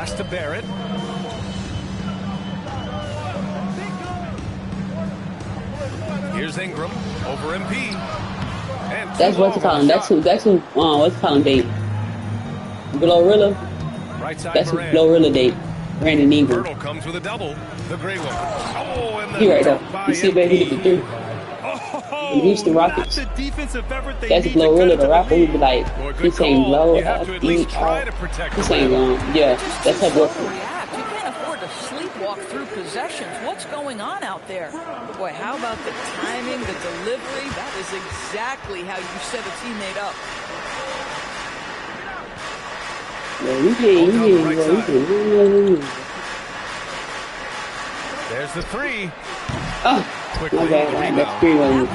Pass to Barrett. Here's Ingram over MP. And that's what's it called. That's who what's it called date. Glorilla. Right side that's who Glorilla date. Brandon Ingram. Pirtle comes with a double. The gray one. Oh, and he right there. You see baby hit the three. In Houston Rockets. That's Glorilla, the rapper. He'd be like, this ain't blow. This ain't long. Yeah, that's her boyfriend. You can't afford to sleepwalk through possessions. What's going on out there? Boy, how about the timing, the delivery? That is exactly how you set a teammate up. There's the three. Oh, quickly. My bad. That's 3-1.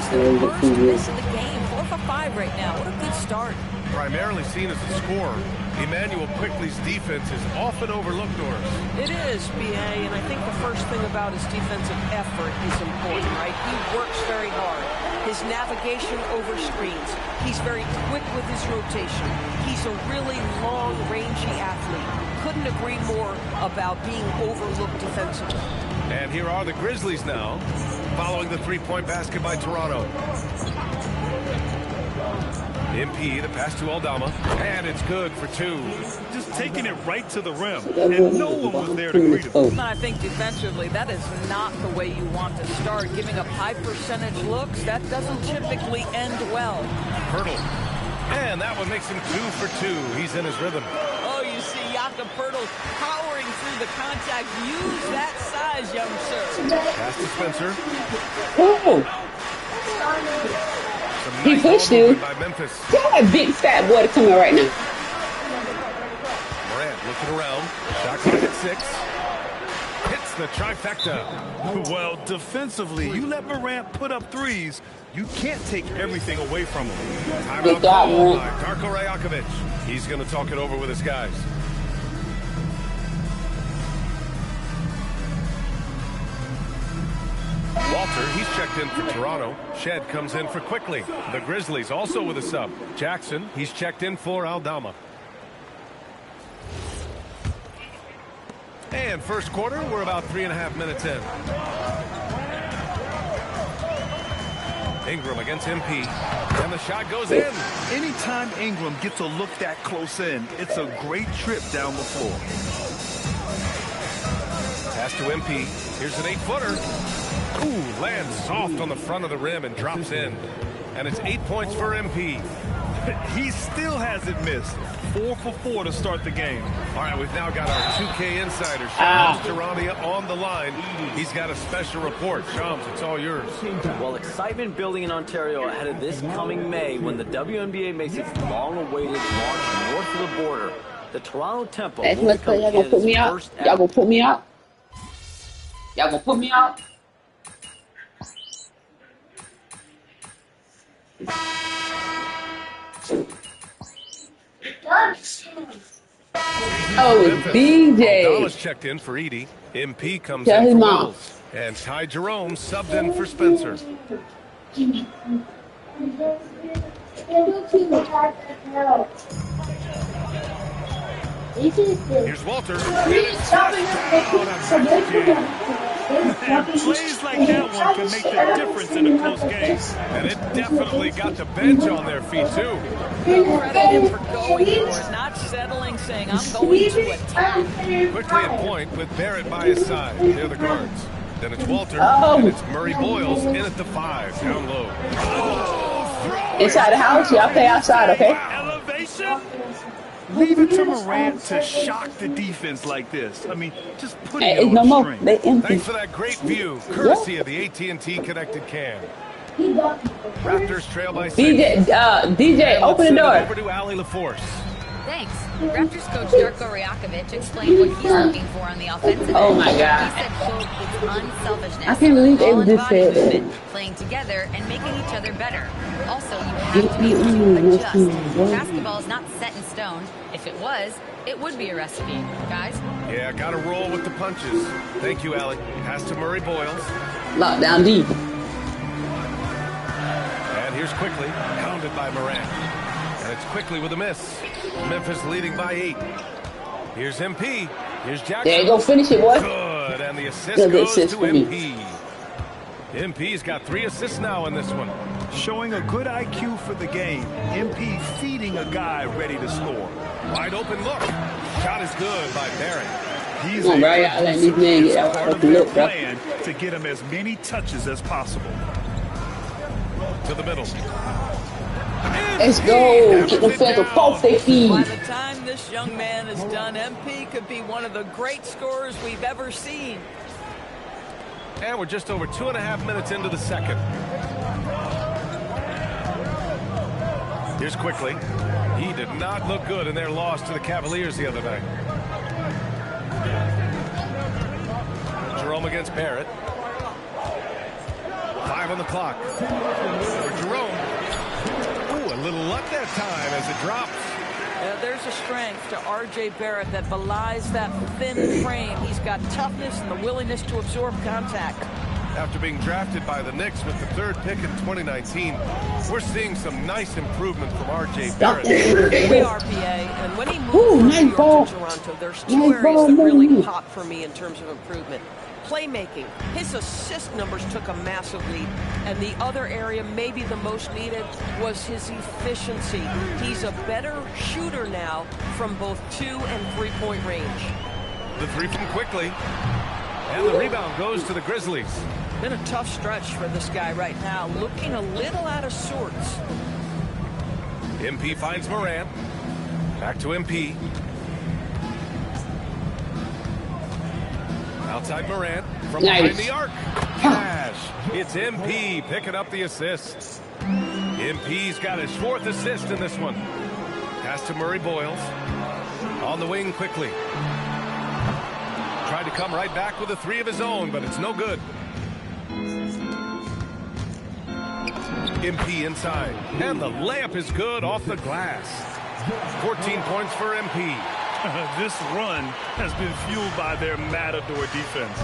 Miss of the game, 4 for 5 right now. What a good start. Primarily seen as a scorer, Emmanuel Quickley's defense is often overlooked, Doris. It is, B.A., and I think the first thing about his defensive effort is important, right? He works very hard. His navigation over screens. He's very quick with his rotation. He's a really long, rangy athlete. Couldn't agree more about being overlooked defensively. And here are the Grizzlies now, following the three-point basket by Toronto. MP, the pass to Aldama, and it's good for 2. Just taking it right to the rim, and no one was there to greet him. I think defensively, that is not the way you want to start. Giving up high percentage looks, that doesn't typically end well. Pirtle, and that one makes him 2 for 2. He's in his rhythm. Oh, you see Jakob Pirtle powering through the contact. Use that size, young sir. Pass to Spencer. Oh. He pushed you. Tell that big fat boy to come here right now. Morant looking around. Shot clock at 6. Hits the trifecta. Well, defensively, you let Morant put up threes, you can't take everything away from him. Timeout called by Darko Rajakovic. He's going to talk it over with his guys. Walter, he's checked in for Toronto. Shed comes in for Quickley. The Grizzlies also with a sub. Jackson, he's checked in for Aldama. And first quarter, we're about 3.5 minutes in. Ingram against MP. And the shot goes in. Anytime Ingram gets a look that close in, it's a great trip down the floor. Pass to MP. Here's an 8-footer. Ooh, lands soft on the front of the rim and drops in. And it's 8 points for MP. He still hasn't missed. 4 for 4 to start the game. All right, we've now got our 2K insider, Shams Charania, on the line. He's got a special report. Shams, it's all yours. Well, excitement building in Ontario ahead of this coming May when the WNBA makes its long-awaited march north of the border. The Toronto Temple will become y'all gonna put me out? Y'all gonna put me out? Y'all gonna put me out? Oh, DJ. Aldama's checked in for Edie. MP comes Tell in his for mom. Wills. And Ty Jerome subbed in for Spencer. Here's Walter. Plays like that one can make the difference in a close game. And it definitely got the bench on their feet, too. Credit him for going for it, not settling, saying, I'm going to attack. Quickly at point with Barrett by his side. They're the guards. Then it's Walter, and it's Murray Boyles in at the 5, down low. Inside the house, y'all play outside, okay? Elevation. Leave it to Morant to shock the defense like this. I mean, just put it on no more. string. They empty. Thanks for that great view, courtesy of the AT&T Connected Cam. Raptors trail by 6. DJ, open the door. Over to Allie LaForce. Thanks. Raptors coach Darko Rajakovic explained what he's looking for on the offensive end. Oh my God. He said, quote, it's unselfishness. I can't believe they all in just body said that. movement, playing together and making each other better. Also, you have to be able to adjust. Basketball is not set in stone. If it was, it would be a recipe. Guys? Yeah, got to roll with the punches. Thank you, Allie. Pass to Murray Boyles. Lockdown D. And here's Quickley, pounded by Morant. And it's Quickley with a miss. Memphis leading by 8. Here's MP. Here's Jackson. There you go. Finish it, boy. Good. And the assist goes to MP. MP's got 3 assists now in this one. Showing a good IQ for the game. MP feeding a guy ready to score. Wide open look. Shot is good by Barrett. He's Come on, bro. I let these men get out part of their plan to get him as many touches as possible. To the middle. Let's go. Get the feather off their feet. By the time this young man is done, MP could be one of the great scorers we've ever seen. And we're just over 2.5 minutes into the second. Here's Quickly. He did not look good in their loss to the Cavaliers the other night. Jerome against Barrett. 5 on the clock. For Jerome. Ooh, a little luck that time as it drops. There's a strength to R.J. Barrett that belies that thin frame. He's got toughness and the willingness to absorb contact. After being drafted by the Knicks with the 3rd pick in 2019, we're seeing some nice improvement from R.J. Barrett. We are, PA, and when he moved from New York to Toronto, there's 2 areas that really pop for me in terms of improvement. Playmaking. His assist numbers took a massive leap, and the other area maybe the most needed was his efficiency. He's a better shooter now from both 2- and 3-point range. The 3 from Quickly, and the rebound goes to the Grizzlies. Been a tough stretch for this guy right now, looking a little out of sorts. MP finds Morant. Back to MP. Outside Morant from behind the arc. Cash. It's MP picking up the assist. MP's got his 4th assist in this one. Pass to Murray Boyles. On the wing Quickly. Tried to come right back with a 3 of his own, but it's no good. MP inside. And the layup is good off the glass. 14 points for MP. This run has been fueled by their matador defense.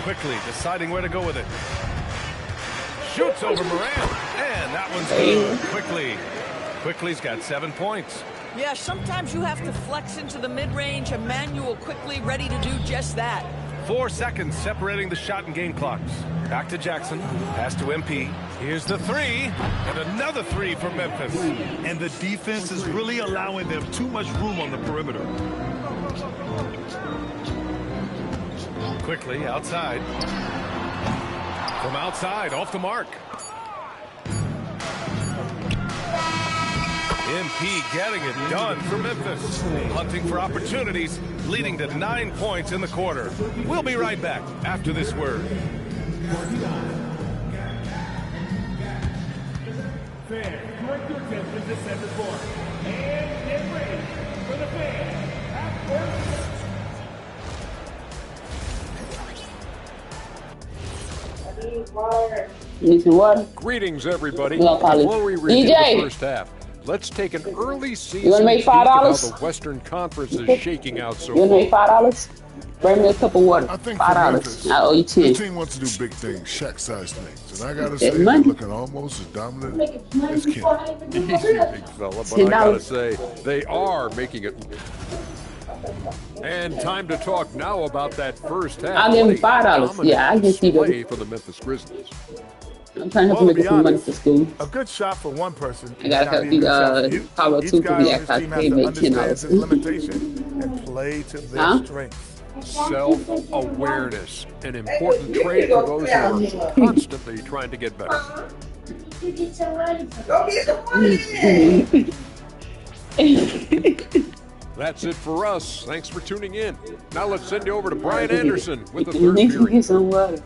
Quickly deciding where to go with it. Shoots over Morant. And that one's good. Quickly's got 7 points. Yeah, sometimes you have to flex into the mid-range. Emmanuel Quickly ready to do just that. 4 seconds separating the shot and game clocks. Back to Jackson. Pass to MP. Here's the 3. And another 3 for Memphis. And the defense is really allowing them too much room on the perimeter. Quickly outside. From outside, off the mark. MP getting it done for Memphis. Hunting for opportunities, leading to 9 points in the quarter. We'll be right back after this word. Fans, correct your attention to center court. And get ready for the fans at first. Need some water? Greetings, everybody. Before we review the first half, let's take an early season look at how the Western Conference is shaking out so far. You want to make $5? Bring me a cup of water. I think $5. I owe you 10. The team wants to do big things, Shaq-sized things. And I got to say, they're looking almost as dominant as Kim. Easy, big fella, but I got to say, they are making it. And time to talk now about that first half. I'll give him $5. Yeah, I can see that. For the Memphis Grizzlies. I'm trying to make some money for school. A good shot for one person. I gotta help you Power 2 for the actual pay make $10. Limitation and play to their strengths. Self-awareness, an important trait for those who are constantly trying to get better. That's it for us. Thanks for tuning in. Now let's send you over to Brian Anderson with the third period.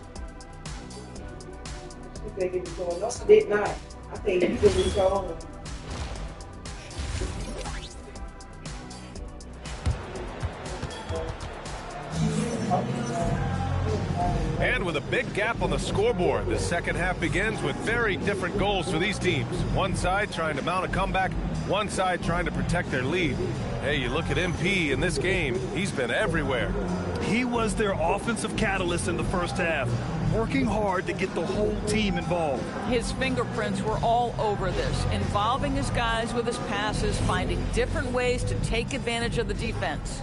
And with a big gap on the scoreboard, the second half begins with very different goals for these teams. One side trying to mount a comeback, one side trying to protect their lead. Hey, you look at MP in this game, he's been everywhere. He was their offensive catalyst in the first half. working hard to get the whole team involved. His fingerprints were all over this, involving his guys with his passes, finding different ways to take advantage of the defense.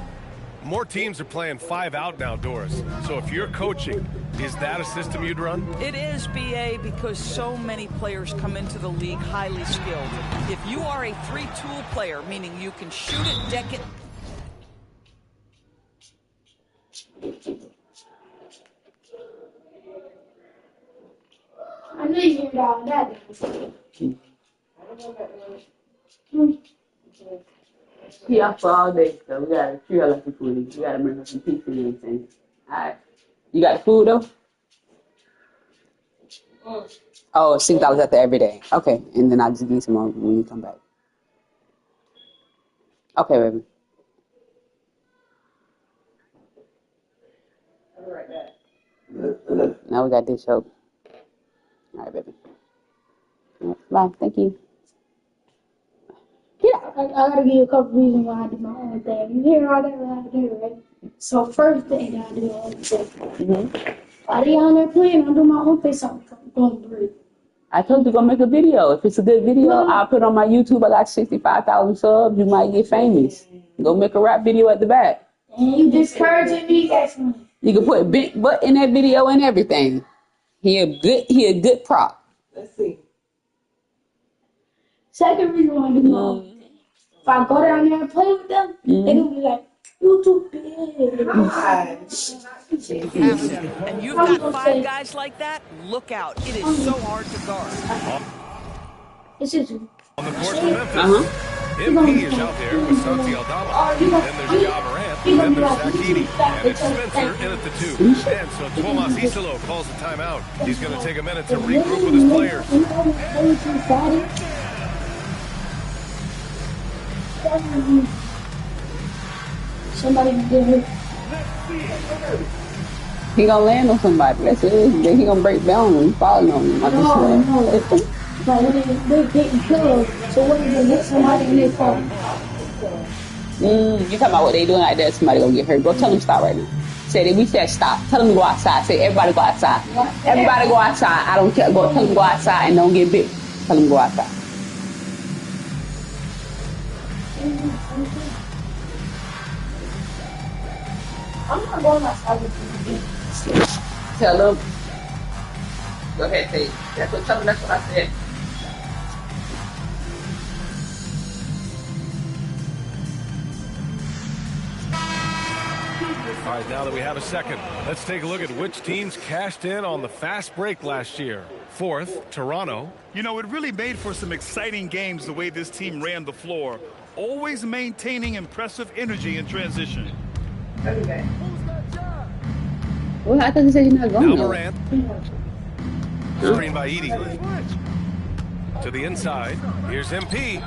More teams are playing 5 out now, Doris. So if you're coaching, is that a system you'd run? It is, BA, because so many players come into the league highly skilled. If you are a 3-tool player, meaning you can shoot it, deck it... I know you hear all that. He up for all day, so we gotta treat her like the food. We gotta bring her some pizza and everything. Alright. You got the food though? Oh, $6 after every day. Okay, and then I'll just give you some more when you come back. Okay, baby. I'll be right back. Now we got this show. All right, baby. Bye. Thank you. Yeah, I gotta give you a couple reasons why I do my own thing. You hear all that right there, right? So first thing I do all the thing. While they on there playing, I do my own thing. So I'm going to breathe. I told you to go make a video. If it's a good video, I'll put it on my YouTube. I got 65,000 subs. You might get famous. Go make a rap video at the back. And you discouraging me? That's me. You can put Big Butt in that video and everything. He a good prop. Let's see. Second reason why I do my own thing. If I go down there and play with them, they're gonna be like, "You too big." And you've got 5 guys like that, look out. It is so hard to guard. This is on the court for Memphis. MP is out there with Santi Aldama. Then there's Ja Morant. Then there's Zach Edey. And it's Spencer in at the 2. And so Tomas Isolo calls a timeout. He's going to take a minute to regroup with his players. Somebody get hurt. He gonna land on somebody. That's it. Then he gonna break down and falling on him. No. But when they getting killed, so what if they hit somebody and they fall? You talking about what they doing like that? Somebody gonna get hurt. Go tell them stop right now. Say that we said stop. Tell them to go outside. Say everybody go outside. Everybody go outside. I don't care. Go tell them go outside and don't get bit. Tell them go outside. I'm not going outside with you. Tell them. Go ahead, say. Tell them that's what I said. All right, now that we have a second, let's take a look at which teams cashed in on the fast break last year. 4th, Toronto. You know, it really made for some exciting games the way this team ran the floor, always maintaining impressive energy in transition. Okay. Well, I thought you said you're not going. Now Morant. Screen by Edey. To the inside. Here's MP.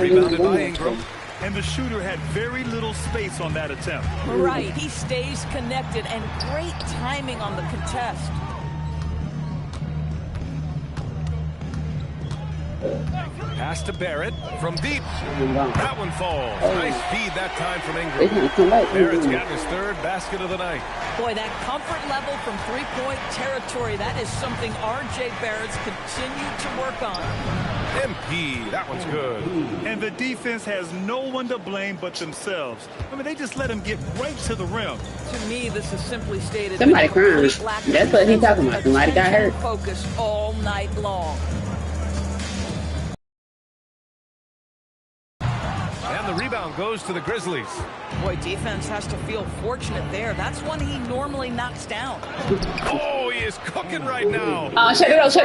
Rebounded by Ingram. And the shooter had very little space on that attempt. Right. He stays connected and great timing on the contest. Pass to Barrett from deep. That one falls. Nice feed that time from Ingram. Barrett's got his 3rd basket of the night. Boy, that comfort level from 3-point territory, that is something R.J. Barrett's continued to work on. MP, that one's good. And the defense has no one to blame but themselves. I mean, they just let him get right to the rim. To me, this is simply stated. Somebody crying. That's what he's talking about. Somebody got hurt. Focus all night long. And the rebound goes to the Grizzlies. Boy, defense has to feel fortunate there. That's one he normally knocks down. Oh, he is cooking right now. Shut it out.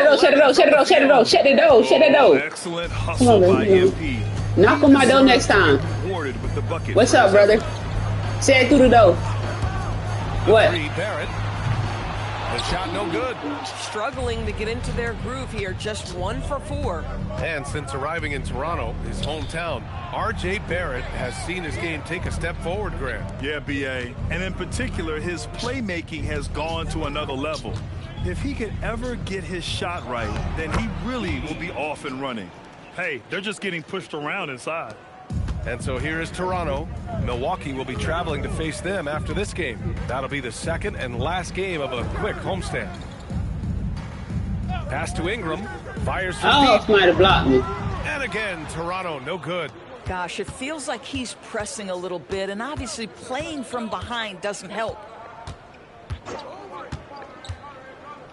Excellent hustle by MP. Knock on my door next time. What's up, brother? Say it through the door. What? Barrett. The shot no good. Struggling to get into their groove here, just 1 for 4. And since arriving in Toronto, his hometown, R.J. Barrett has seen his game take a step forward, Grant. Yeah, B.A. And in particular, his playmaking has gone to another level. If he could ever get his shot right, then he really will be off and running. Hey, they're just getting pushed around inside. And so here is Toronto. Milwaukee will be traveling to face them after this game. That'll be the 2nd and last game of a quick homestand. Pass to Ingram. Fires for deep. Somebody blocked me. And again, Toronto, no good. Gosh, it feels like he's pressing a little bit, and obviously playing from behind doesn't help.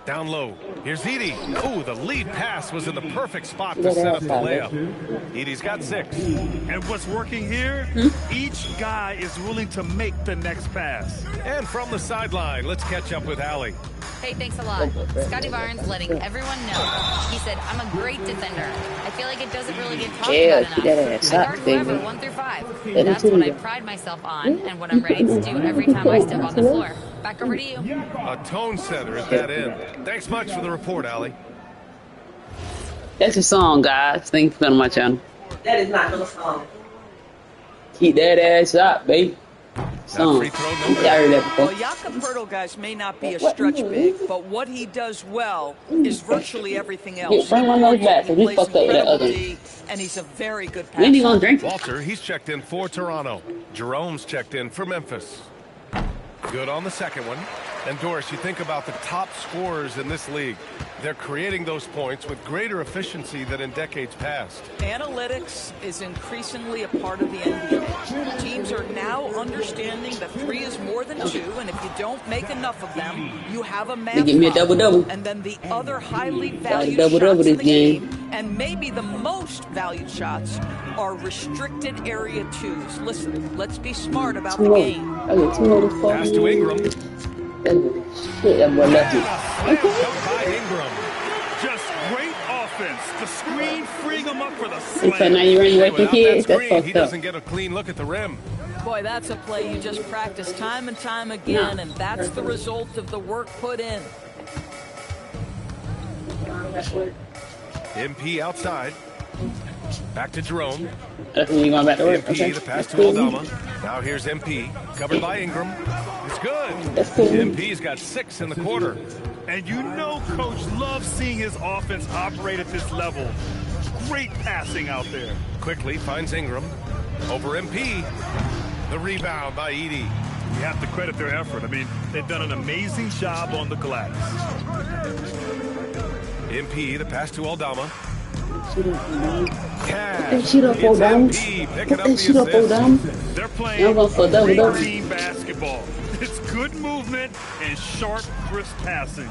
Down low. Here's Edey. Oh, the lead pass was in the perfect spot to set up the layup. Edey's got 6. And what's working here? Each guy is willing to make the next pass. And from the sideline, let's catch up with Allie. Hey, thanks a lot. Scotty Barnes letting everyone know. He said, I'm a great defender. I feel like it doesn't really get talked about enough. I guard whoever, 1 through 5. That's what I pride myself on and what I'm ready to do every time I step on the floor. Back over to you. A tone setter at that end. Thanks much for the report, Allie. That's a song, guys. Thanks for coming on my channel. That is not no song. Keep that ass up, baby. Song. Well, Jakob Poeltl, guys, may not be a stretch big, but what he does well is virtually everything else. Bring one of those back, so we fucked up that other. And he's a very good passer. Walter, he's checked in for Toronto. Jerome's checked in for Memphis. Good on the second one. And Doris, you think about the top scorers in this league. They're creating those points with greater efficiency than in decades past. Analytics is increasingly a part of the NBA. Teams are now understanding that 3 is more than 2, and if you don't make enough of them, you have a math give me a double-double. And then the other highly valued shots in the game, and maybe the most valued shots, are restricted area 2s. Listen, let's be smart about the game. Pass to Ingram. By Ingram. Just great offense. The screen freeing him up for the slam. So now you're running away from kids. That's fucked he doesn't get a clean look at the rim. Boy, that's a play you just practice time and time again, and that's the result of the work put in. MP outside. Back to Jerome. MP, the pass to Aldama. Now here's MP, covered by Ingram. It's good. MP's got 6 in the quarter. And you know Coach loves seeing his offense operate at this level. Great passing out there. Quickly finds Ingram. Over MP. The rebound by Edey. You have to credit their effort. I mean, they've done an amazing job on the glass. MP, the pass to Aldama. Put that shit up, old down. Put that shit up, old down. They're playing great team basketball. It's good movement and sharp, crisp passing.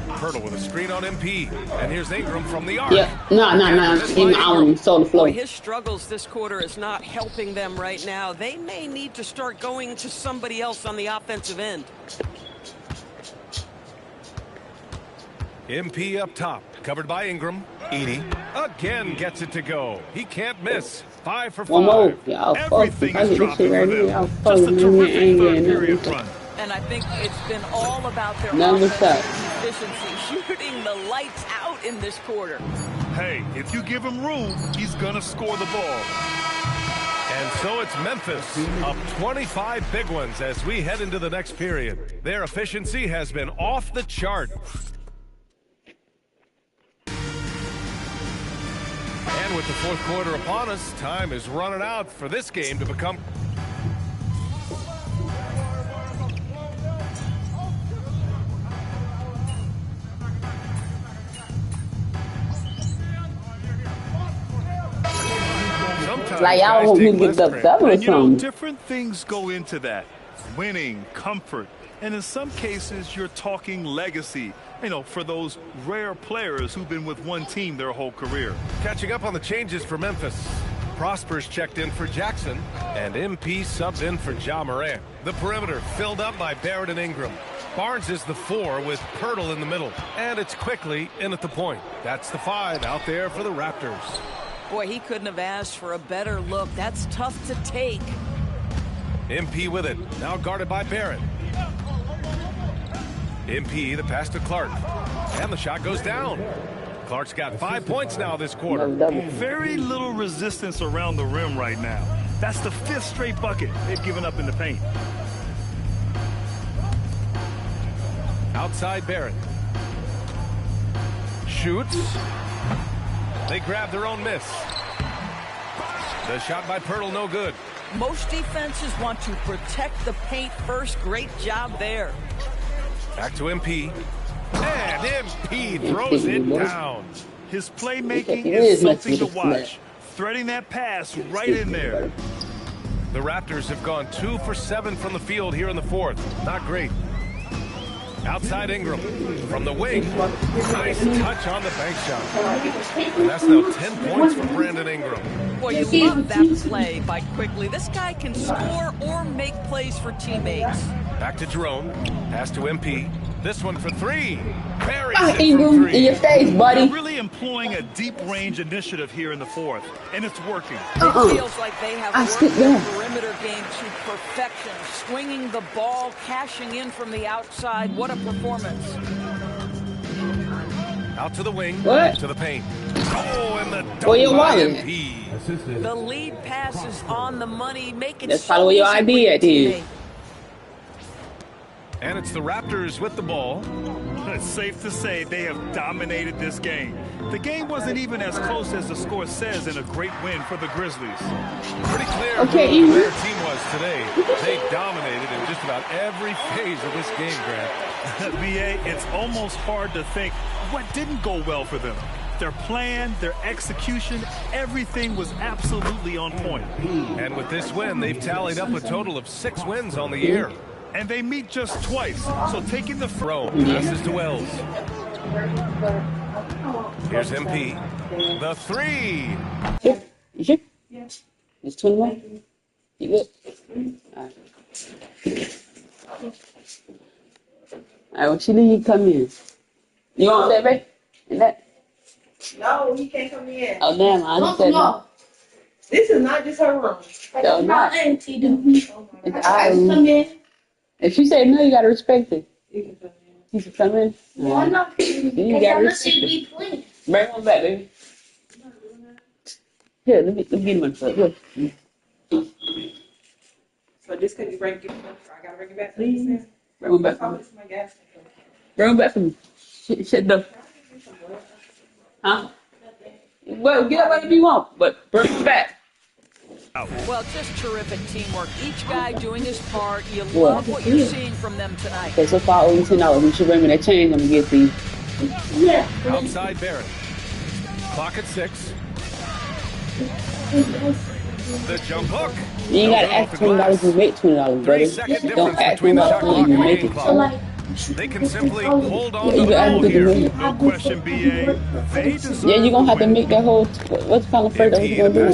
Poeltl with a screen on MP. And here's Ingram from the arc. Yeah, no. He's on the floor. Boy, his struggles this quarter is not helping them right now. They may need to start going to somebody else on the offensive end. MP up top, covered by Ingram. Edey again gets it to go. He can't miss. 5 for 5. One more. Yeah, everything is dropping for them. Just a terrific third-period run. And I think it's been all about their efficiency, shooting the lights out in this quarter. Hey, if you give him room, he's going to score the ball. And so it's Memphis up 25 big ones as we head into the next period. Their efficiency has been off the chart. And with the fourth quarter upon us, time is running out for this game to become... Like y'all want me to get the double or something. Different things go into that. Winning, comfort, and in some cases, you're talking legacy. You know, for those rare players who've been with one team their whole career. Catching up on the changes for Memphis. Prosper's checked in for Jackson, and MP subbed in for Ja Morant. The perimeter filled up by Barrett and Ingram. Barnes is the 4 with Poeltl in the middle, and it's quickly in at the point. That's the 5 out there for the Raptors. Boy, he couldn't have asked for a better look. That's tough to take. MP with it, now guarded by Barrett. MP, the pass to Clark. And the shot goes down. Clark's got 5 points now this quarter. Very little resistance around the rim right now. That's the 5th straight bucket they've given up in the paint. Outside Barrett. Shoots. They grab their own miss. The shot by Poeltl, no good. Most defenses want to protect the paint first. Great job there. Back to MP. And And MP throws it down. His playmaking is something to watch. Threading that pass right in there. The Raptors have gone 2 for 7 from the field here in the fourth. Not great. Outside Ingram from the wing. Nice touch on the bank shot. And that's now 10 points for Brandon Ingram. Boy, you love that play by Quickly. This guy can score or make plays for teammates. Back to Jerome. Pass to MP. This one for 3. Ingram, in your face, buddy. They're really employing a deep range initiative here in the fourth, and it's working. It feels like they have worked their perimeter game to perfection. Swinging the ball, cashing in from the outside. What a performance. Out to the wing. What? To the paint. Oh, and the dunk by MP. The lead pass is on the money. Make it That's probably your idea, dude. And it's the Raptors with the ball. It's safe to say they have dominated this game. The game wasn't even as close as the score says in a great win for the Grizzlies. Pretty clear who their team was today. They dominated in just about every phase of this game, Grant. BA, it's almost hard to think what didn't go well for them. Their plan, their execution, everything was absolutely on point. And with this win, they've tallied up a total of 6 wins on the year. And they meet just twice, so taking the throw. Passes to Wells. Here's MP. The 3. You sure? Yes. It's 21. You good? All right. All right, when she leave, you come in. You want that, babe? And that? No, he can't come in. Oh, damn, I understand. No. This is not just her room. No, not. Auntie do. Come in. If she said no, you gotta respect it. You can come in. No, no. You gotta respect it. Bring one back, baby. Here, let me get one for you. So this could you bring it? I gotta bring it back. Please. Bring one back for me. Bring one back for me. Shut the. Huh? Well, get up whatever you want, but bring it back. Well, just terrific teamwork. Each guy doing his part. You love what you're seeing from them tonight. Okay, so far only $10. You should bring me that change. I'm gonna get these. Yeah. Outside Barrett. Clock at 6. The jump hook. You ain't gotta ask $20 to make $20, brother. Don't ask $20 to make it. They can simply hold on to the ball here. No question, BA. They deserve you're gonna have to make that whole, what's kind of first that he's gonna do?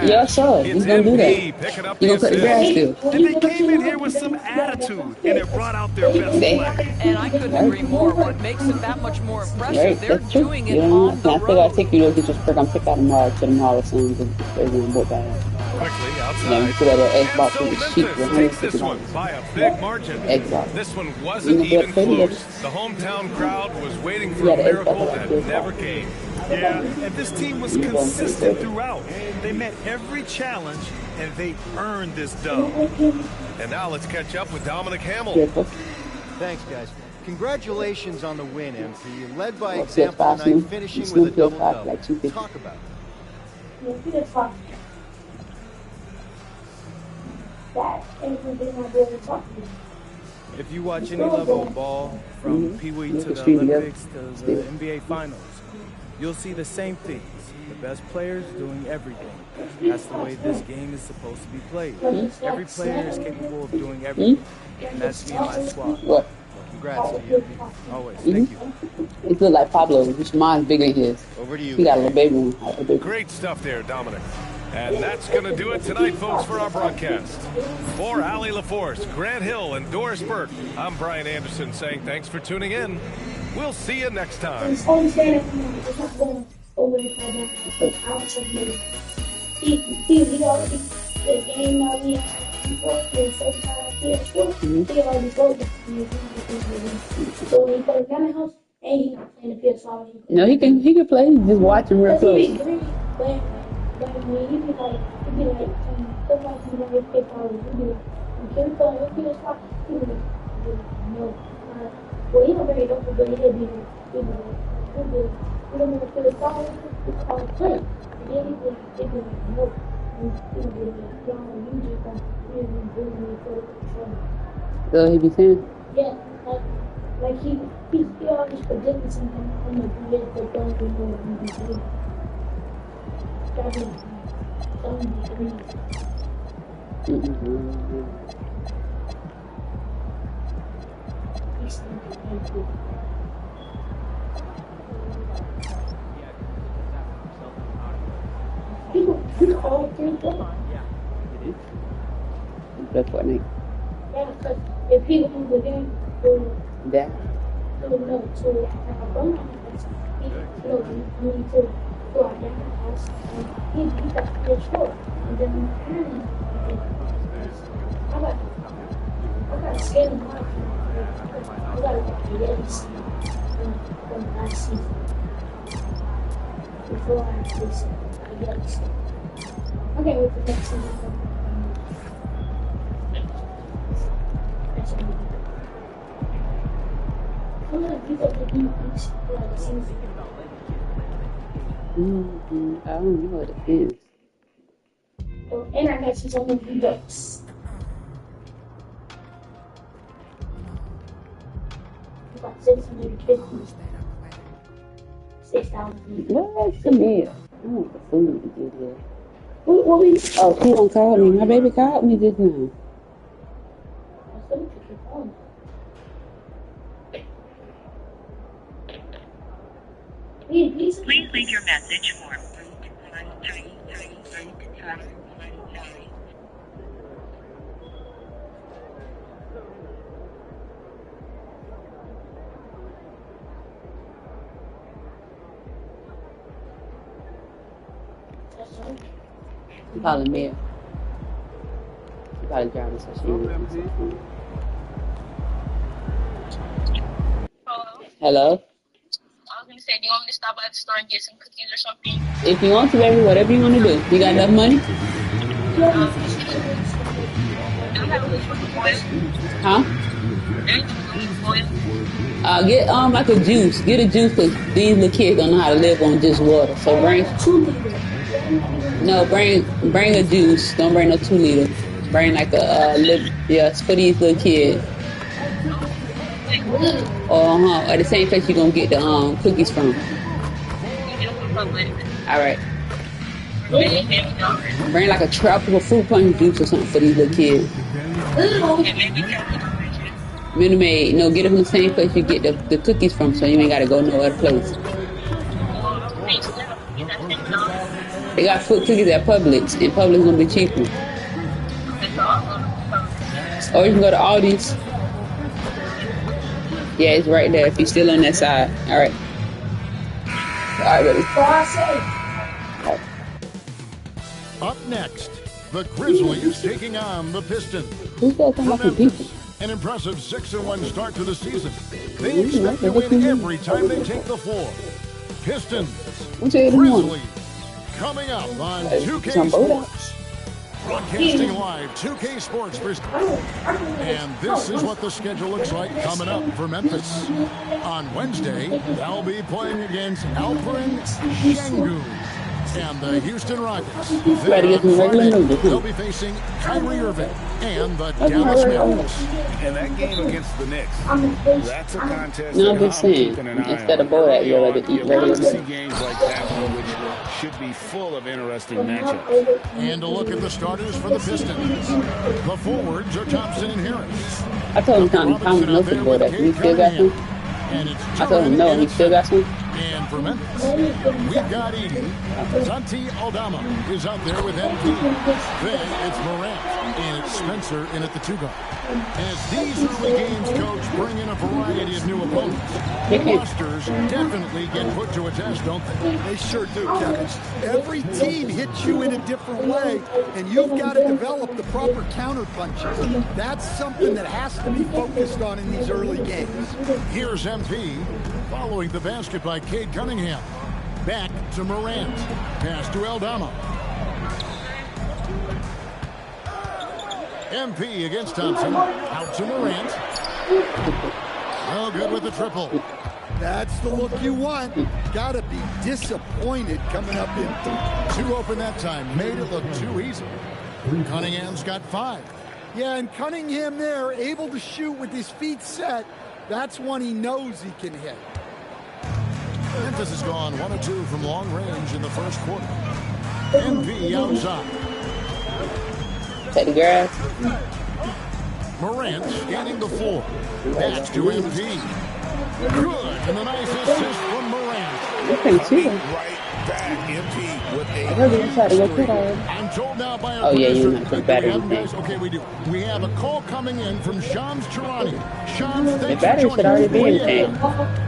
Yeah, sure. He's gonna do that. He's gonna cut the grass still. And they came in here with some attitude, and it brought out their best play. And I couldn't agree more. What makes it that much more impressive, they're doing it on the road. I think I'll take you to get your perk. I'm picking out tomorrow or something. They're gonna book that. Quickly outside. Yeah, we put that at Xbox with the sheet. Takes this one by a big margin. Xbox. This one wasn't even close. The hometown crowd was waiting for a miracle that never came. Yeah, and this team was consistent throughout. They met every challenge, and they earned this dub. And now let's catch up with Dominic Hamill. Thanks, guys. Congratulations on the win, MP. Led by example tonight, finishing with a double-double. Talk about it. If you watch any level of ball, from Pee Wee to the Olympics to the NBA Finals, you'll see the same things. The best players doing everything. That's the way this game is supposed to be played. Every player is capable of doing everything. And that's me and my squad. Congrats to you. Always. Thank you. It looks like Pablo. His mind's bigger than his. Over to you. He got a little baby one. Great stuff there, Dominic. And that's going to do it tonight, folks, for our broadcast. For Allie LaForce, Grant Hill, and Doris Burke, I'm Brian Anderson saying thanks for tuning in. We'll see you next time. No, he can play. Just watch him real close. But I mean, he'd be like, sometimes he never pick out his video. And Kim Phil, if he was talking, he would no. Well, he don't very know, but he'd be like, we don't know if it was solid, it's called play. And then he'd be like, no. And he'd be like, no, you just don't, you didn't bring me for the control. So he be saying? Yeah, like, Like he always predicted something on the grid, but don't know what he's doing. Driving 73. People all three good. That's what I mean. Yeah, because if people who were there that. No, to our own house, we need to our house, and he got the short. And then I got scared of my I got to get from last season. Before I actually said I get it. Okay, with the next season. I'm gonna beat up the defense like season. I don't know what it is. Oh, and I got you some of the books. About 650. 6,000. What? Come here. I want the food to get here. What we? Oh, she don't call me. My baby called me just now. Please leave your message for I'm calling Mia. She probably driving, so she Hello? I was gonna say, do you want me to stop by the store and get some cookies or something? If you want to, baby, whatever you want to do. You got enough money? Huh? Get like a juice. Get a juice because these little kids don't know how to live on just water. So bring a juice. Don't bring no 2 liter. Bring like a it's for these little kids. At the same place you're gonna get the cookies from. Alright. Bring like a tropical fruit punch juice or something for these little kids. Minute Maid. No, get it from the same place you get the cookies from, so you ain't gotta go no other place. They got food cookies at Publix, and Publix gonna be cheaper. Or you can go to Aldi's. Yeah, it's right there if you're still on that side. All right. All right, buddy. Up next, the Grizzlies taking on the Pistons. Who's that talking about people? An impressive 6-1 start to the season. They expect to win every time they take the floor. Pistons, Grizzlies, coming up on 2K Sports. Broadcasting live, 2K Sports. And this is what the schedule looks like coming up for Memphis. On Wednesday, they'll be playing against Alperen Sengun and the Houston Rockets. They'll be facing Kyrie Irving and the Dallas Mavericks. And that game against the Knicks, that's a contest. No, I'm just saying, instead of boy, you'd rather eat regular see games like that one, which should be full of interesting matchups. And a look at the starters for the Pistons. The forwards are Thompson and Harris. I told him Thompson no football that. He still got some? I told him no, he still got some? And for Memphis, we've got Edey. Santi Aldama is out there with MP. Then it's Morant, and it's Spencer in at the 2-guard. As these early games, Coach, bring in a variety of new opponents. Rosters definitely get put to a test, don't they? They sure do, Kevin. Every team hits you in a different way, and you've got to develop the proper counter punches. That's something that has to be focused on in these early games. Here's MP, following the basket by Cade Cunningham. Back to Morant. Pass to Aldama. MP against Thompson. Out to Morant. No good with the triple. That's the look you want. Gotta be disappointed coming up empty. 2 open that time. Made it look too easy. Cunningham's got 5. Yeah, and Cunningham there, able to shoot with his feet set. That's one he knows he can hit. Memphis has gone 1 of 2 from long range in the first quarter. MP outside. Take the grass. Morant scanning the floor. Pass to MP. Good, and a nice assist from Morant. Right back, MP with a I'm told now by our you're not the battery. Okay, we do. We have a call coming in from Shams Charania. Shams, the battery should already be in there.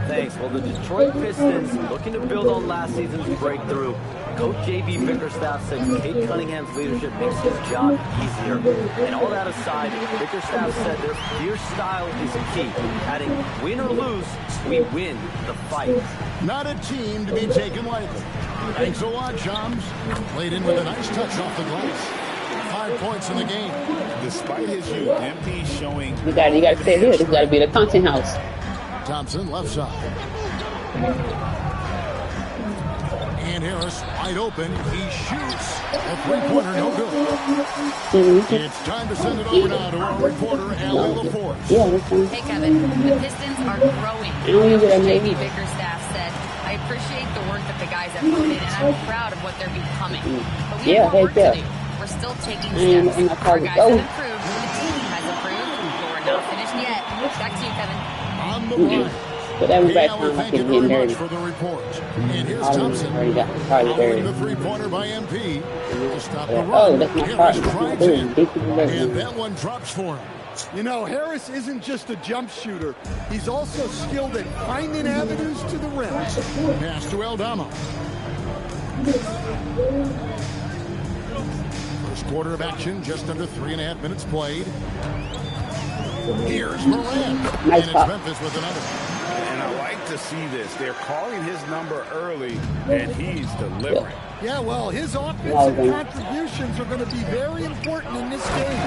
Thanks. Well, the Detroit Pistons looking to build on last season's breakthrough. Coach J.B. Bickerstaff said Cade Cunningham's leadership makes his job easier. And all that aside, Bickerstaff said their fierce style is key. Adding, win or lose, we win the fight. Not a team to be taken lightly. Thanks a lot, Shams. Played in with a nice touch off the glass. 5 points in the game. Despite his youth, MP showing... You got to stay here. This got to be the content house. Thompson, left side. And Harris, wide open. He shoots. A three-pointer, no good. It's time to send it over now to our reporter, Allie Laporte. Hey, Kevin. The Pistons are growing. J.B. Bickerstaff said, I appreciate the work that the guys have put in, and I'm proud of what they're becoming. But we have more work to do. We're still taking steps. Our guys have improved. The team has improved. But we're not finished yet. Back to you, Kevin. On the line. But that was back time I could get dirty. For the report. And here's Thompson. Already got dirty. The three-pointer by MP. Stop the run. Oh, that's my part. And that one drops for him. You know, Harris isn't just a jump shooter. He's also skilled at finding avenues to the rim. Pass to Aldama. First quarter of action, just under 3.5 minutes played. Here's Morant. Nice and it's pop. Memphis with another. And I like to see this. They're calling his number early, and he's delivering. Yeah, well, his offensive contributions are going to be very important in this game.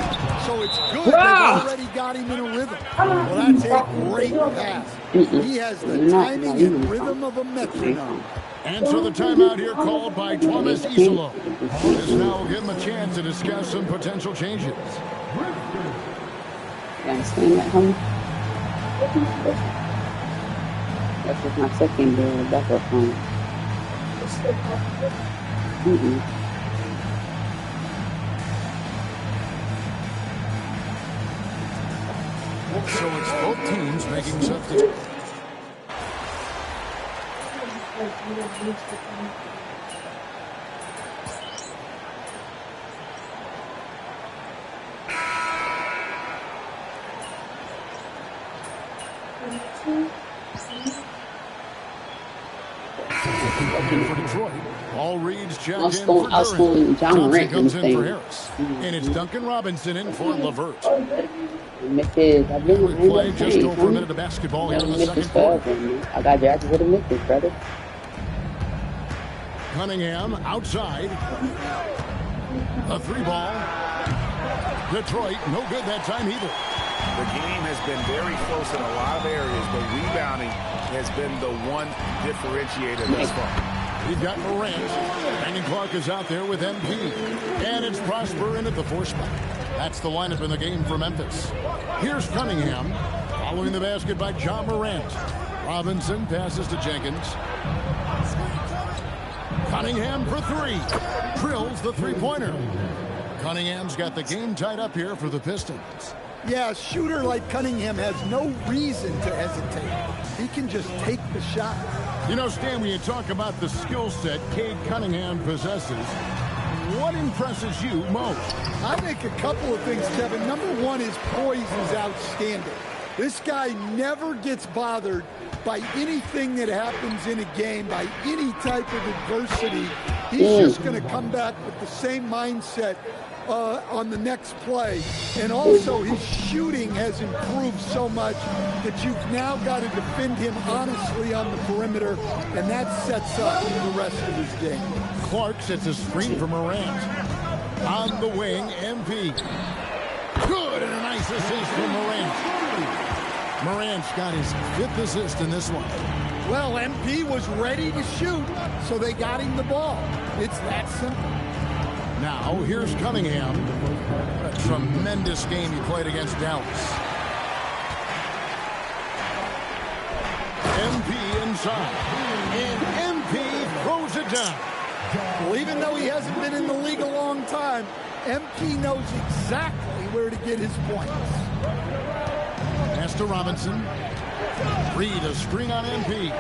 So it's good they've already got him in a rhythm. Well, that's a great pass. He has the timing and rhythm of a metronome. And so the timeout here called by Thomas Isolo. This now will give him a chance to discuss some potential changes. You understand that, homie? That's just my second backup phone. So it's both teams making substitutes. For Detroit, all reads checked in for Durant. Johnson comes in for Harris. And it's Duncan Robinson in for LeVert. We play just over a minute of basketball here in the second quarter. I got drafted with a Memphis, brother. Cunningham outside. A three ball. Detroit, no good that time either. The game has been very close in a lot of areas, but rebounding has been the one differentiator thus far. We've got Morant. Brandon Clark is out there with MP. And it's Prosper in at the 4 spot. That's the lineup in the game for Memphis. Here's Cunningham. Following the basket by John Morant. Robinson passes to Jenkins. Cunningham for three. Drills the three-pointer. Cunningham's got the game tied up here for the Pistons. Yeah, a shooter like Cunningham has no reason to hesitate. He can just take the shot. You know, Stan, when you talk about the skill set Cade Cunningham possesses, what impresses you most? I think a couple of things, Kevin. Number one, his poise is outstanding. This guy never gets bothered by anything that happens in a game, by any type of adversity. He's just going to come back with the same mindset on the next play. And also his shooting has improved so much that you've now got to defend him honestly on the perimeter, and that sets up the rest of his game. Clark sets a screen for Morant. On the wing, MP. Good, and a nice assist from Morant. Morant's got his 5th assist in this one. Well, MP was ready to shoot, so they got him the ball. It's that simple. Now, here's Cunningham. What a tremendous game he played against Dallas. inside. And MP throws it down. Well, even though he hasn't been in the league a long time, MP knows exactly where to get his points. Pass to Robinson. Reed a screen on MP.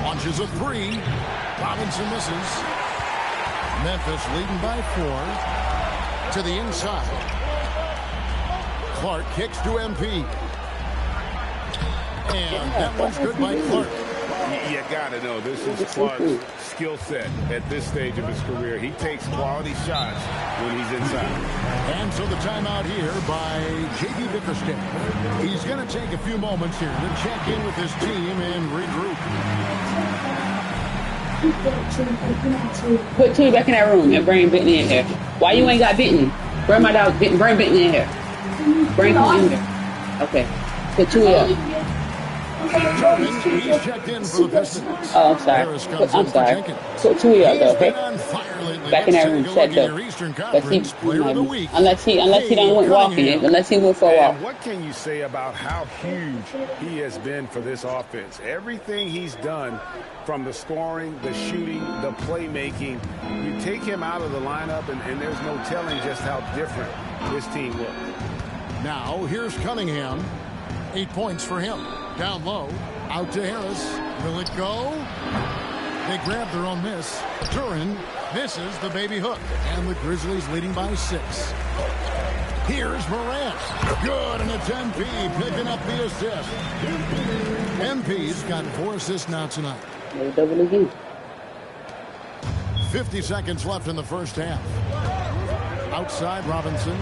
Launches a three. Robinson misses. Memphis leading by 4. To the inside. Clark kicks to MP. And that one's good by Clark. You got to know, this is Clark's skill set at this stage of his career. He takes quality shots when he's inside. And so the timeout here by J.B. Bickerstaff. He's going to take a few moments here to check in with his team and regroup. Put Tui back in that room and bring Benton in here. Why you ain't got Benton? Bring my dog, bring Benton in here. Bring him in here. Okay. Put Tui up. He's checked in for the Pistons. Oh, I'm sorry. I'm sorry. Put Tui up, though, okay? Back in that room, set up. Unless he done went walking it. Unless he went for a walk. What can you say about how huge he has been for this offense? Everything he's done, from the scoring, the shooting, the playmaking, you take him out of the lineup, and there's no telling just how different this team looks. Now, here's Cunningham. 8 points for him. Down low, out to Harris. Will it go? They grab their own miss. Turin misses the baby hook. And the Grizzlies leading by 6. Here's Morant. Good, and it's MP picking up the assist. MP's got 4 assists now tonight. Double again. 50 seconds left in the first half. Outside Robinson.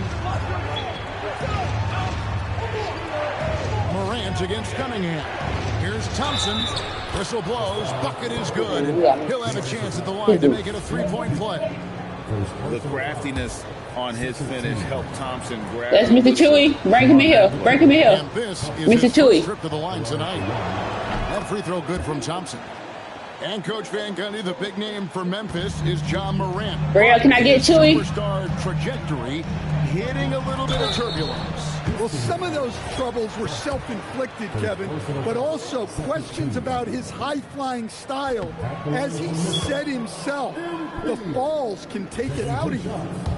Morant against Cunningham. Here's Thompson. Whistle blows. Bucket is good. He'll have a chance at the line to make it a 3-point play. The craftiness on his finish helped Thompson grab. That's Mr. Chewy. Bring him here. Bring him here. And this is Mr. his Chewy. first trip to the line tonight. That free throw good from Thompson. And Coach Van Gundy, the big name for Memphis is John Morant. Brio, can I get Chewy? Superstar trajectory hitting a little bit of turbulence. Well, some of those troubles were self-inflicted, Kevin, but also questions about his high-flying style. As he said himself, the balls can take it out of you.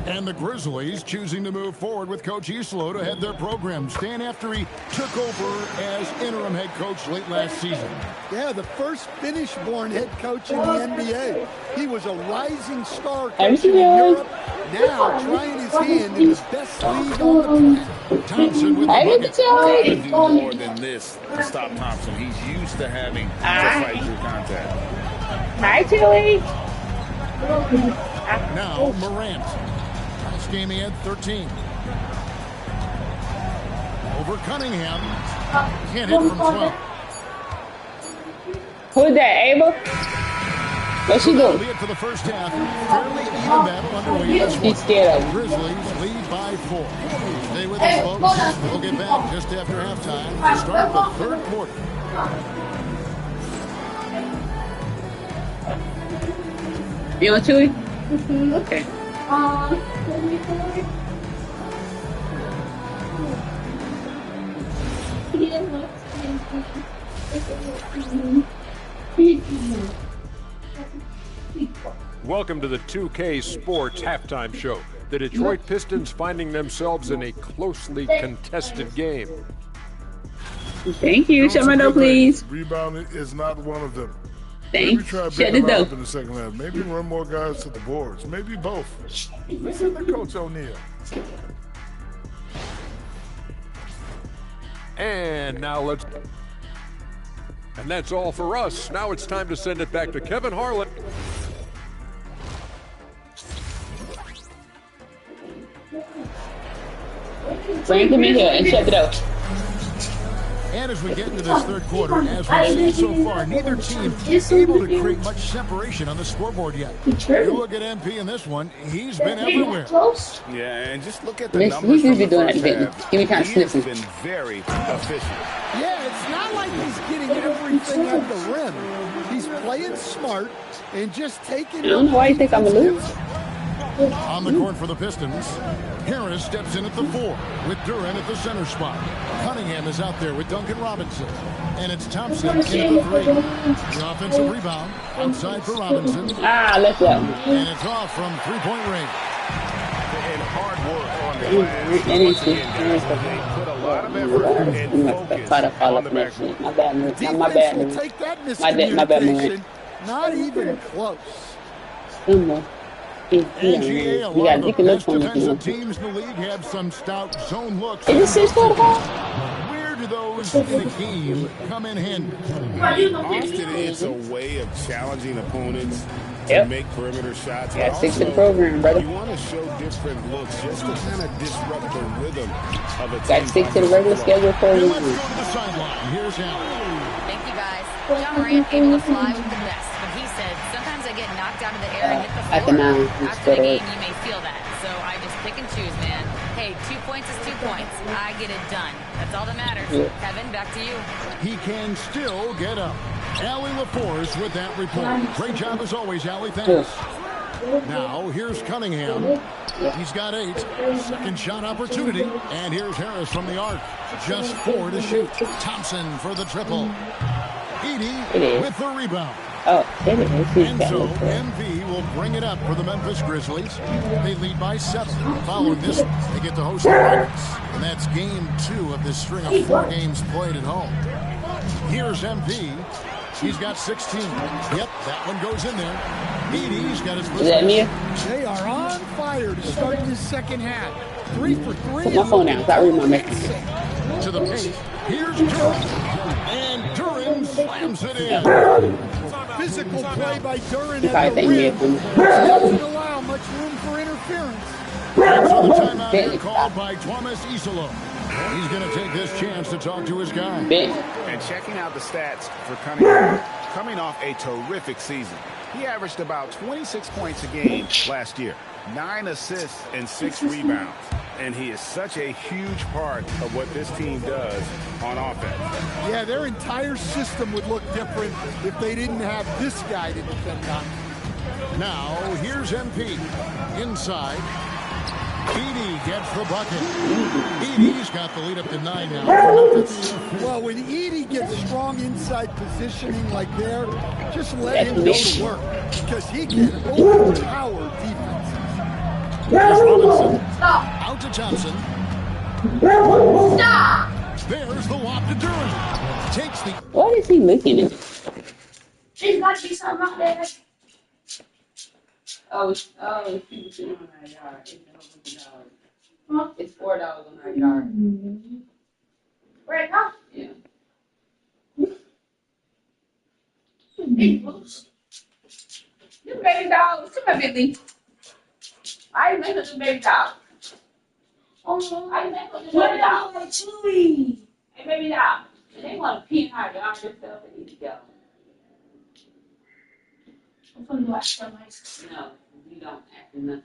And the Grizzlies choosing to move forward with Coach Islo to head their program, staying after he took over as interim head coach late last season. Yeah, the first Finnish-born head coach in the NBA. He was a rising star coach in Europe, now trying his hand in the best league on the planet. Thompson with the bucket. To do more than this to stop Thompson. He's used to having to fight through contact. Hi, Tilly. Now Morant. Last game he had 13. Over Cunningham. Can't hit from 12. Who's that, Ava? What's she doing? For the first half, fairly even battle underway. She's scared of Grizzlies lead by 4. Stay with us, folks. We'll get back just after halftime to start the third quarter. You want Chewy? Okay. Welcome to the 2K Sports Halftime Show. The Detroit Pistons finding themselves in a closely contested game. Thank you. Shut my door, please. Rebounding is not one of them. Thanks. Maybe try to Shut break the them door. up in the second half. Maybe run more guys to the boards. Maybe both. Listen to Coach O'Neal. And now let's... And that's all for us. Now it's time to send it back to Kevin Harlan. Bring him in here and shut it up. And as we get into this third quarter, as we've seen so far, neither team is able to create much separation on the scoreboard yet. You look at MP in this one, he's been everywhere. Yeah, and just look at the numbers He's from the doing first that half. Give me kind of He has sniffing. been very efficient. Yeah, it's not like he's getting everything at the rim. He's playing smart and just taking... I don't know why you think I'm a loser. On the court for the Pistons, Harris steps in at the 4 with Duren at the center spot. Cunningham is out there with Duncan Robinson. And it's Thompson in at the 3. The offensive rebound outside for Robinson. Let's go. And it's off from three-point range. And hard work on the glass. They put a lot of effort and focus on the backboard. My bad. Take that miscommunication. Not even close. NGA, a lot of the best defensive teams in the league have some stout zone looks. Where do those in the game come in handy? Often it's a way of challenging opponents to make perimeter shots. Yeah, stick to the program, brother. You want to show different looks just to kind of disrupt the rhythm of a team. Got to stick to the regular schedule program. Let's go to the sideline. Here's Allen. Thank you, guys. John Morant able to fly with the best, but he said sometimes I get knocked out of the air and hit the floor. After the game, you may feel that. So I just pick and choose, man. Hey, 2 points is 2 points. I get it done. That's all that matters. Kevin, back to you. He can still get up. Allie LaForce with that report. Great job as always, Allie. Thanks. Now, here's Cunningham. He's got 8. Second shot opportunity. And here's Harris from the arc. Just 4 to shoot. Thompson for the triple. Edey with the rebound. And so MV will bring it up for the Memphis Grizzlies. They lead by 7. Following this, they get to host the Nuggets. And that's game 2 of this string of 4 games played at home. Here's MP. He's got 16. Yep, that one goes in there. Edey's got his first. Is that me? They are on fire to start this second half. 3 for 3. Put my phone down. Stop reading my message. To the paint. Here's Duren. And Duren slams it in. Physical play by Duren at the rim. Doesn't allow much room for interference. And so the timeout here called by Thomas Isolo. He's going to take this chance to talk to his guy. And checking out the stats for Cunningham, coming off a terrific season. He averaged about 26 points a game last year, 9 assists and 6 rebounds. And he is such a huge part of what this team does on offense. Yeah, their entire system would look different if they didn't have this guy to defend on. Now, here's MP. Inside. Edey gets the bucket. Edey's got the lead up to 9 now. Well, when Edey gets strong inside positioning like there, just let him go to work because he can overpower defense. Here's Robinson. Out to Thompson. Stop! There's the lob to Duren. Takes the. What is he looking at? There's got to be something out there. It's $2 on our yard. Huh? It's $4 on our yard. Right now? Yeah. Big boots. You baby dogs. Come here, Billy. I make a baby dog. Oh, I make a baby dog. Chewy. Hey, baby dog. They want to pee in our yard themselves. They need to go. I'm going to watch some ice. No, you don't ask for nothing.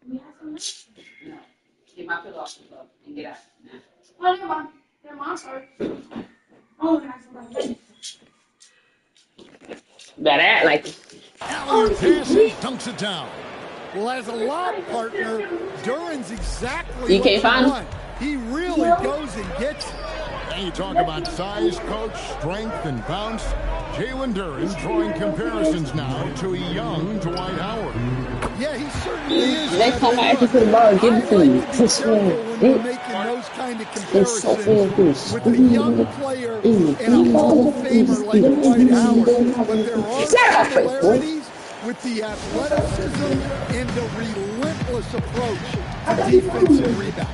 We have some ice? No. Get my pillow off the floor and get out now. Oh, never mind. Never mind, sorry. Oh, that's somebody. Better act like it. Allen passes, dunks it down. Well, as a lob partner, Duren's exactly you can't find him. He really goes and gets it. And you talk about size, coach, strength, and bounce. Jalen Duren drawing comparisons now to a young Dwight Howard. Yeah, he certainly is. Next time I ask you for the ball, give it to me. We're making those kind of comparisons with a young player and a Hall of Famer like Dwight Howard. But there are similarities with the athleticism and the relentless approach to defensive rebound.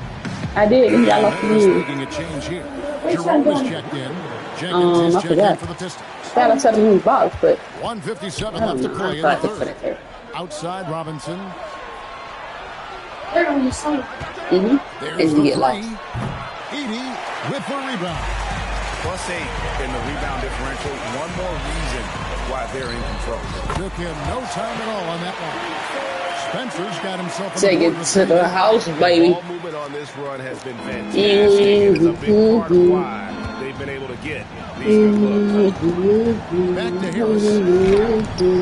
I did. He got off the making a change here. Jerome is checked in. Jenkins is checked in for the Pistons. Thought I said he was box, but 1:57 left to play in the third. Outside Robinson. They're on the side. There's the three. Edey with the rebound. +8 in the rebound differential. One more reason why they're in control. Took him no time at all on that one. Spencer's got himself take it to the house, baby. Ball movement on this run has been fantastic. It's a big part of why they've been able to get Back to Harris. To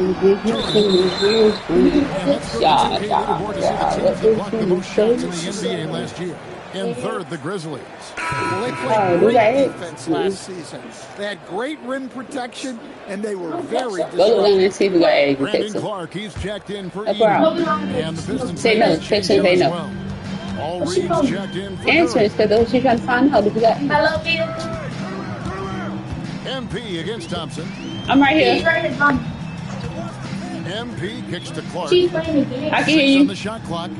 block the most shots in the NBA last year. In third, the Grizzlies. Well, they played great defense last season. They had great rim protection, and they were very disruptive. Brandon Clark, he's checked in for Eden. And the Pistons checked in as well. All Reed's checked in for MP against Thompson. I'm right here. MP kicks to Clark. I can hear you. On the shot clock.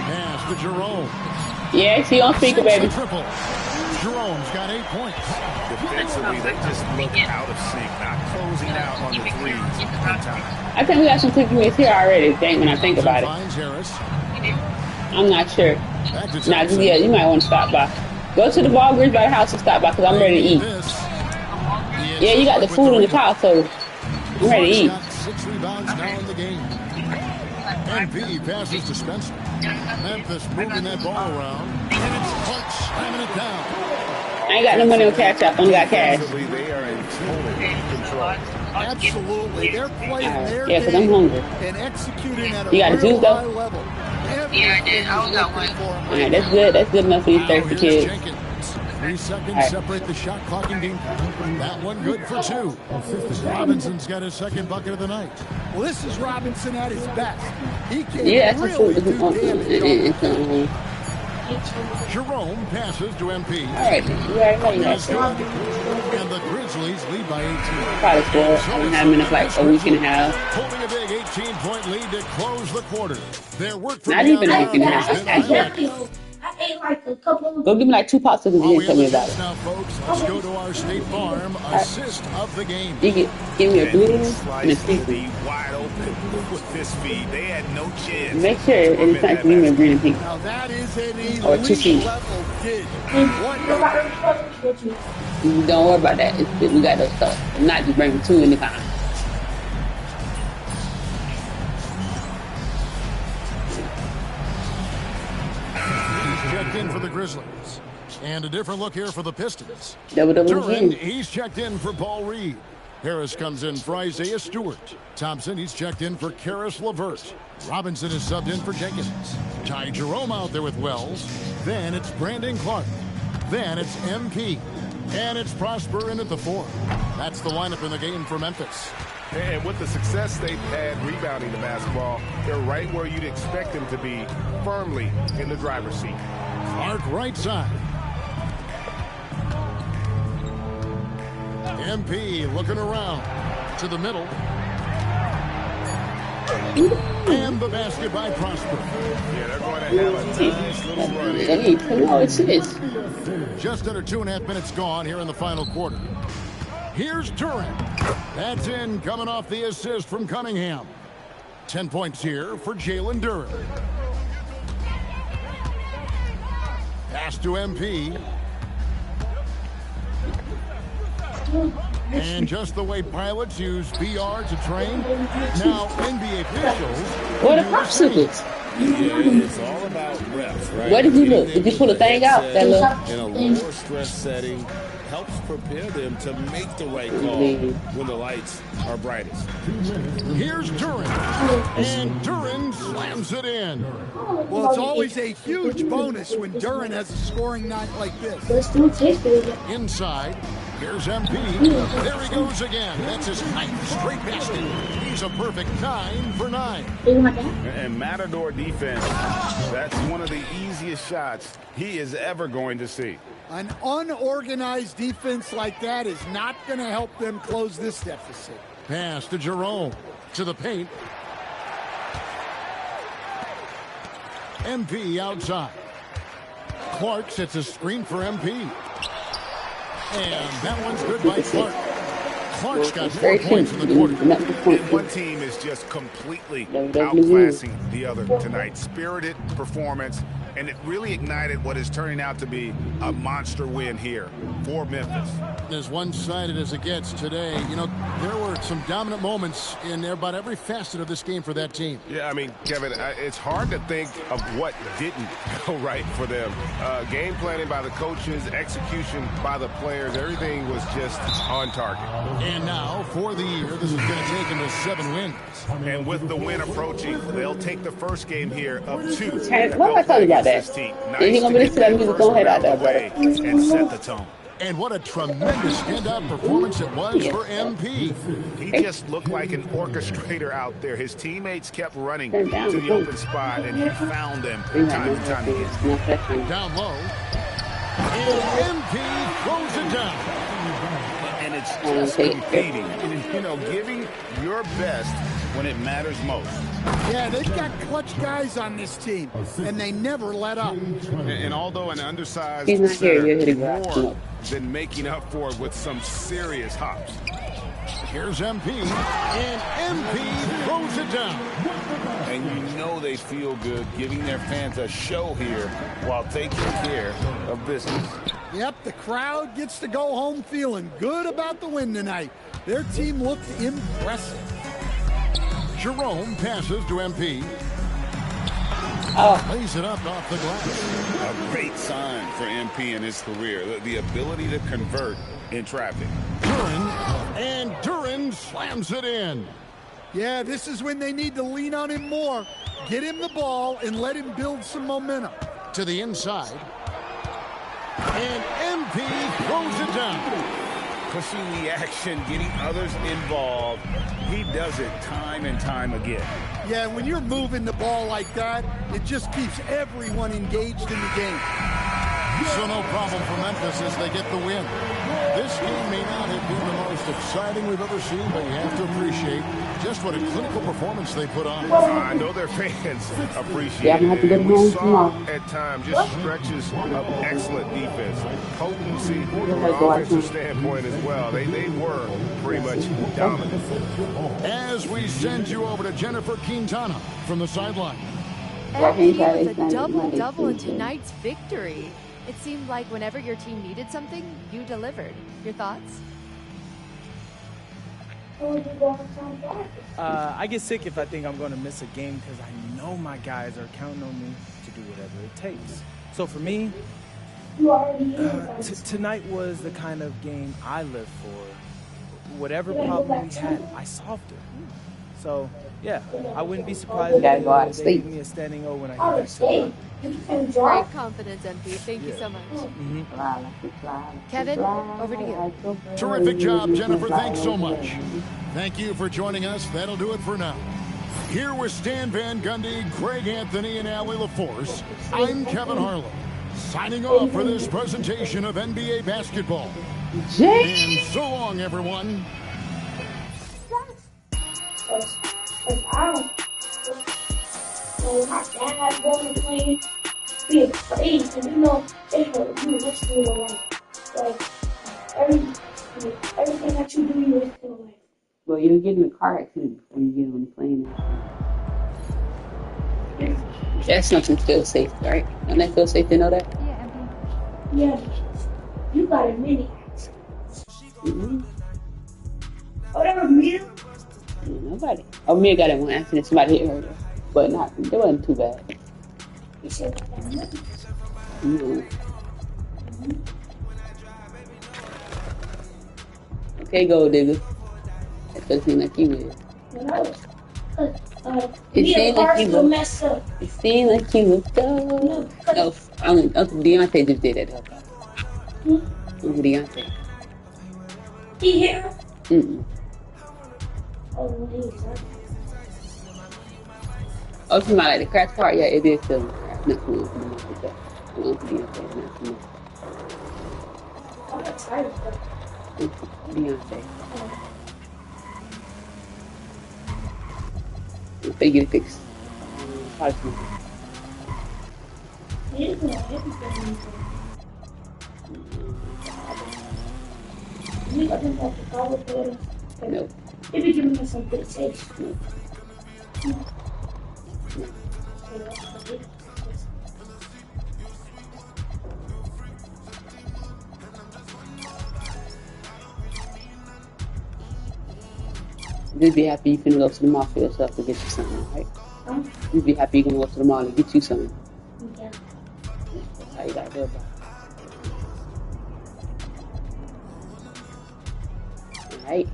Pass to Jerome. Yeah, she on speaker, baby. Triple. Jerome's got 8 points. Defensively, they just look out of sync, not closing out on the threes on time. I think we got some takeaways here already, when I think about it. I'm not sure. Nah, yeah, you might want to stop by. Go to the Walgreens by the house and stop by, because I'm ready to eat. Yeah, you got the food in the car, so I'm ready to eat. 6 rebounds now in the game. MP passes to Spencer. Memphis moving that ball around. And it's Clark slamming it down. I ain't got no money on cash up. I only got cash. They are in total control. Absolutely. They're playing their yeah, because I'm hungry. And executing at a you got a juice, though? level. Yeah, I did. I only got one. All right, that's good. That's good enough for these thirsty kids. 3 seconds separate the shot clock and game. That one good for 2. Robinson's got his second bucket of the night. Well, this is Robinson at his best. He can really do damage. Jerome passes to MP. All right, you already know you have and the Grizzlies lead by 18. Probably scored. I haven't had them in like a week and a half. Holding a big 18-point lead to close the quarter. Their work for not even a week and a half. I ate like a couple of... Go give me like 2 pots of the game. Tell me about it. Now, folks, let's go to our State Farm assist of the game. You give me a blue and a seafood. Wide open with this feed. They had no chance. Make sure it's not green and green and pink. Now that is an elite or 2 feet. Don't worry about that. We got those stuff. I'm not just bringing 2 in the car. Checked in for the Grizzlies. And a different look here for the Pistons. Durin, he's checked in for Paul Reed. Harris comes in for Isaiah Stewart. Thompson, he's checked in for Karis LeVert. Robinson is subbed in for Jenkins. Ty Jerome out there with Wells. Then it's Brandon Clark. Then it's MP. And it's Prosper in at the 4. That's the lineup in the game for Memphis. And with the success they've had rebounding the basketball, they're right where you'd expect them to be, firmly in the driver's seat. Clark right side. MP looking around to the middle. And the basket by Prosper. Yeah, they're going to have a nice little run. Just under 2.5 minutes gone here in the final quarter. Here's Durin. That's in, coming off the assist from Cunningham. 10 points here for Jalen Durin. Pass to MP. And just the way pilots use VR to train, now NBA officials... What a popsicles. Yeah, it's all about reps, right? Where did you look? Did you pull a thing out? That look? In a lower stress setting, helps prepare them to make the right call when the lights are brightest. Here's Durin. And Durin slams it in. Well, it's always a huge bonus when Durin has a scoring night like this. Inside, here's MP. There he goes again. That's his 9th straight basket. He's a perfect 9 for 9. And Matador defense, that's one of the easiest shots he is ever going to see. An unorganized defense like that is not going to help them close this deficit. Pass to Jerome. To the paint. MP outside. Clark sets a screen for MP. And that one's good by Clark. Clark's got 4 points in the quarter. One team is just completely outclassing the other tonight. Spirited performance. And it really ignited what is turning out to be a monster win here for Memphis. As one-sided as it gets today, you know, there were some dominant moments in about every facet of this game for that team. Yeah, I mean, Kevin, it's hard to think of what didn't go right for them. Game planning by the coaches, execution by the players, everything was just on target. And now, for the year, this is going to take them to 7 wins. And with the win approaching, they'll take the first game here of 2. What am I talking about that? Ain't gonna be listening to that music, go ahead out there, brother. And set the tone. And what a tremendous standout performance it was for MP. He just looked like an orchestrator out there. His teammates kept running to the open spot, and he found them time and time again. Down low. And MP throws it down. And it's just competing. You know, giving your best when it matters most. Yeah, they've got clutch guys on this team, and they never let up. And although an undersized He's not here, you're hitting more than making up for it with some serious hops. Here's MP, and MP throws it down. And you know they feel good giving their fans a show here while taking care of business. Yep, the crowd gets to go home feeling good about the win tonight. Their team looked impressive. Jerome passes to MP. Lays it up off the glass. A great sign for MP in his career, the ability to convert in traffic. Duren slams it in. Yeah, this is when they need to lean on him more. Get him the ball and let him build some momentum. To the inside. And MP throws it down. Pushing the action, getting others involved. He does it time and time again. Yeah, when you're moving the ball like that, it just keeps everyone engaged in the game. So no problem for Memphis as they get the win. This game may not have been the most exciting we've ever seen, but you have to appreciate just what a clinical performance they put on. I know their fans appreciate it. And we saw at times just stretches of excellent defense, potency from an offensive standpoint as well. They were pretty much dominant. As we send you over to Jennifer Quintana from the sideline. MP with a double-double in tonight's victory. It seemed like whenever your team needed something, you delivered. Your thoughts? I get sick if I think I'm going to miss a game because I know my guys are counting on me to do whatever it takes. So for me, tonight was the kind of game I live for. Whatever problem we had, I solved it. So, yeah, I wouldn't be surprised if they give me a standing O when I get back to work. Great confidence, MP. Thank you so much. Kevin, over to you. Terrific job, Jennifer. Thanks so much. Thank you for joining us. That'll do it for now. Here with Stan Van Gundy, Greg Anthony, and Allie LaForce, I'm Kevin Harlan, signing off for this presentation of NBA basketball. And so long, everyone. My dad wasn't playing, being afraid, and you know, they hurt you risking your life. Like, everything that you do, you risk your life. Well, you'll get in a car accident before you get on the plane. That's something feel safe, right? Don't that feel safe to know that? Yeah. You got a mini accident. Oh, that was me? Nobody. Oh, Mia got in one accident. Somebody hit her. But it wasn't too bad. You said that. Okay, gold digger. That doesn't seem like you would. It seemed like you would go. No, Uncle Deontay just did that. Uncle Deontay. He here? Oh, oh, something like the crash part? Yeah, it is still not cool. Deontay. They get it fixed. No. Maybe give me some good taste. You'd be happy you finna go to the mall for yourself to get you something, right? You'd be happy you can go to the mall and get you something. Yeah. That's how you gotta go about it. Alright.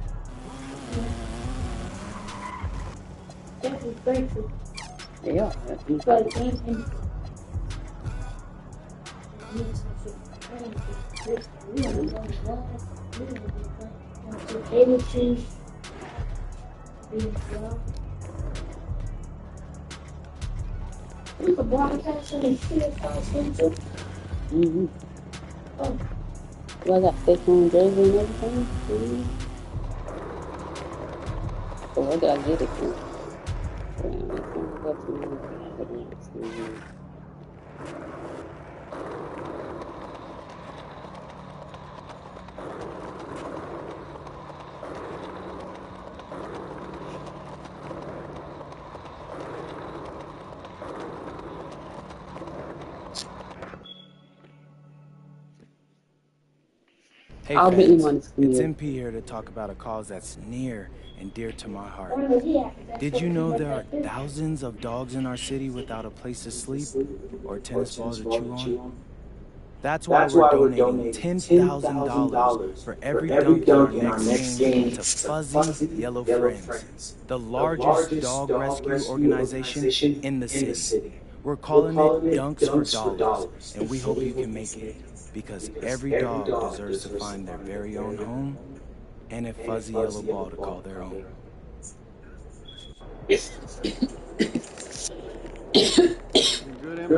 That is great too. They are. But Mm-hmm. Oh. Well, I got State Farm jersey and everything. Mm-hmm. So where did I get it from? Hey fans, it's MP here to talk about a cause that's near and dear to my heart. Did you know there are thousands of dogs in our city without a place to sleep or a tennis ball to chew on? That's why we're donating $10,000 for every dog in our next game to Fuzzy Yellow Friends, the largest dog rescue organization in the city. We're calling it Dunks for Dollars, and we hope you can make it. Because every dog deserves to find their very own home and a fuzzy yellow ball to call their own. Good,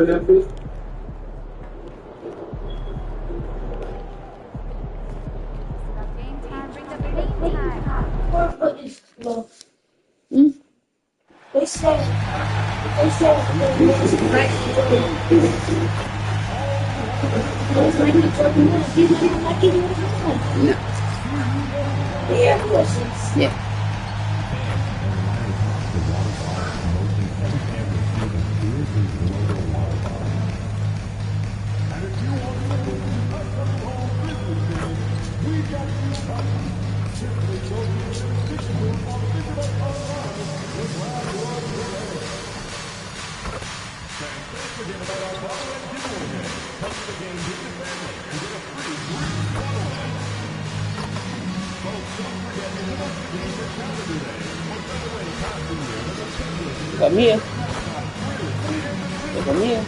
MP? They said Yeah. Come here. Come here.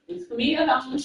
It's me alone.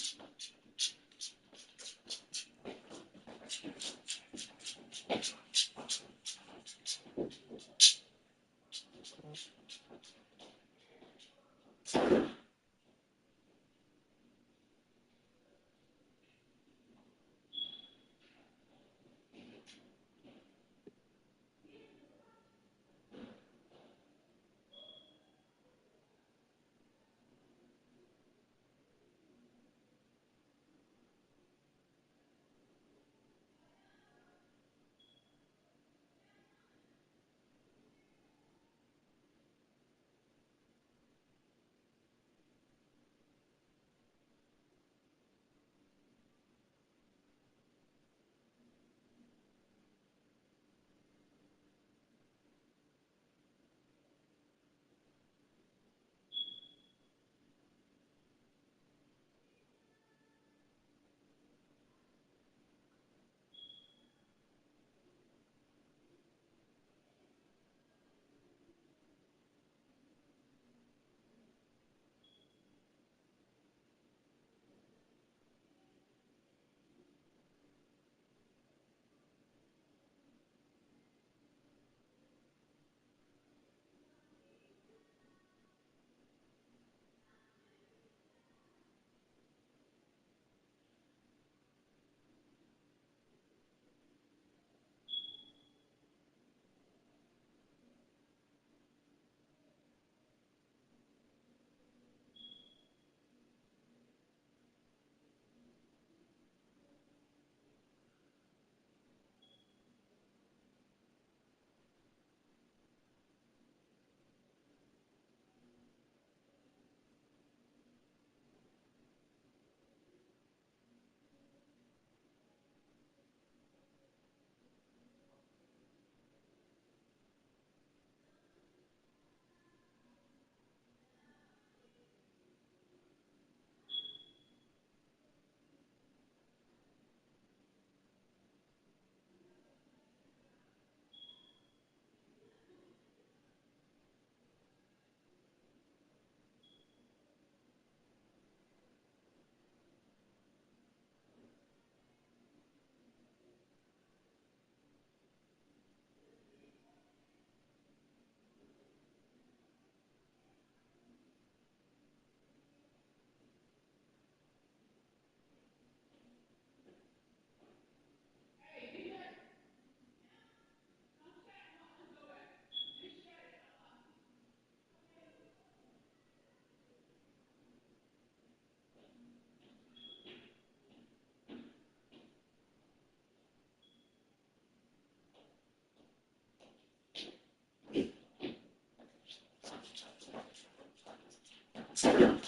So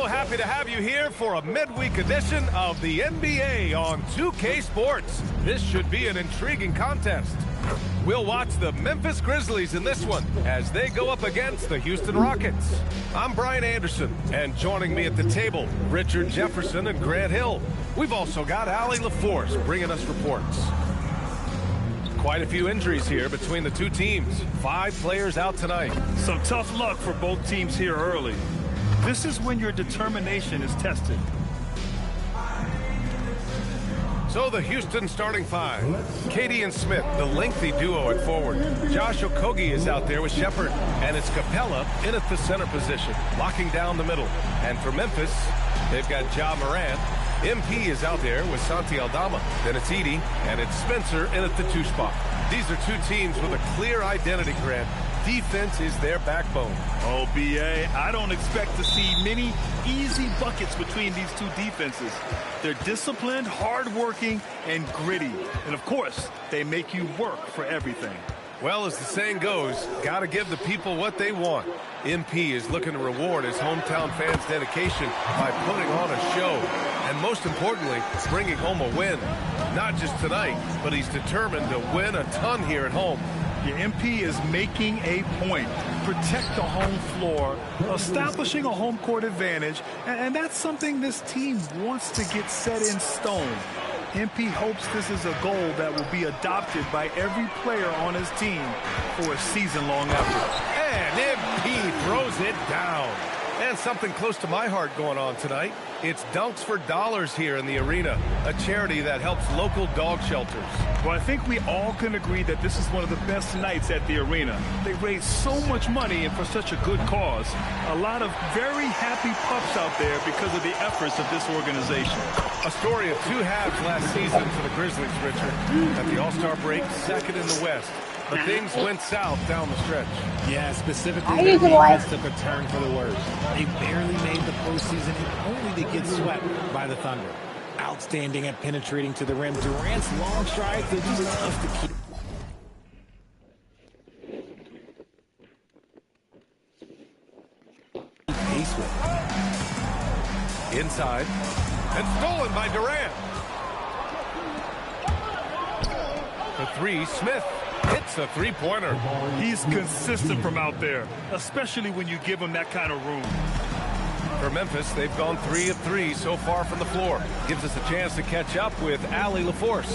happy to have you here for a midweek edition of the NBA on 2K Sports. This should be an intriguing contest. We'll watch the Memphis Grizzlies in this one as they go up against the Houston Rockets. I'm Brian Anderson, and joining me at the table, Richard Jefferson and Grant Hill. We've also got Allie LaForce bringing us reports. Quite a few injuries here between the two teams. 5 players out tonight. Some tough luck for both teams here early. This is when your determination is tested. So the Houston starting 5. KD and Smith, the lengthy duo at forward. Josh Okogie is out there with Shepard. And it's Capella in at the center position, locking down the middle. And for Memphis, they've got Ja Morant. MP is out there with Santi Aldama. Then it's Edey, and it's Spencer in at the 2 spot. These are two teams with a clear identity, Grant. Defense is their backbone. Oh, B.A., I don't expect to see many easy buckets between these two defenses. They're disciplined, hardworking, and gritty. And, of course, they make you work for everything. Well, as the saying goes, got to give the people what they want. MP is looking to reward his hometown fans' dedication by putting on a show. And most importantly, bringing home a win. Not just tonight, but he's determined to win a ton here at home. The MP is making a point. Protect the home floor, establishing a home court advantage, and that's something this team wants to get set in stone. MP hopes this is a goal that will be adopted by every player on his team for a season-long effort. And MP throws it down. And something close to my heart going on tonight. It's Dunks for Dollars here in the arena, a charity that helps local dog shelters. Well, I think we all can agree that this is one of the best nights at the arena. They raise so much money and for such a good cause. A lot of very happy pups out there because of the efforts of this organization. A story of 2 halves last season for the Grizzlies, Richard. At the All-Star break, 2nd in the West. But things went south down the stretch. Yeah, specifically, their defense took a turn for the worse. They barely made the postseason, and only to get swept by the Thunder. Outstanding at penetrating to the rim. Durant's long strides, they're just tough to keep. Pace with. Inside. And stolen by Durant. For 3, Smith. Hits a 3-pointer. He's consistent from out there, especially when you give him that kind of room. For Memphis, they've gone 3 of 3 so far from the floor. Gives us a chance to catch up with Allie LaForce.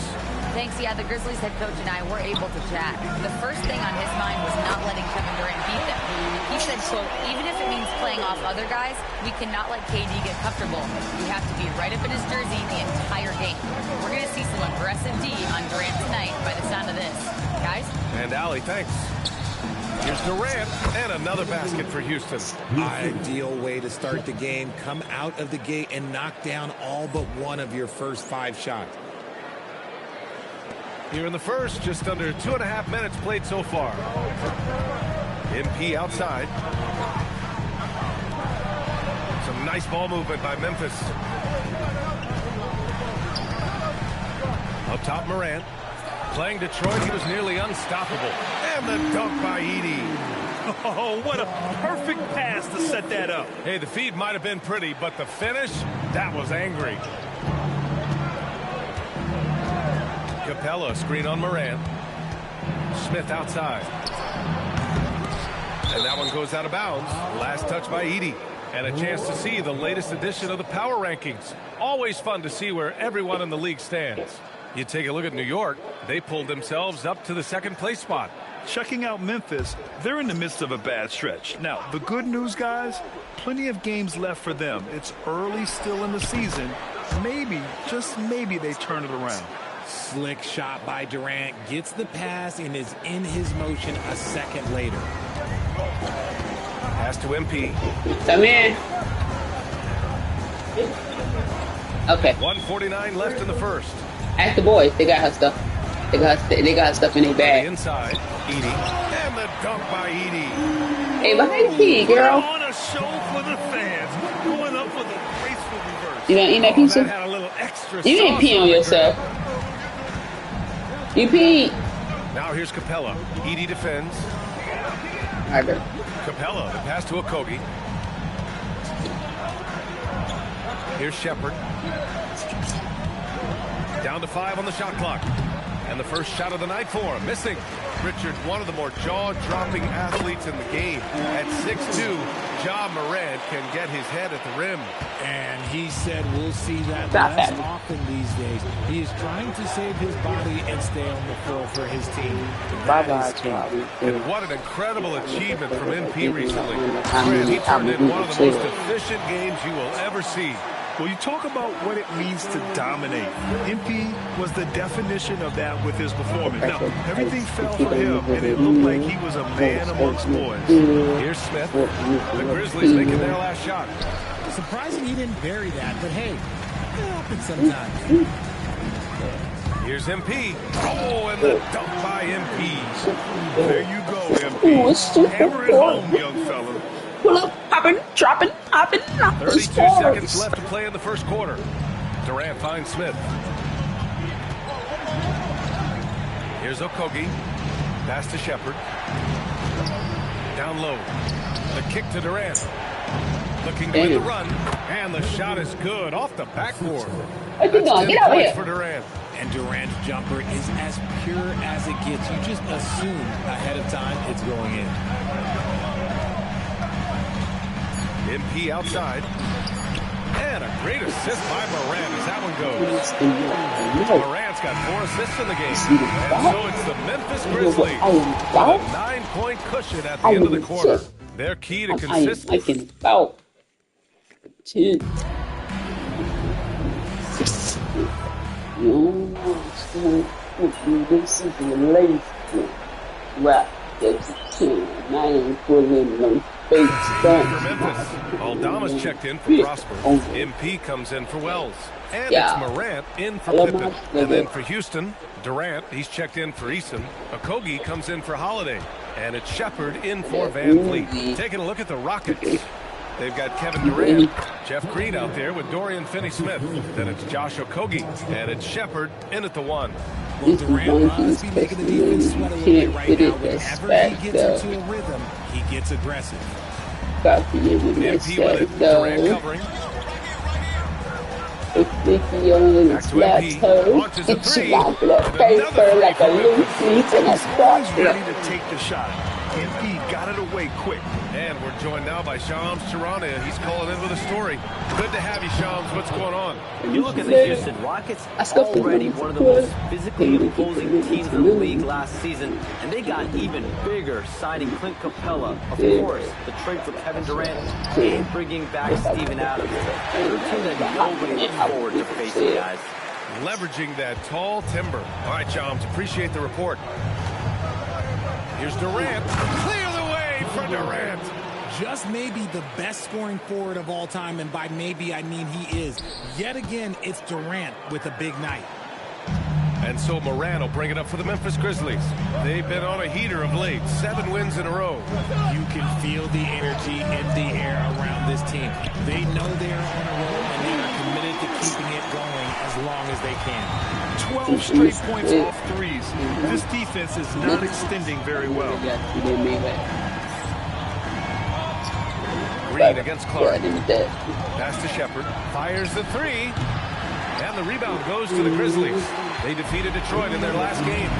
Thanks. Yeah, the Grizzlies head coach and I were able to chat. The first thing on his mind was not letting Kevin Durant beat them. He said, quote, even if it means playing off other guys, we cannot let KD get comfortable. We have to be right up in his jersey the entire game. We're going to see some aggressive D on Durant tonight by the sound of this. Guys? And Allie, thanks. Here's Durant, and another basket for Houston. Ideal way to start the game. Come out of the gate and knock down all but one of your first 5 shots. Here in the first, just under 2.5 minutes played so far. MP outside. Some nice ball movement by Memphis. Up top, Morant. Playing Detroit, he was nearly unstoppable. And the dunk by Edey. Oh, what a perfect pass to set that up. Hey, the feed might have been pretty, but the finish, that was angry. Capella, screen on Morant. Smith outside. And that one goes out of bounds. Last touch by Edey. And a chance to see the latest edition of the power rankings. Always fun to see where everyone in the league stands. You take a look at New York. They pulled themselves up to the second place spot. Checking out Memphis, they're in the midst of a bad stretch. Now, the good news, guys, plenty of games left for them. It's early still in the season. Maybe, just maybe, they turn it around. Slick shot by Durant, gets the pass and is in his motion a second later. Pass to MP. Come in. Okay. 1:49 left in the first. Ask the boys. They got her stuff. They got her stuff in their bag. Inside, Edey. And the dunk by Edey. Hey, behind the key, girl. On a show for the fans. Going up with a graceful reverse. You gonna eat that pizza? That had a little extra You didn't pee on yourself. You peed. Now here's Capella. Edey defends. I bet. Capella, the pass to Okogie. Here's Shepherd. Down to 5 on the shot clock. And the first shot of the night for him. Missing. Richard, one of the more jaw-dropping athletes in the game. At 6'2", Ja Morant can get his head at the rim. And he said we'll see that less often these days. He is trying to save his body and stay on the floor for his team. And what an incredible achievement from MP recently. He turned in one of the most efficient games you will ever see. Well, you talk about what it means to dominate. MP was the definition of that with his performance. Now, everything fell for him, and it looked like he was a man amongst boys. Here's Smith. The Grizzlies making their last shot. Surprising he didn't bury that, but hey, it happens sometimes. Here's MP. Oh, and the dunk by MP. There you go, MP. Hammer it home, young fella. Pull up, popping, dropping, hopping, 32 seconds left to play in the first quarter. Durant finds Smith. Here's Okogie. Pass to Shepherd. Down low. The kick to Durant. Looking to win the run. And the shot is good off the backboard. Get out here. For Durant. And Durant's jumper is as pure as it gets. You just assume ahead of time it's going in. MP outside. And a great assist by Morant as that one goes. Morant's got 4 assists in the game. And so it's the Memphis Grizzlies with a 9-point cushion at the end of the quarter. Their key to consistency. Aldama's checked in for Prosper. MP comes in for Wells. And it's Morant in for Pippen. And then for Houston, Durant, he's checked in for Eason. Okogie comes in for Holiday. And it's Shepherd in for Van Fleet. Taking a look at the Rockets. They've got Kevin Durant, Jeff Green out there with Dorian Finney-Smith. Then it's Josh Okogie. And it's Shepherd in at the 1. Well, Durant must be making the defense sweat a little bit right now. Whenever he gets into a rhythm, he gets aggressive. MP with it. Durant covering. Back to MP. Launches a 3. Like a always ready to take the shot. MP got it away quick. And we're joined now by Shams Charania. He's calling in with a story. Good to have you, Shams. What's going on? You look at the Houston Rockets, already one of the most physically imposing teams in the league last season, and they got even bigger signing Clint Capella, of course, the trade for Kevin Durant, and bringing back Steven Adams. They're a team that nobody looks forward to facing, guys. Leveraging that tall timber. All right, Shams, appreciate the report. Here's Durant. Clear the way for Durant. Just maybe the best scoring forward of all time, and by maybe I mean he is. Yet again, it's Durant with a big night. And so Moran will bring it up for the Memphis Grizzlies. They've been on a heater of late. 7 wins in a row. You can feel the energy in the air around this team. They know they're on a roll, and they are committed to keeping it going as long as they can. 12 straight points off threes. This defense is not extending very well. Green against Clark. Pass to Shepard. Fires the 3. And the rebound goes to the Grizzlies. They defeated Detroit in their last game.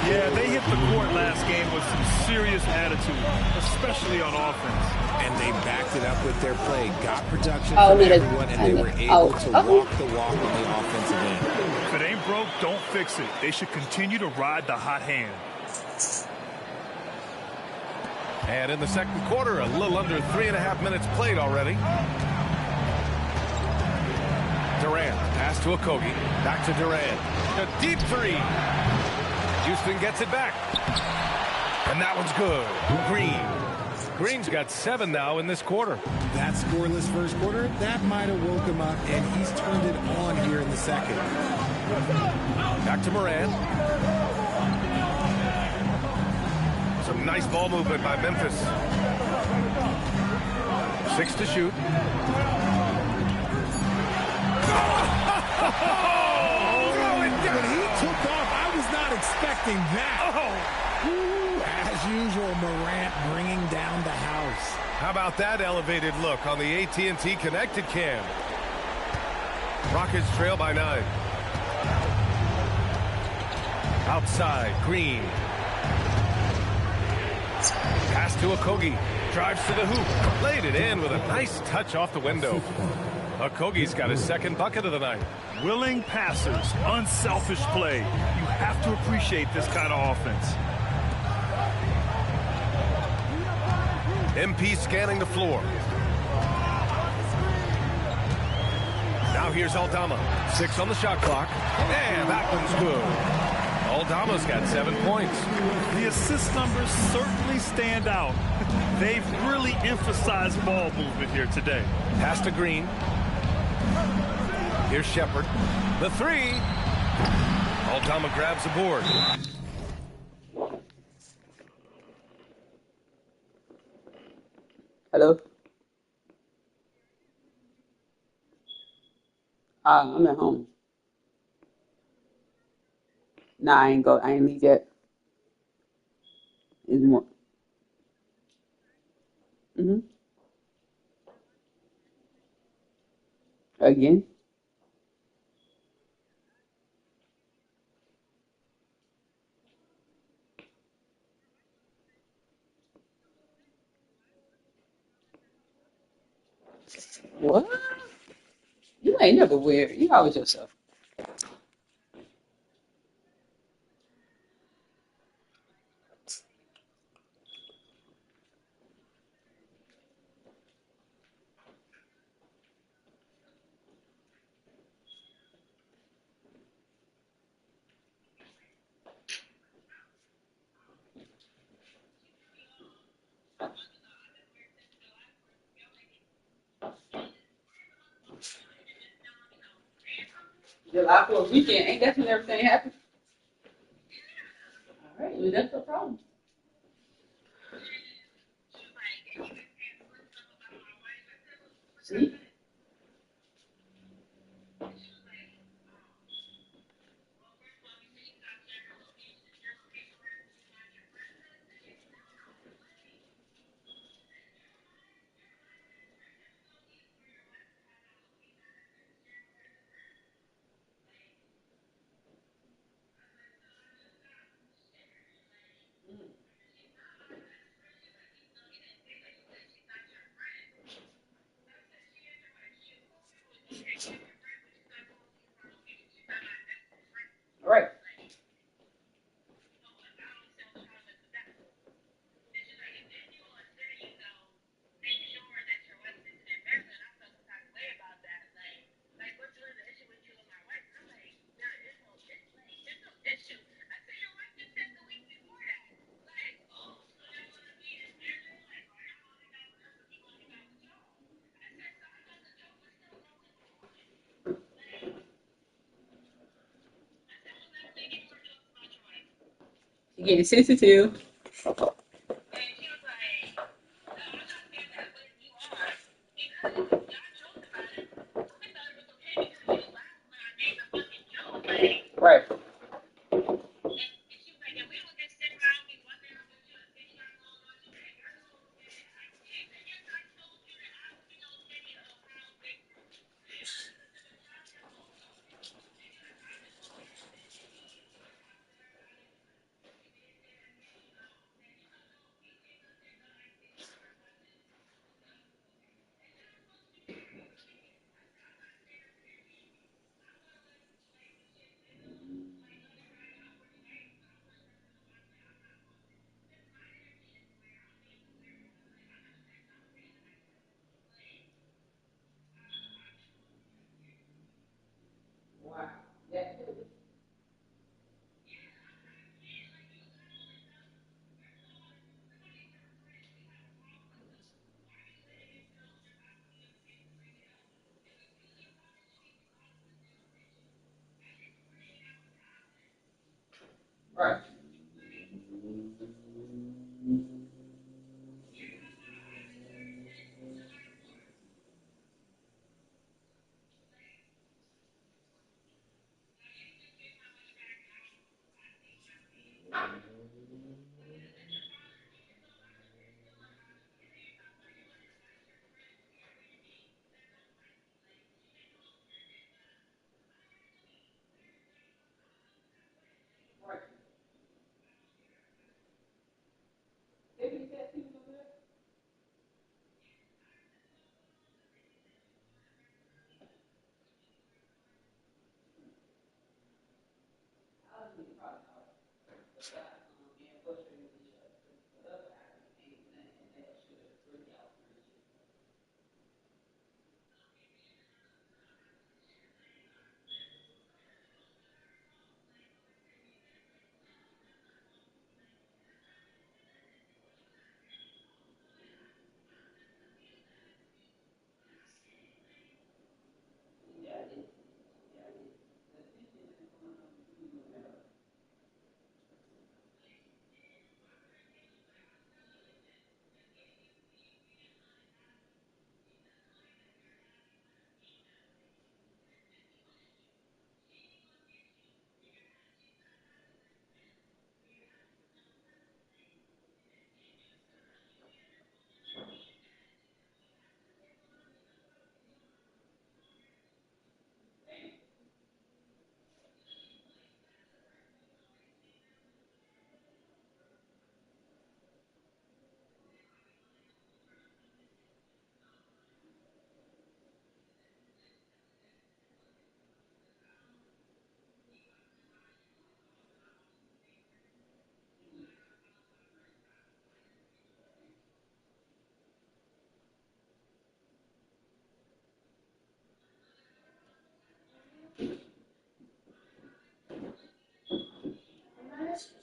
Yeah, they hit the court last game with some serious attitude, especially on offense. And they backed it up with their play. Got production from everyone, and they were able to walk the walk on the offensive end. If it ain't broke, don't fix it. They should continue to ride the hot hand. And in the second quarter, a little under 3.5 minutes played already. Durant, pass to Okogie, back to Durant. A deep 3. Houston gets it back. And that one's good. Green's got 7 now in this quarter. That scoreless first quarter, that might have woke him up, and he's turned it on here in the second. Back to Moran. Some nice ball movement by Memphis. 6 to shoot. When he took off, I was not expecting that. As usual, Morant bringing down the house. How about that elevated look on the AT&T connected cam? Rockets trail by 9. Outside, Green. Pass to Okogie. Drives to the hoop. Laid it in with a nice touch off the window. Okogie's got his second bucket of the night. Willing passers, unselfish play. You have to appreciate this kind of offense. MP scanning the floor. Now here's Aldama. 6 on the shot clock. And that one's good. Aldama's got 7 points. The assist numbers certainly stand out. They've really emphasized ball movement here today. Pass to Green. Here's Shepard. The 3. Aldama grabs the board. Hello? I'm at home. Nah, I ain't leave yet. Is more. Again? What? You ain't never weird. You always yourself. July 4th weekend, ain't that when everything happened? All right, well, that's the problem. See? All right. She's getting sensitive. Right. Right.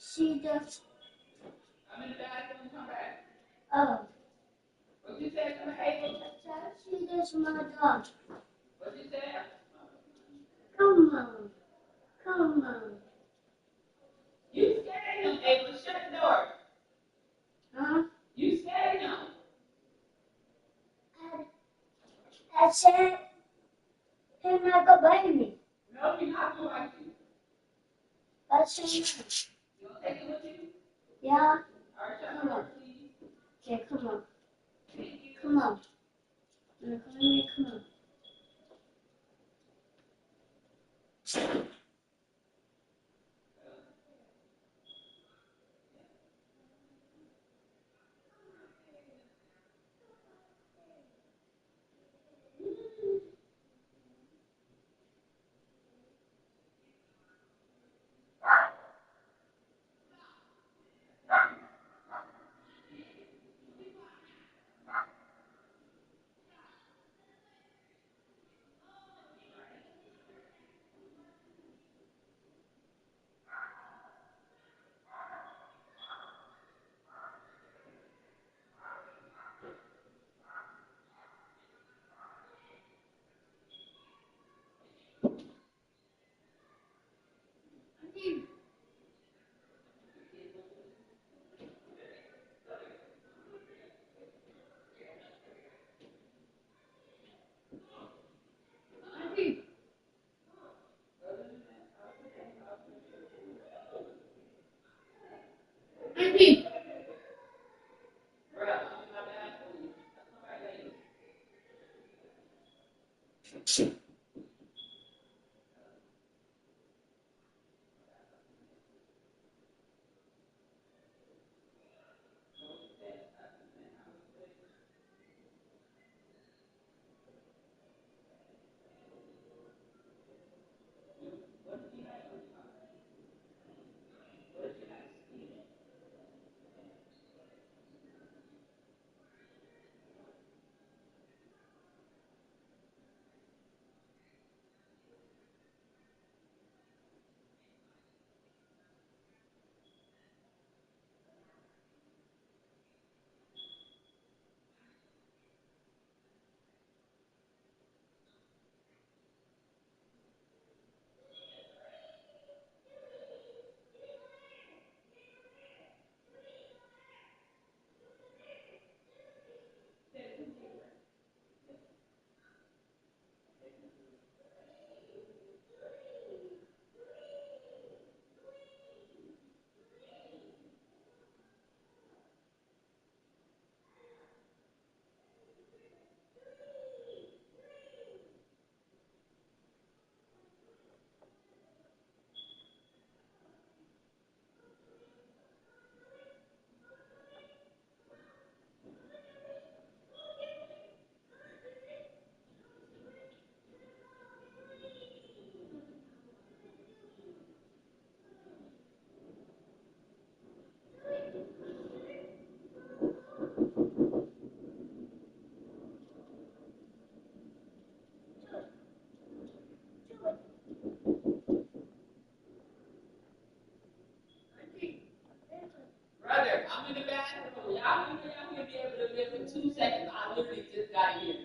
She just. I'm in the bathroom. Come back. Oh. What you say? She just my dog. What you say? Come on. Come on. You scared him, Ava. Shut the door. Huh? You scared him. I said he's not gonna bite me. No, he's not gonna bite you. I said no. You want to take it with you? Yeah. All right, come on. Okay, come on. Come on. Come on. I'm in the bathroom. Y'all gonna be able to live for 2 seconds. I literally just got here.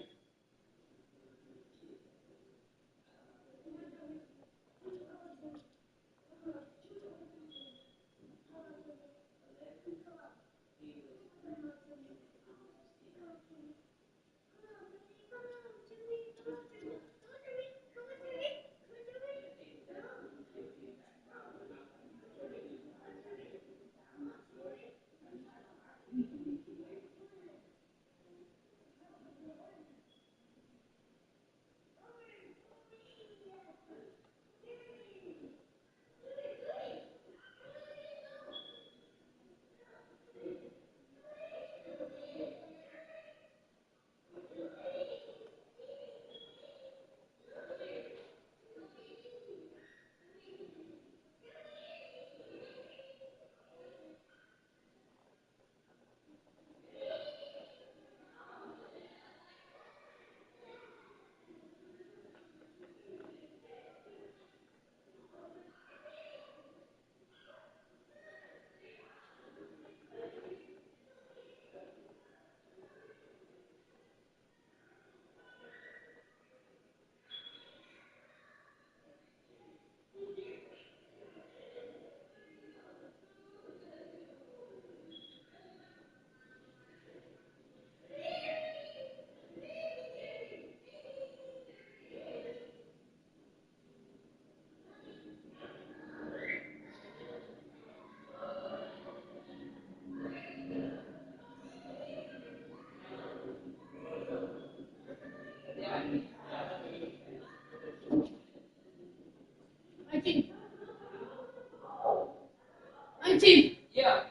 Auntie. Yeah.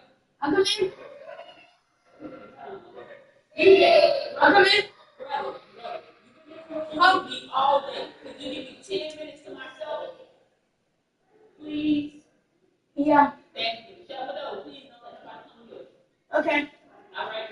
I'll come in. I'll come in. Hug me all day. Could you give me 10 minutes to myself? Please? Yeah. Thank you. Shut the door. Please don't let nobody come here. Okay. All right.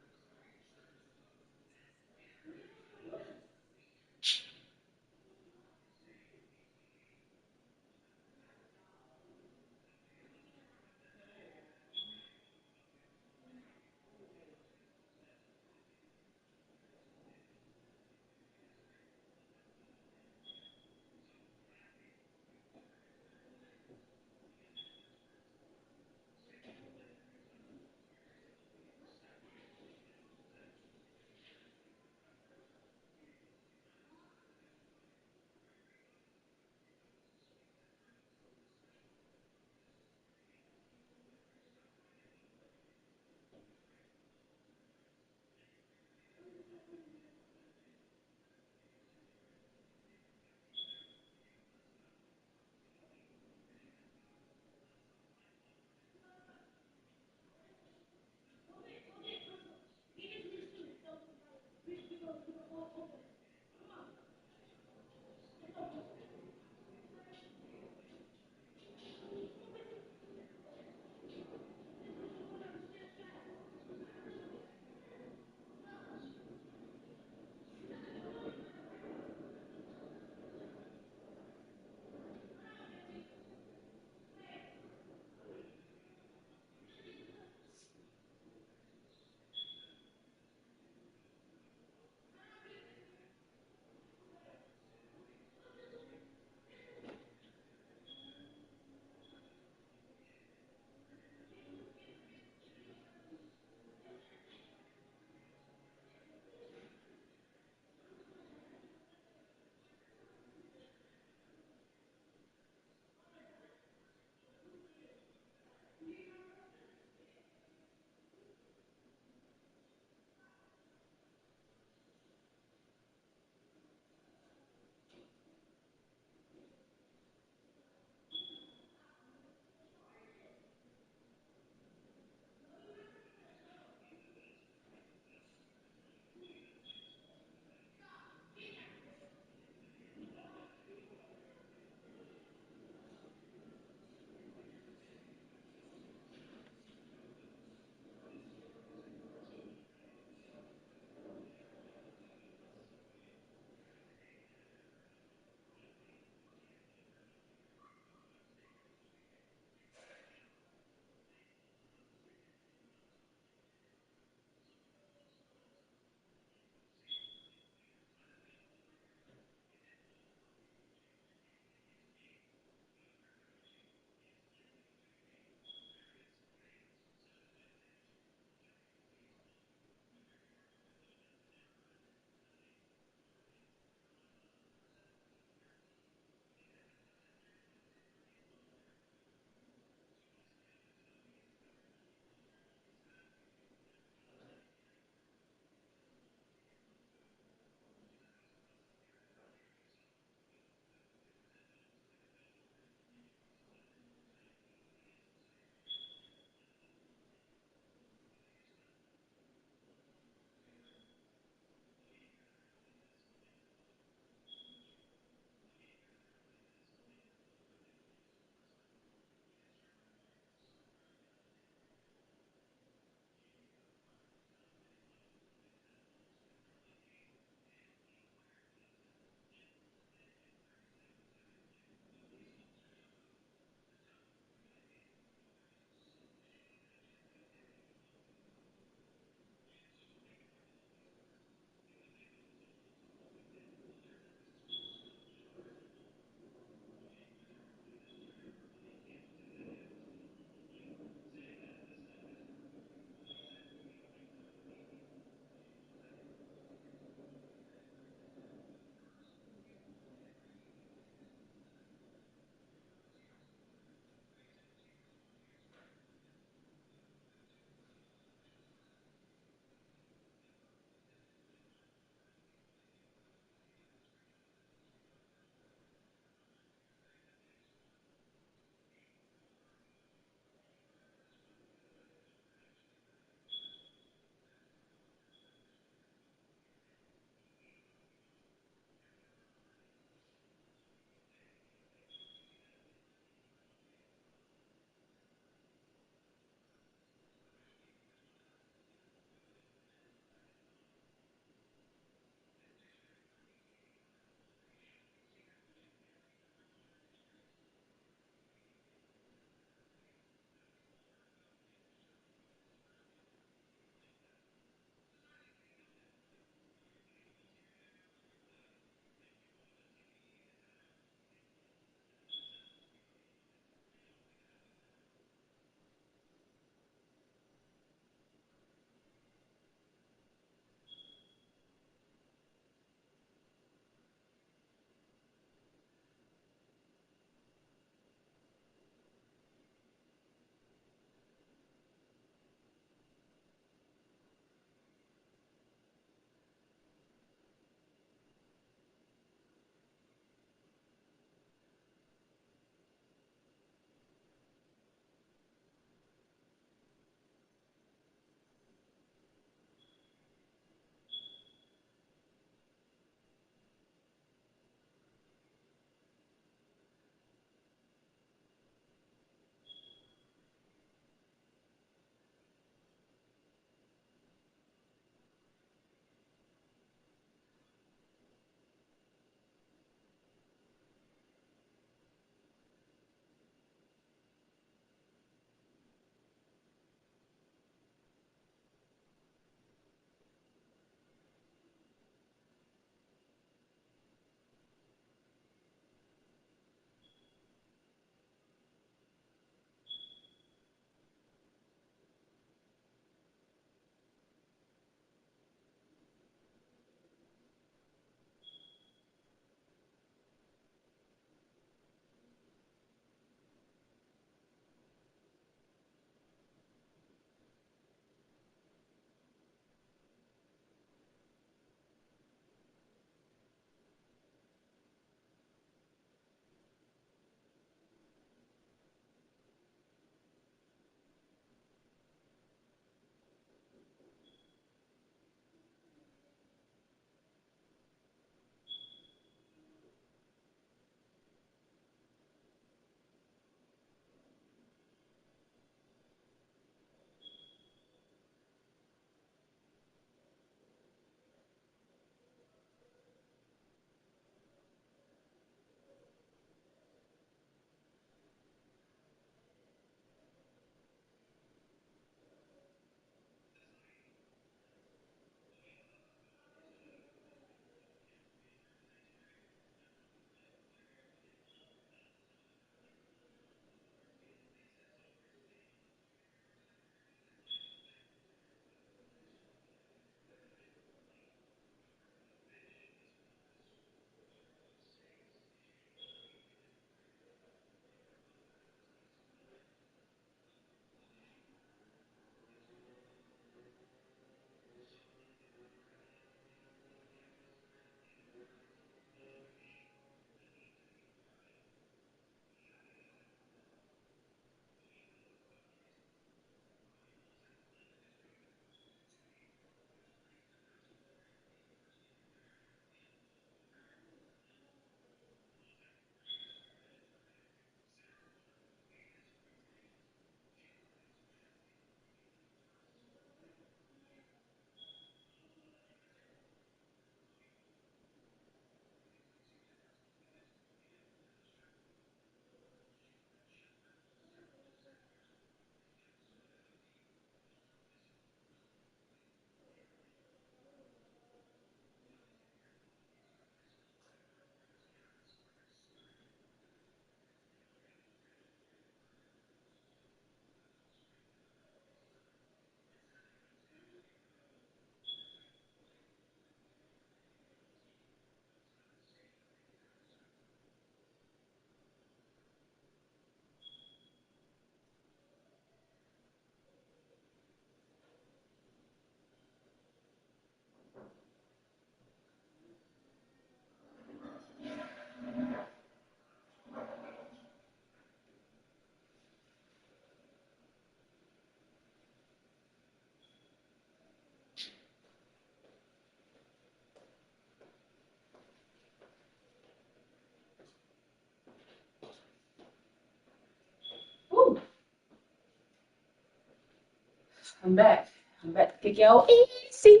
I'm back. I'm about to kick y'all easy.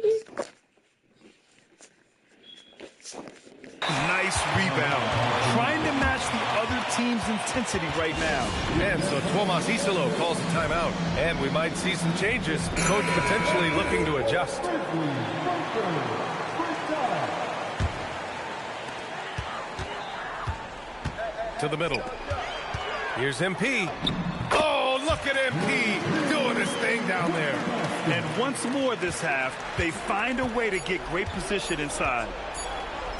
Nice rebound. Trying to match the other team's intensity right now. And so Tomas Isolo calls a timeout. And we might see some changes. Coach potentially looking to adjust. To the middle. Here's MP. Oh, look at MP doing his thing down there. And once more this half, they find a way to get great position inside.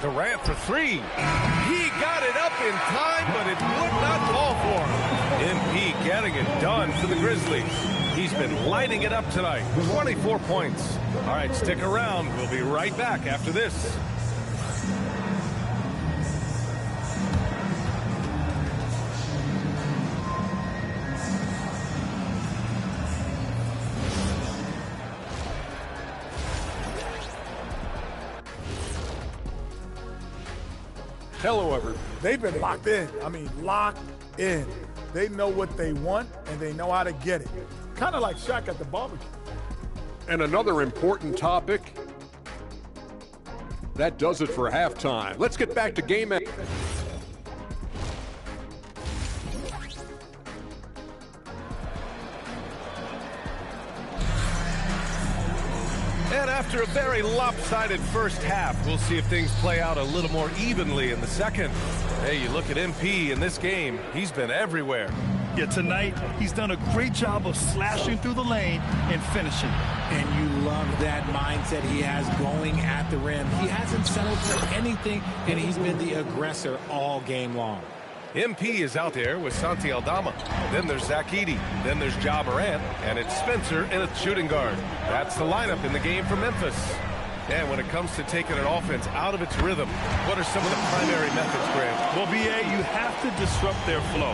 Durant for three. He got it up in time, but it would not fall for him. MP getting it done for the Grizzlies. He's been lighting it up tonight. 24 points. All right, stick around. We'll be right back after this. Hello, everyone. They've been locked in. I mean, locked in. They know what they want, and they know how to get it. Kind of like Shaq at the barbecue. And another important topic. That does it for halftime. Let's get back to game action. And after a very lopsided first half, we'll see if things play out a little more evenly in the second. Hey, you look at MP in this game, he's been everywhere. Yeah, tonight, he's done a great job of slashing through the lane and finishing. And you love that mindset he has going at the rim. He hasn't settled for anything, and he's been the aggressor all game long. MP is out there with Santi Aldama. Then there's Zach Edey. Then there's Ja Morant. And it's Spencer in a shooting guard. That's the lineup in the game for Memphis. And when it comes to taking an offense out of its rhythm, what are some of the primary methods, Grant? Well, BA, you have to disrupt their flow.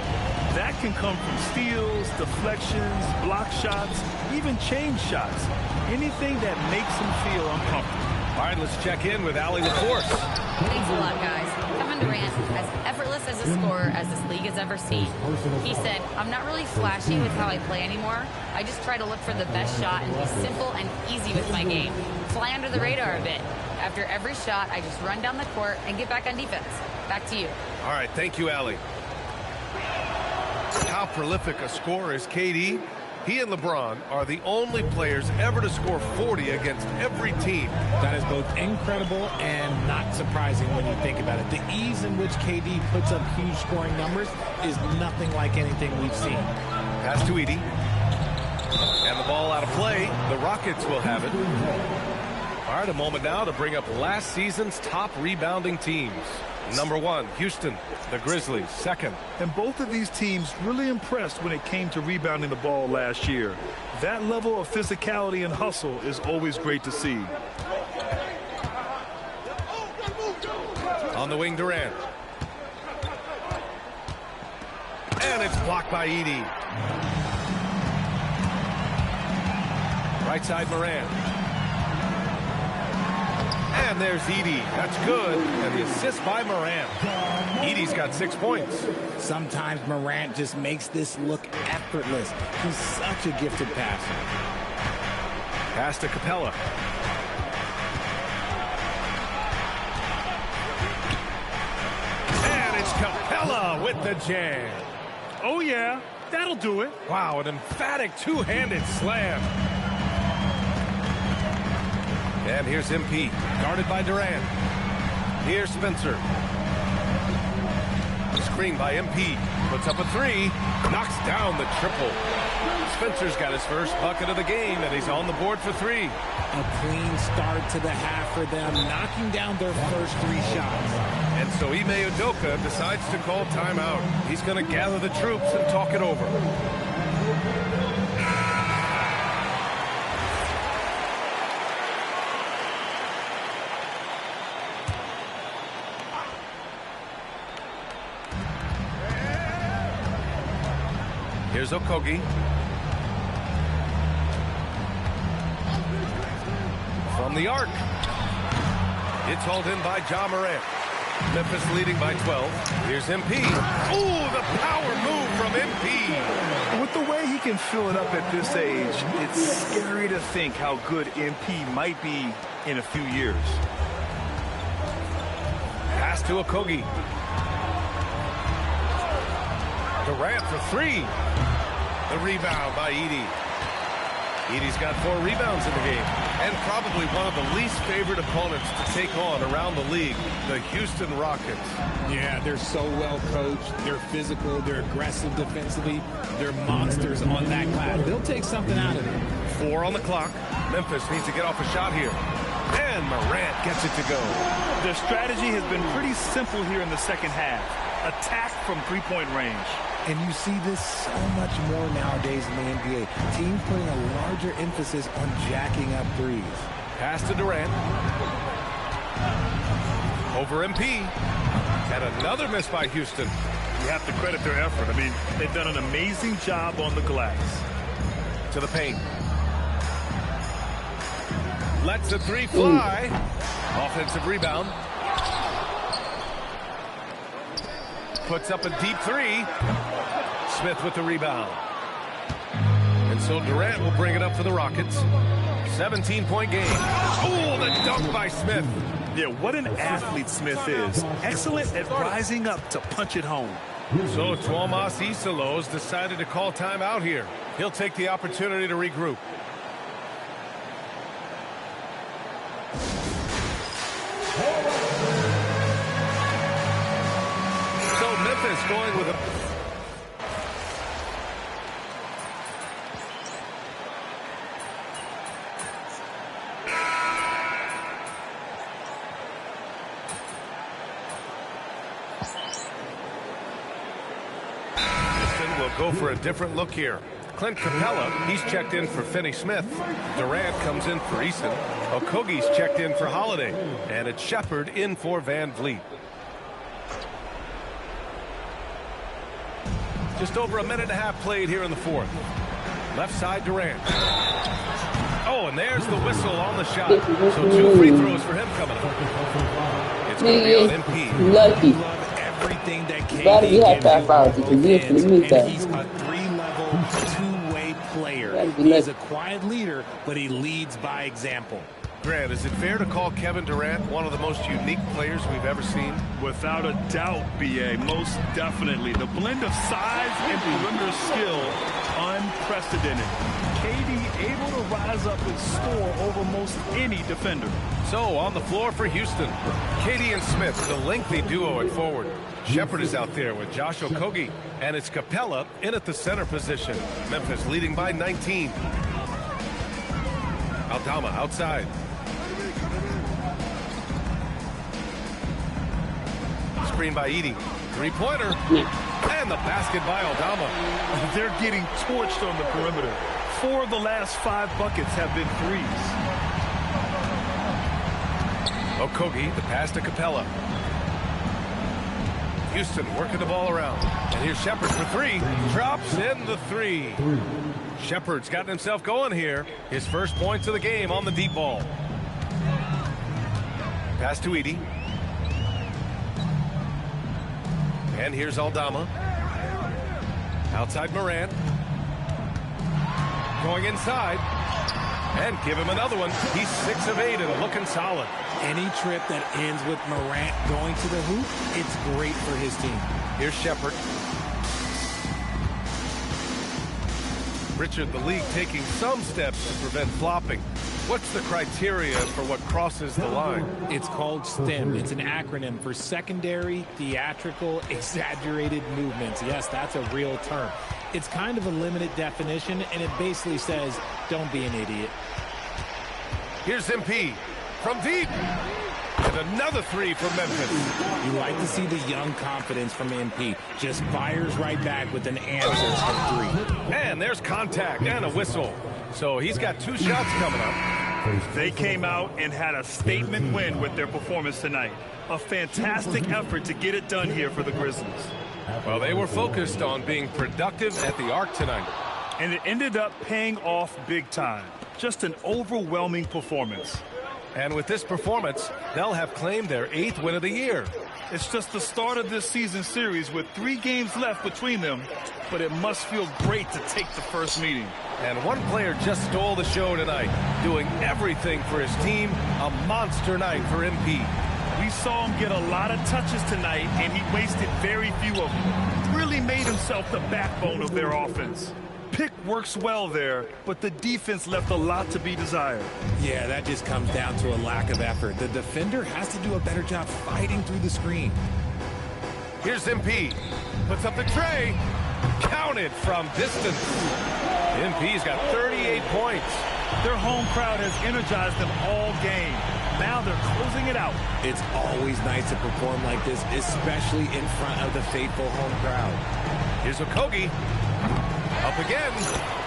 That can come from steals, deflections, block shots, even change shots. Anything that makes them feel uncomfortable. All right, let's check in with Allie LaForce. Thanks a lot, guys. Kevin Durant, as effortless as a scorer as this league has ever seen. He said, I'm not really flashy with how I play anymore. I just try to look for the best shot and be simple and easy with my game. Fly under the radar a bit. After every shot, I just run down the court and get back on defense. Back to you. All right, thank you, Allie. How prolific a scorer is KD? He and LeBron are the only players ever to score 40 against every team. That is both incredible and not surprising when you think about it. The ease in which KD puts up huge scoring numbers is nothing like anything we've seen. Pass to Edey. And the ball out of play. The Rockets will have it. All right, a moment now to bring up last season's top rebounding teams. Number 1, Houston, the Grizzlies, second. And both of these teams really impressed when it came to rebounding the ball last year. That level of physicality and hustle is always great to see. On the wing, Durant. And it's blocked by Edey. Right side, Morant. And there's Edey. That's good. And the assist by Morant. Edey's got 6 points. Sometimes Morant just makes this look effortless. He's such a gifted passer. Pass to Capella. And it's Capella with the jam. Oh, yeah. That'll do it. Wow, an emphatic two-handed slam. And here's MP, guarded by Durant. Here's Spencer. Screen by MP, puts up a three, knocks down the triple. Spencer's got his first bucket of the game, and he's on the board for 3. A clean start to the half for them, knocking down their first 3 shots. And so Ime Udoka decides to call timeout. He's going to gather the troops and talk it over. Here's Okogie. From the arc. It's hauled in by Ja Morant. Memphis leading by 12. Here's MP. Ooh, the power move from MP. With the way he can fill it up at this age, it's scary to think how good MP might be in a few years. Pass to Okogie. Durant for three. The rebound by Edey. Edey's got 4 rebounds in the game, and probably one of the least favored opponents to take on around the league, the Houston Rockets. Yeah, they're so well coached. They're physical. They're aggressive defensively. They're monsters on that glass. They'll take something out of it. 4 on the clock. Memphis needs to get off a shot here. And Morant gets it to go. Their strategy has been pretty simple here in the second half. Attack from three-point range. And you see this so much more nowadays in the NBA. Teams putting a larger emphasis on jacking up threes. Pass to Durant. Over MP. And another miss by Houston. You have to credit their effort. I mean, they've done an amazing job on the glass. To the paint. Lets the 3 fly. Offensive rebound. Puts up a deep 3. Smith with the rebound. And so Durant will bring it up for the Rockets. 17-point game. Oh, the dunk by Smith. Yeah, what an athlete Smith is. Excellent at rising up to punch it home. So Tuomas Isalos decided to call timeout here. He'll take the opportunity to regroup. So Memphis going with a... will go for a different look here. Clint Capella, he's checked in for Finney Smith. Durant comes in for Eason. Okogie's checked in for Holiday. And it's Shepherd in for Van Vliet. Just over a minute and a half played here in the fourth. Left side Durant. Oh, and there's the whistle on the shot. So 2 free throws for him coming up. It's going to be on MP. Lucky. Everything that KD gives and he's a 3-level, 2-way player. He's a quiet leader, but he leads by example. Grant, is it fair to call Kevin Durant one of the most unique players we've ever seen? Without a doubt, B.A., most definitely. The blend of size and perimeter skill, unprecedented. KD able to rise up and score over most any defender. So on the floor for Houston, KD and Smith, the lengthy duo at forward. Shepherd is out there with Josh Okogie, and it's Capella in at the center position. Memphis leading by 19. Aldama outside. Screen by Edey. 3-pointer. And the basket by Aldama. They're getting torched on the perimeter. 4 of the last 5 buckets have been threes. Okogie, the pass to Capella. Houston working the ball around. And here's Shepherd for 3. Drops in the 3. Shepherd's gotten himself going here. His first points of the game on the deep ball. Pass to Edey. And here's Aldama. Outside Morant. Going inside. And give him another one. He's 6 of 8 and looking solid. Any trip that ends with Morant going to the hoop, it's great for his team. Here's Shepherd. Richard, the league taking some steps to prevent flopping. What's the criteria for what crosses the line? It's called STEM. It's an acronym for secondary, theatrical, exaggerated movements. Yes, that's a real term. It's kind of a limited definition, and it basically says, don't be an idiot. Here's MP from deep. And another 3 for Memphis. You like to see the young confidence from MP. Just fires right back with an answer from 3. And there's contact and a whistle. So he's got 2 shots coming up. They came out and had a statement win with their performance tonight. A fantastic effort to get it done here for the Grizzlies. Well, they were focused on being productive at the arc tonight. And it ended up paying off big time. Just an overwhelming performance. And with this performance, they'll have claimed their 8th win of the year. It's just the start of this season series with 3 games left between them, but it must feel great to take the first meeting. And one player just stole the show tonight, doing everything for his team. A monster night for MP. We saw him get a lot of touches tonight, and he wasted very few of them. Really made himself the backbone of their offense. Pick works well there, but the defense left a lot to be desired. Yeah, that just comes down to a lack of effort. The defender has to do a better job fighting through the screen. Here's MP. Puts up the tray. Counted from distance. MP's got 38 points. Their home crowd has energized them all game. Now they're closing it out. It's always nice to perform like this, especially in front of the faithful home crowd. Here's Okogie. Up again.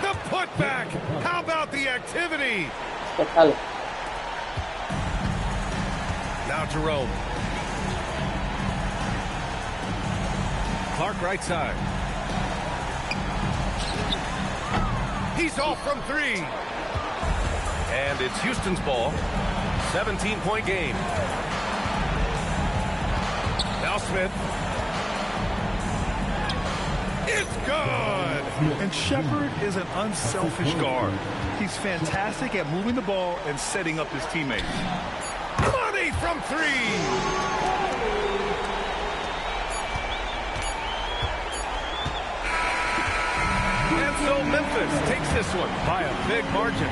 The putback. How about the activity? Now Jerome. Clark right side. He's off from 3. And it's Houston's ball. 17-point game. Now Smith. It's good! And Shepherd is an unselfish guard. He's fantastic at moving the ball and setting up his teammates. Money from 3! And so Memphis takes this one by a big margin,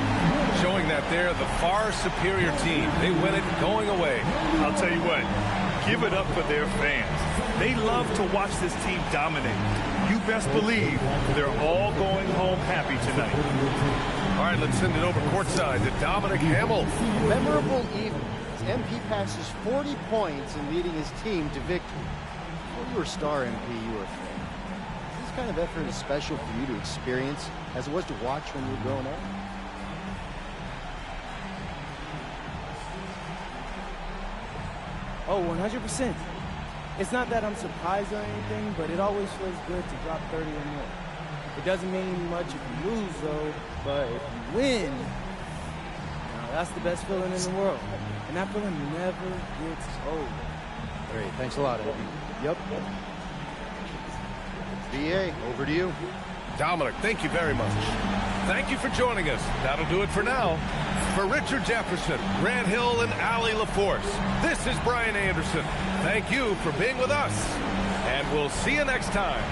showing that they're the far superior team. They win it going away. I'll tell you what, give it up for their fans. They love to watch this team dominate. You best believe they're all going home happy tonight. All right, let's send it over courtside to Dominic Hamill. Memorable evening as MP passes 40 points and leading his team to victory. Well, you were a star, MP, you were a fan. This kind of effort is special for you to experience as it was to watch when you were growing up. Oh, 100%. It's not that I'm surprised or anything, but it always feels good to drop 30 or more. It doesn't mean much if you lose, though, but if you win, that's the best feeling in the world. And that feeling never gets old. Great, thanks a lot, Eddie. Yep. VA, over to you. Dominic, thank you very much. Thank you for joining us. That'll do it for now. For Richard Jefferson, Grant Hill, and Allie LaForce, this is Brian Anderson. Thank you for being with us, and we'll see you next time.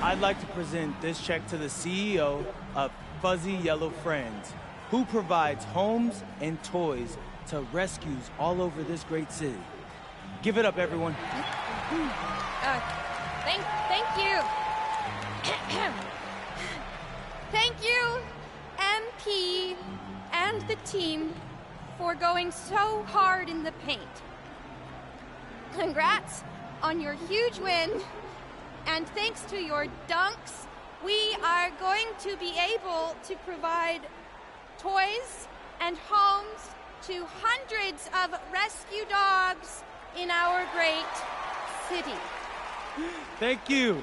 I'd like to present this check to the CEO of Fuzzy Yellow Friends, who provides homes and toys to rescues all over this great city. Give it up, everyone. Thank you. Thank you, MP and the team, for going so hard in the paint. Congrats on your huge win, and thanks to your dunks, we are going to be able to provide toys and homes to hundreds of rescue dogs in our great city. Thank you.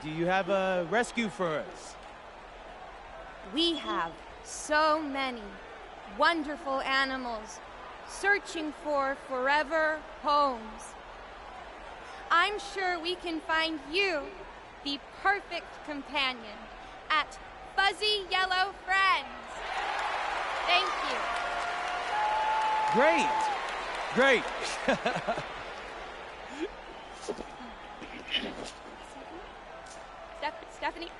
Do you have a rescue for us? We have so many wonderful animals searching for forever homes. I'm sure we can find you the perfect companion at Fuzzy Yellow Friends. Thank you. Great. Stephanie?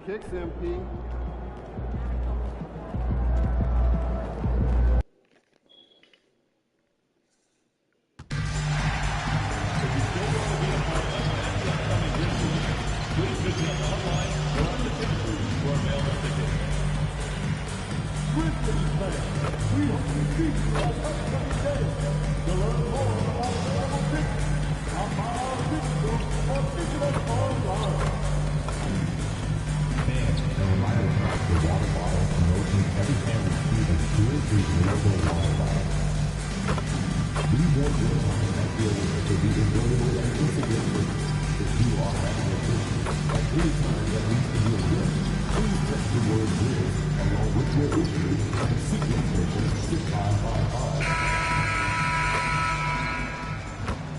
kicks, MP.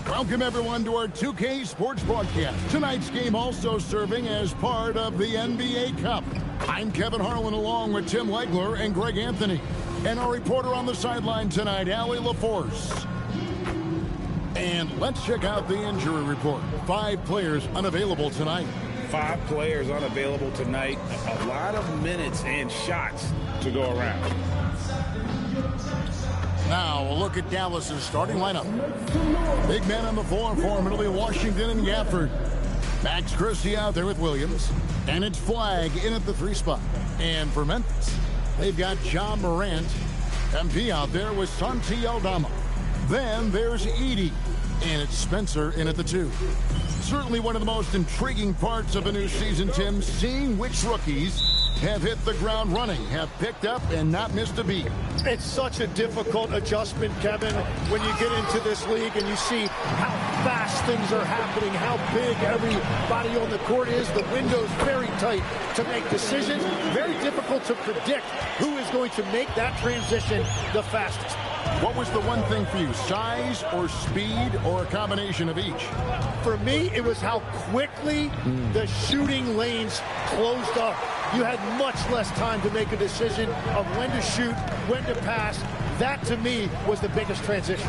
Welcome, everyone, to our 2K Sports broadcast. Tonight's game also serving as part of the NBA Cup. I'm Kevin Harlan, along with Tim Legler and Greg Anthony. And our reporter on the sideline tonight, Allie LaForce. And let's check out the injury report. 5 players unavailable tonight. 5 players unavailable tonight. A lot of minutes and shots to go around. Now, a look at Dallas's starting lineup. Big men on the floor for Middle Washington and Gafford. Max Christie out there with Williams. And it's Flagg in at the 3 spot. And for Memphis, they've got John Morant. MP out there with Santi Aldama. Then there's Edey. And it's Spencer in at the 2. Certainly one of the most intriguing parts of a new season, Tim, seeing which rookies have hit the ground running, have picked up and not missed a beat. It's such a difficult adjustment, Kevin, when you get into this league and you see how fast things are happening, how big everybody on the court is. The window's very tight to make decisions. Very difficult to predict who is going to make that transition the fastest. What was the one thing for you, size or speed or a combination of each? For me, it was how quickly the shooting lanes closed up. You had much less time to make a decision of when to shoot, when to pass. That, to me, was the biggest transition.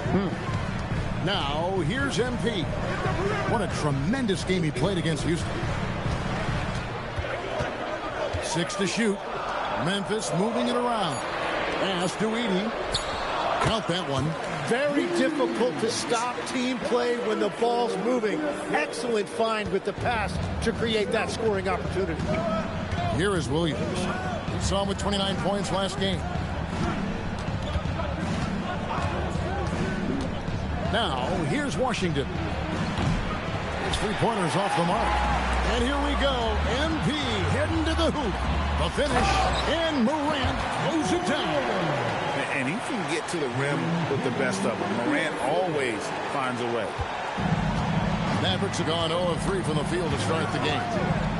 Now, here's MP. What a tremendous game he played against Houston. 6 to shoot. Memphis moving it around. Pass to Edey. Count that one. Very difficult to stop team play when the ball's moving. Excellent find with the pass to create that scoring opportunity. Here is Williams. Saw him with 29 points last game. Now, here's Washington. His 3-pointers off the mark. And here we go. MP heading to the hoop. The finish, and Morant throws it down. And he can get to the rim with the best of them. Morant always finds a way. Mavericks have gone 0 of 3 from the field to start the game.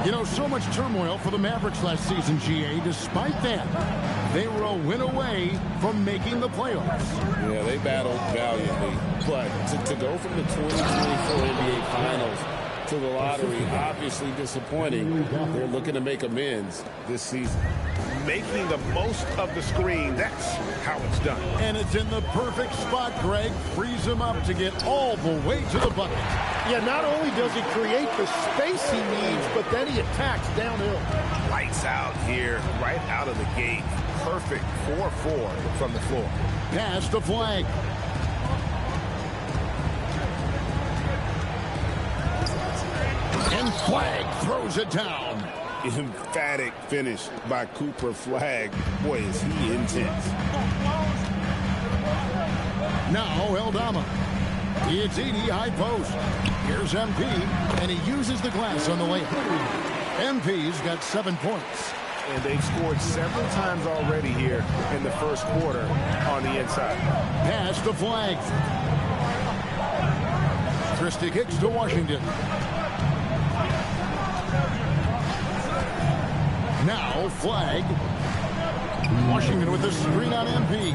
You know, so much turmoil for the Mavericks last season, GA. Despite that, they were a win away from making the playoffs. Yeah, they battled valiantly. But to go from the 2024 NBA Finals to the lottery, obviously disappointing. They're looking to make amends this season. Making the most of the screen, that's how it's done. And it's in the perfect spot, Greg. Frees him up to get all the way to the bucket. Yeah, not only does he create the space he needs, but then he attacks downhill. Lights out here, right out of the gate. Perfect 4-4 from the floor. Pass to Flagg. And Flagg throws it down. Emphatic finish by Cooper Flagg. Boy, is he intense. Now Aldama. It's Edey, high post. Here's MP, and he uses the glass on the layup. MP's got 7 points. And they've scored several times already here in the first quarter on the inside. Pass to Flagg. Christie kicks to Washington. Now Flagg. Washington with the screen on MP.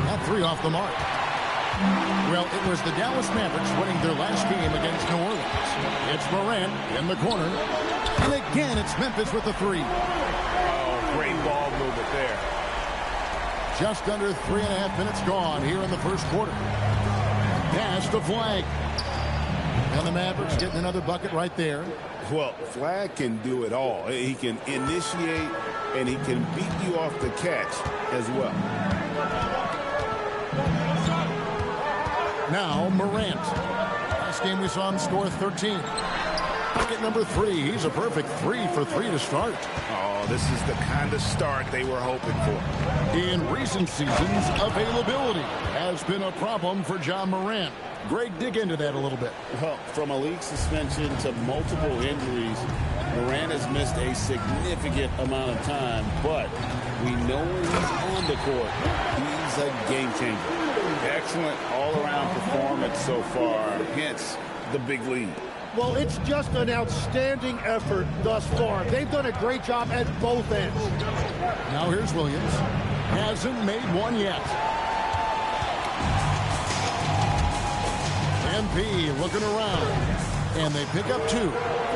That 3 off the mark. Well, it was the Dallas Mavericks winning their last game against New Orleans. It's Morant in the corner. And again, it's Memphis with the 3. Oh, great ball movement there. Just under 3.5 minutes gone here in the first quarter. Pass to Flagg. And the Mavericks getting another bucket right there. Well, Flag can do it all. He can initiate, and he can beat you off the catch as well. Now, Morant. Last game we saw him score 13. Bucket number 3. He's a perfect 3 for 3 to start. Oh, this is the kind of start they were hoping for. In recent seasons, availability has been a problem for John Morant. Greg, dig into that a little bit. Well, from a league suspension to multiple injuries, Morant has missed a significant amount of time, but we know when he's on the court, he's a game changer. Excellent all-around performance so far, hence the big lead. Well, it's just an outstanding effort thus far. They've done a great job at both ends. Now here's Williams. Hasn't made one yet. MP looking around, and they pick up 2.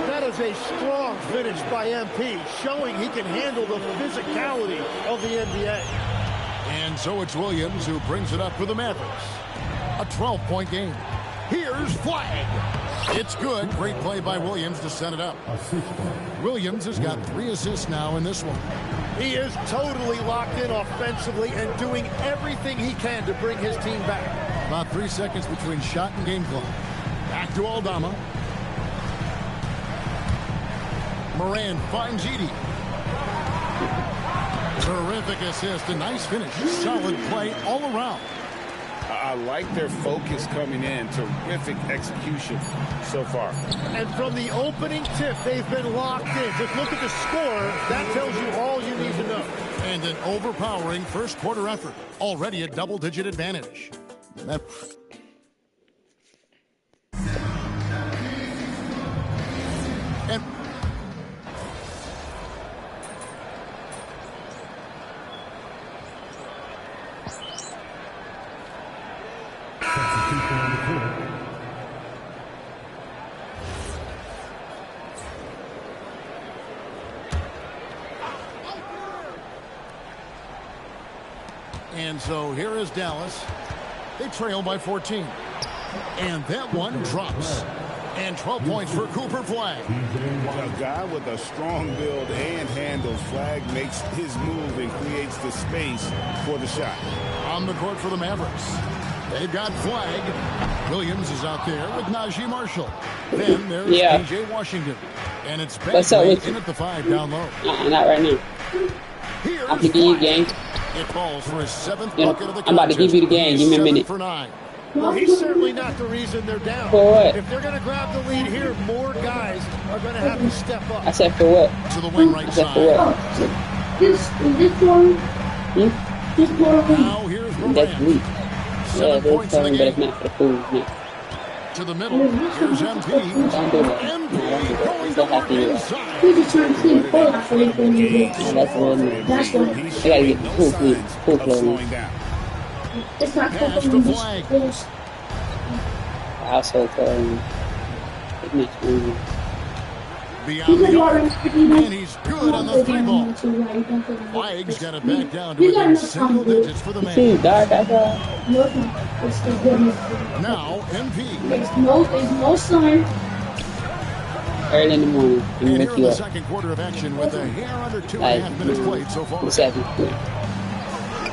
That is a strong finish by MP, showing he can handle the physicality of the NBA. And so it's Williams who brings it up for the Mavericks. A 12-point game. Here's Flag. It's good. Great play by Williams to set it up. Williams has got 3 assists now in this one. He is totally locked in offensively and doing everything he can to bring his team back. About 3 seconds between shot and game clock. Back to Aldama. Moran finds Edey. Terrific assist. A nice finish. Solid play all around. I like their focus coming in. Terrific execution so far. And from the opening tip, they've been locked in. Just look at the score. That tells you all you need to know. And an overpowering first quarter effort. Already a double-digit advantage. And so here is Dallas. They trail by 14. And that one drops. And 12 points for Cooper Flag. A guy with a strong build and handles. Flag makes his move and creates the space for the shot. On the court for the Mavericks. They've got Flag. Williams is out there with Najee Marshall. Then there's P.J. Washington. And it's Bagley in at the 5 down low. Not right now. I'm to give you a game. It falls for his 7th bucket of the contest. I'm about to give you the game. Give me a minute. For 9. Well, he's certainly not the reason they're down. For what? If they're going to grab the lead here, more guys are going to have to step up. I said for what? To the wing right side. For what? This one. This one. Now here's Morant. That's weak. 7 points in the but game. it's not for the food. To the middle. Here's MP. Don't do that. MP going to work inside. We're just trying to see if I feel like That's real nice. That's what. I gotta get the full flow. It's not Pass to Flag. Also, it makes me. Beyond the arc. And he's good on the 3 ball. Flag's got it back down to within single digits for the man. Now, MP. There's no sun. Early in the morning. And here in the second quarter of action with a hair under 2.5 minutes played so far.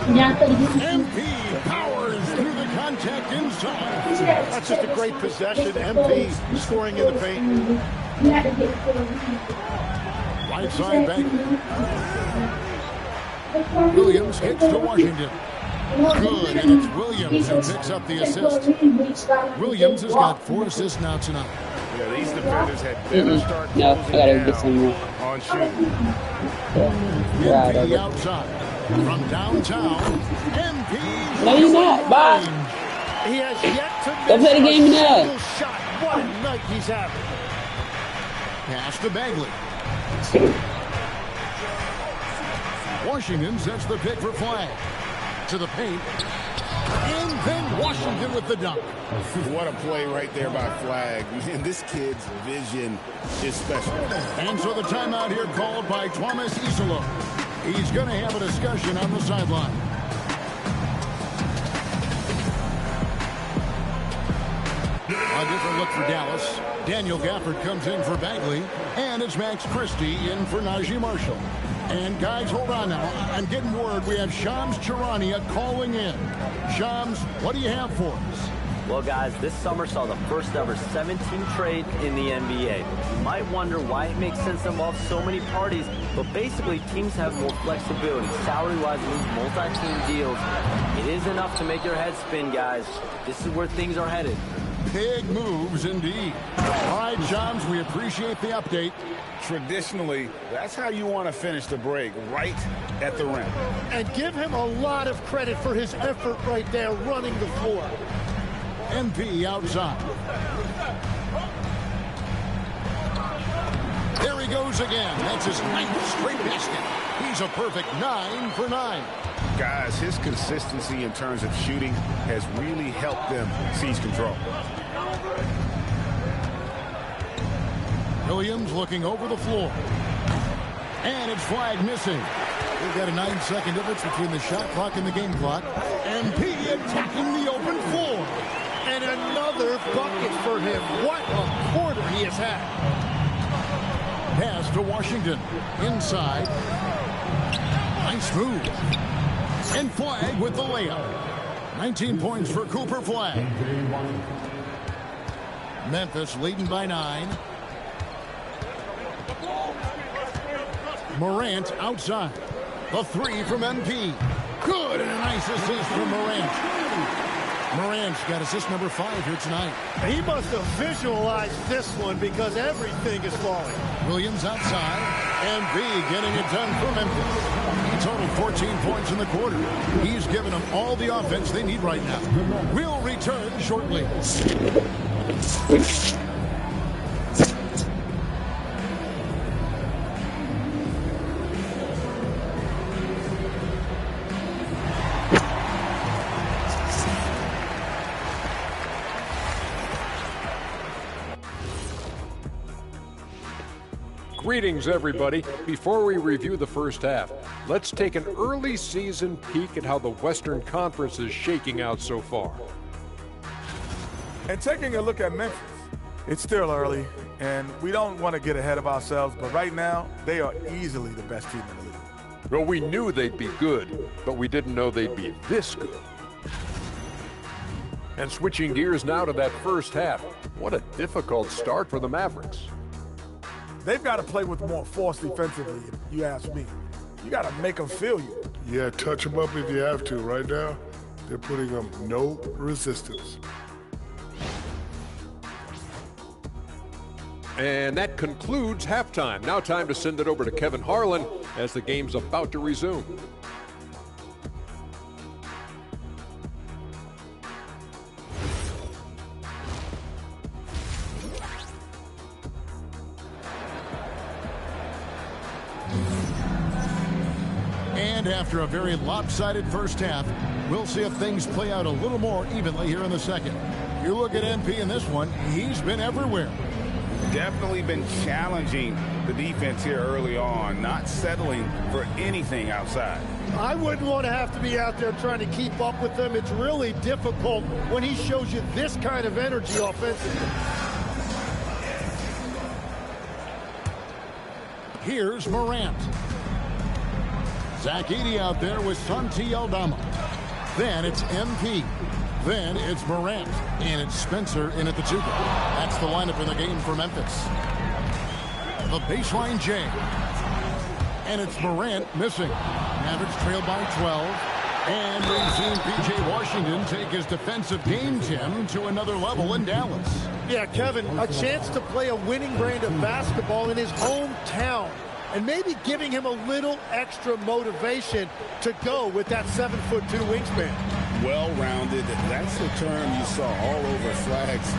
MP powers through the contact inside. That's just a great possession. MP scoring in the paint. Right side back. Williams hits to Washington. Good, and it's Williams who picks up the assist. Williams has got 4 assists now tonight. Yeah, these defenders had better start no, I gotta get some more. On shooting. MP outside. From downtown, MP. No, you're not. Bye. He has yet to Go play the game miss a now. single shot. What a night he's having. Pass to Bagley. Washington sets the pick for Flag. To the paint. And then Washington with the dunk. What a play right there by Flag. And this kid's vision is special. And so the timeout here called by Thomas Isola. He's going to have a discussion on the sideline. A different look for Dallas. Daniel Gafford comes in for Bagley, and it's Max Christie in for Najee Marshall. And guys, hold on now. I'm getting word we have Shams Charania calling in. Shams, what do you have for us? Well, guys, this summer saw the first ever 17 trade in the NBA. You might wonder why it makes sense to involve so many parties, but basically teams have more flexibility, salary-wise, move multi-team deals. It is enough to make your head spin, guys. This is where things are headed. Big moves indeed. All right, Shams, we appreciate the update. Traditionally, that's how you want to finish the break, right at the rim. And give him a lot of credit for his effort right there running the floor. MP outside. There he goes again. That's his 9th straight basket. He's a perfect 9 for 9. Guys, his consistency in terms of shooting has really helped them seize control. Williams looking over the floor. And it's flag missing. We've got a 9-second difference between the shot clock and the game clock. MP attacking the open floor. And another bucket for him. What a quarter he has had. Pass to Washington. Inside. Nice move. And Flag with the layup. 19 points for Cooper Flag. Memphis leading by 9. Morant outside. The 3 from MP. Good, and a nice assist from Morant. Morant's got assist number 5 here tonight. He must have visualized this one because everything is falling. Williams outside. MP getting it done for Memphis. He totaled 14 points in the quarter. He's given them all the offense they need right now. We'll return shortly. Greetings, everybody. Before we review the first half, let's take an early season peek at how the Western Conference is shaking out so far. And taking a look at Memphis, it's still early, and we don't want to get ahead of ourselves, but right now, they are easily the best team in the league. Well, we knew they'd be good, but we didn't know they'd be this good. And switching gears now to that first half, what a difficult start for the Mavericks. They've got to play with more force defensively, if you ask me. You got to make them feel you. Yeah, touch them up if you have to. Right now, they're putting them no resistance. And that concludes halftime. Now time to send it over to Kevin Harlan as the game's about to resume. And after a very lopsided first half, we'll see if things play out a little more evenly here in the second. You look at MP in this one, he's been everywhere. Definitely been challenging the defense here early on, not settling for anything outside. I wouldn't want to have to be out there trying to keep up with them. It's really difficult when he shows you this kind of energy offensively. Here's Morant. Zach Edey out there with Santi Aldama. Then it's MP. Then it's Morant. And it's Spencer in at the 2. That's the lineup in the game for Memphis. The baseline J. And it's Morant missing. Mavericks trail by 12. And we've seen P.J. Washington take his defensive game, Tim, to another level in Dallas. Yeah, Kevin, a chance to play a winning brand of basketball in his hometown. And maybe giving him a little extra motivation to go with that 7'2" wingspan. Well-rounded. That's the term you saw all over Flag's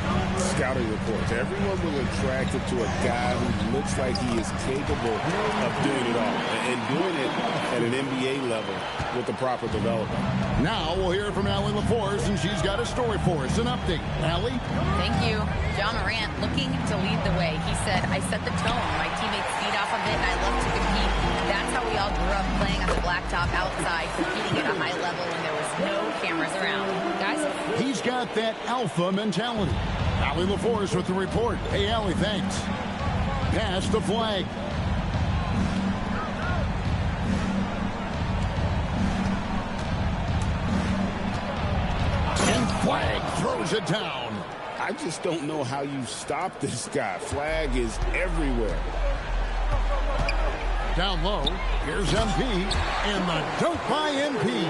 scouting reports. Everyone was attracted to a guy who looks like he is capable of doing it all and doing it at an NBA level with the proper development. Now we'll hear from Allie LaForce, and she's got a story for us. An update. Allie? Thank you. Ja Morant looking to lead the way. He said, I set the tone. My teammates feed off of it, and I love to compete. That's how we all grew up, playing on the blacktop outside, competing at a high level when there was no cameras around. Guys? He's got that alpha mentality. Allie LaForce with the report. Hey, Allie, thanks. Pass to Flagg. And Flagg throws it down. I just don't know how you stop this guy. Flagg is everywhere. Down low, here's MP, and the dunk by MP.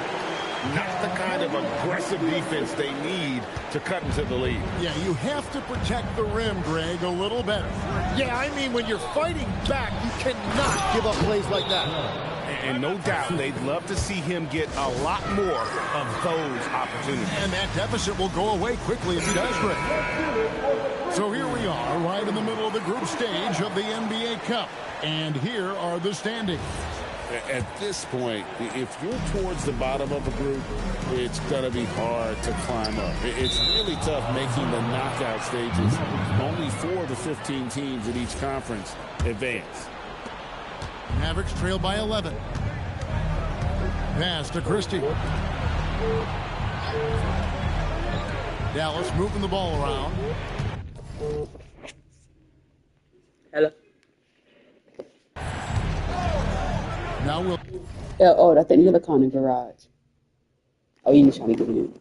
Not the kind of aggressive defense they need to cut into the lead. Yeah, you have to protect the rim, Greg, a little better. Yeah, I mean, when you're fighting back, you cannot give up plays like that. And no doubt, they'd love to see him get a lot more of those opportunities. And that deficit will go away quickly if he does, Greg. So here we are, right in the middle of the group stage of the NBA Cup. And here are the standings. At this point, if you're towards the bottom of a group, it's going to be hard to climb up. It's really tough making the knockout stages. Only 4 of the 15 teams in each conference advance. Mavericks trail by 11. Pass to Christie. Dallas moving the ball around. Hello. Now we'll. Yeah, oh, I think you look on the garage. Oh, you just trying to get in.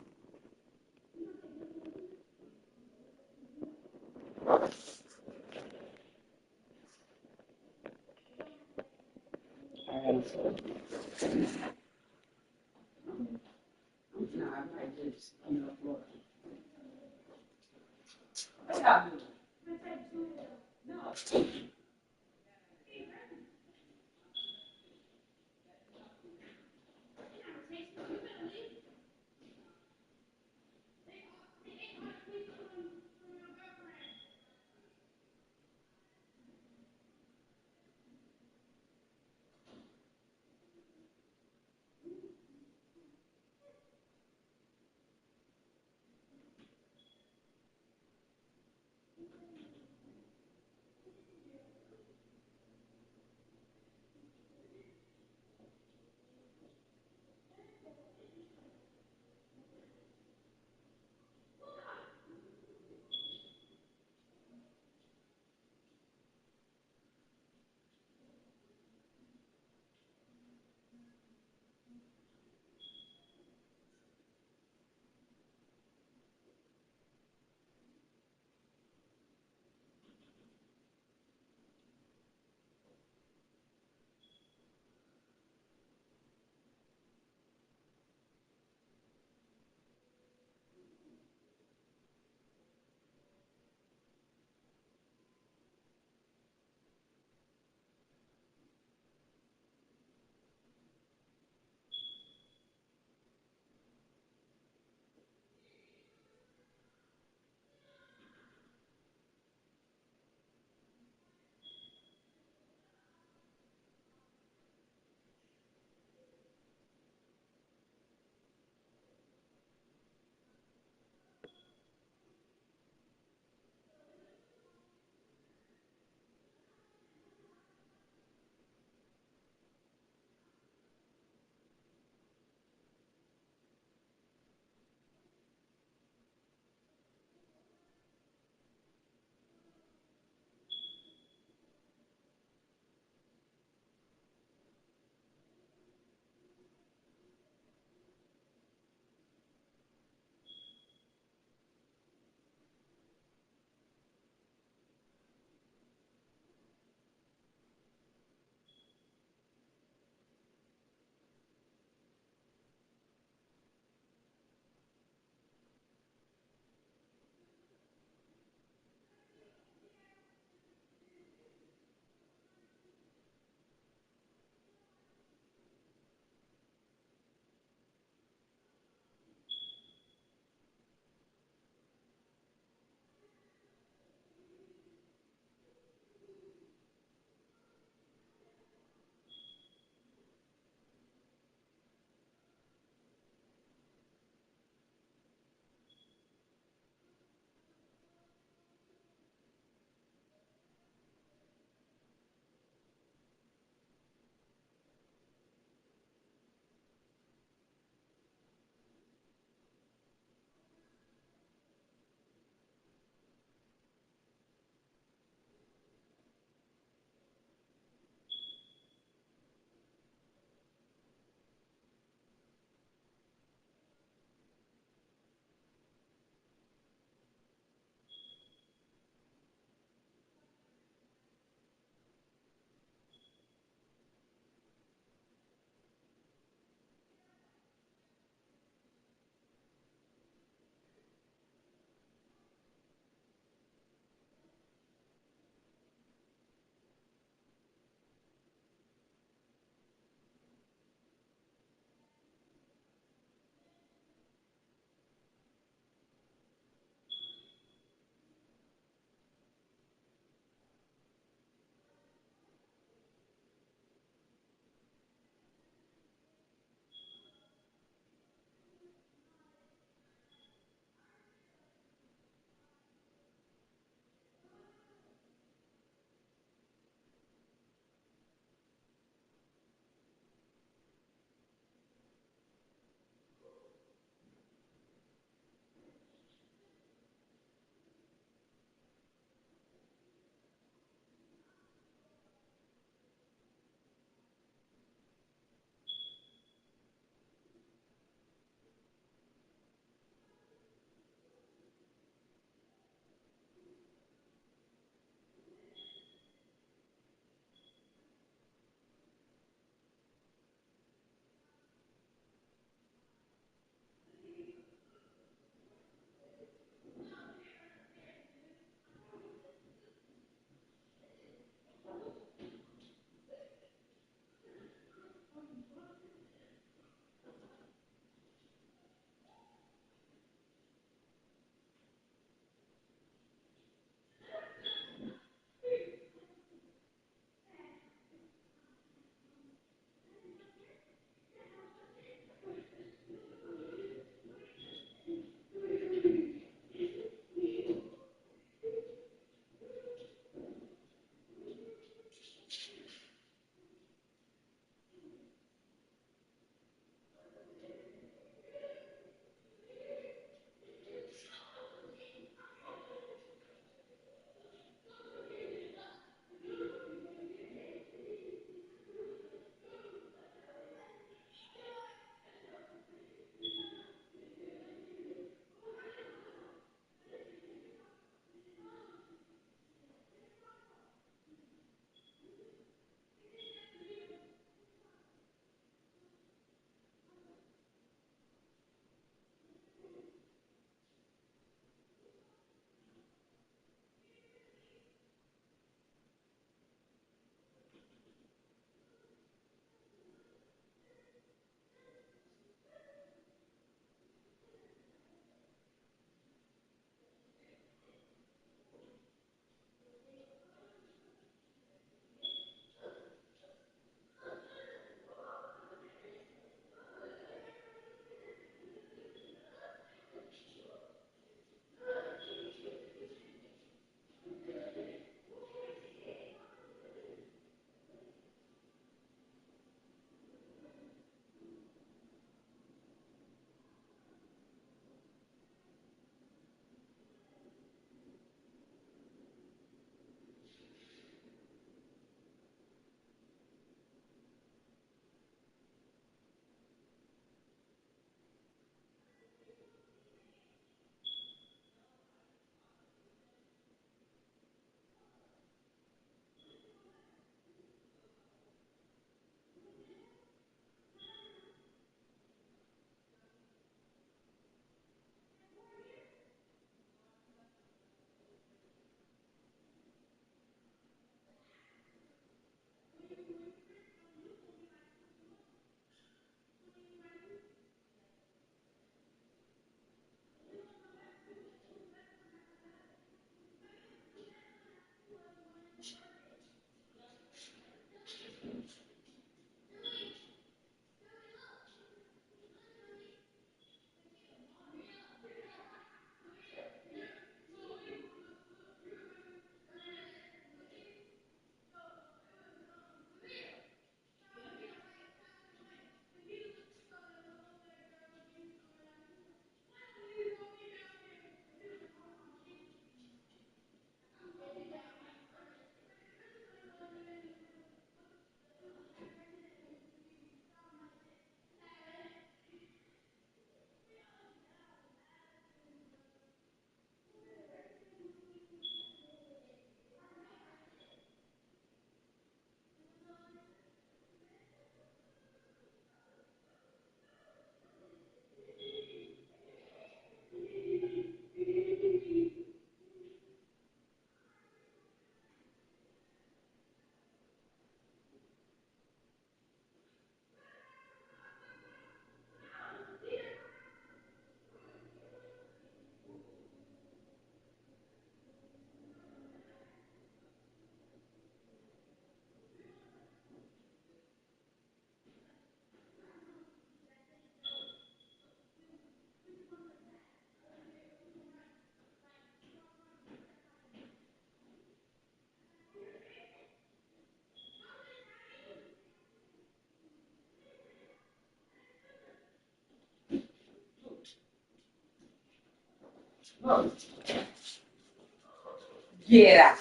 Get out.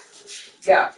Go.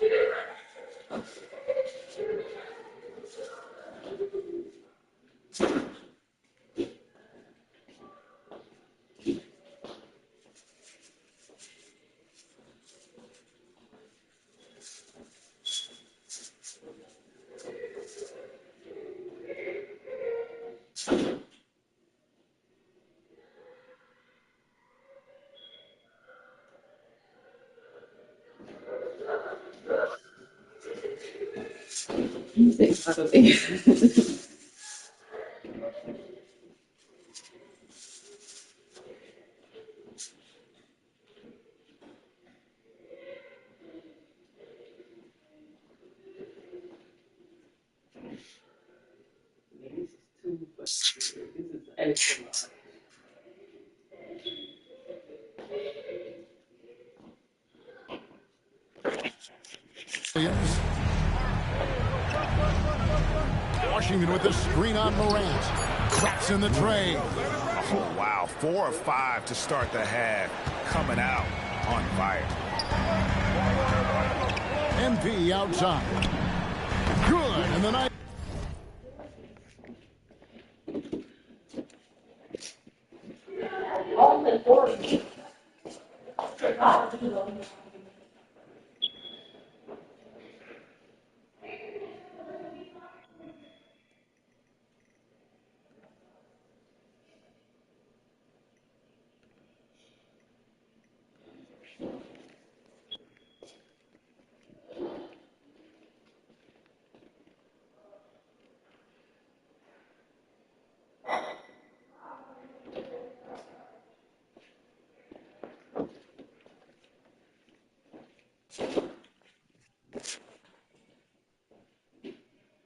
Washington with the screen on Morant. Cracks in the tray. Oh, wow. 4 of 5 to start the half. Coming out on fire. MP outside. Good. And the night.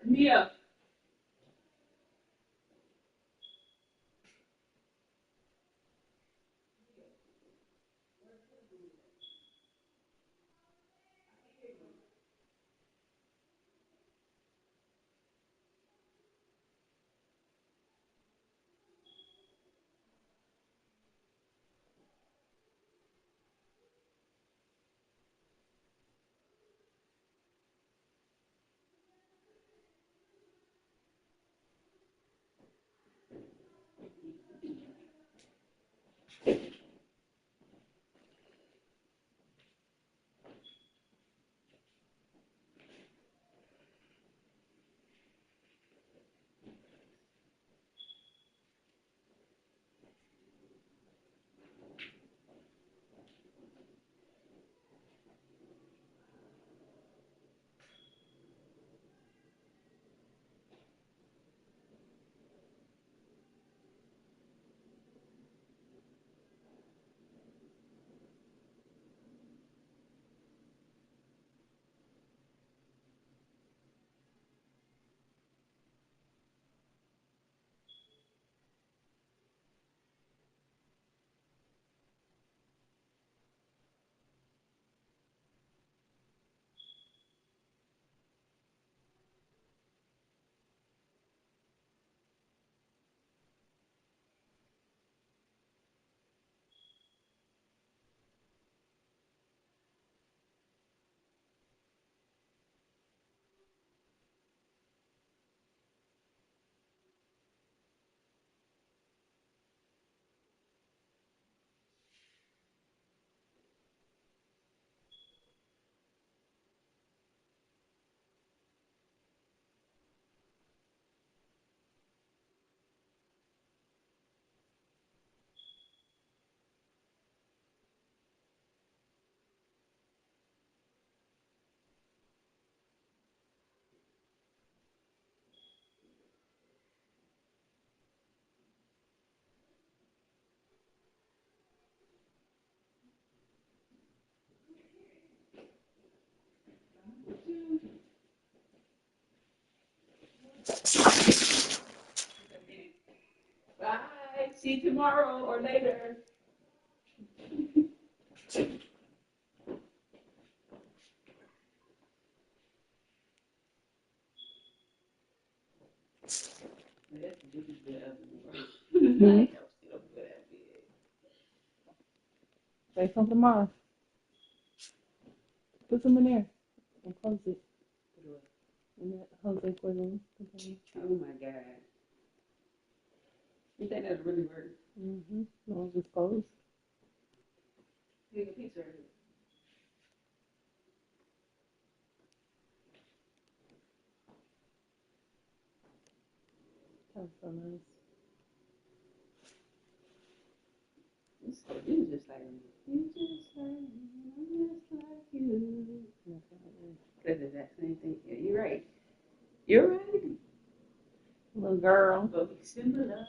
Yeah. Bye. See you tomorrow or later. Say something tomorrow. Put some in there and close it. And that Jose Cuervo. Oh my God. You think that'll really work? Mm-hmm. No, just close. Take a picture of it. That's so nice. You just like me. You just like me. I'm just like you. That's the exact same thing. Yeah, you're right. You're right. Little girl. But we simple up.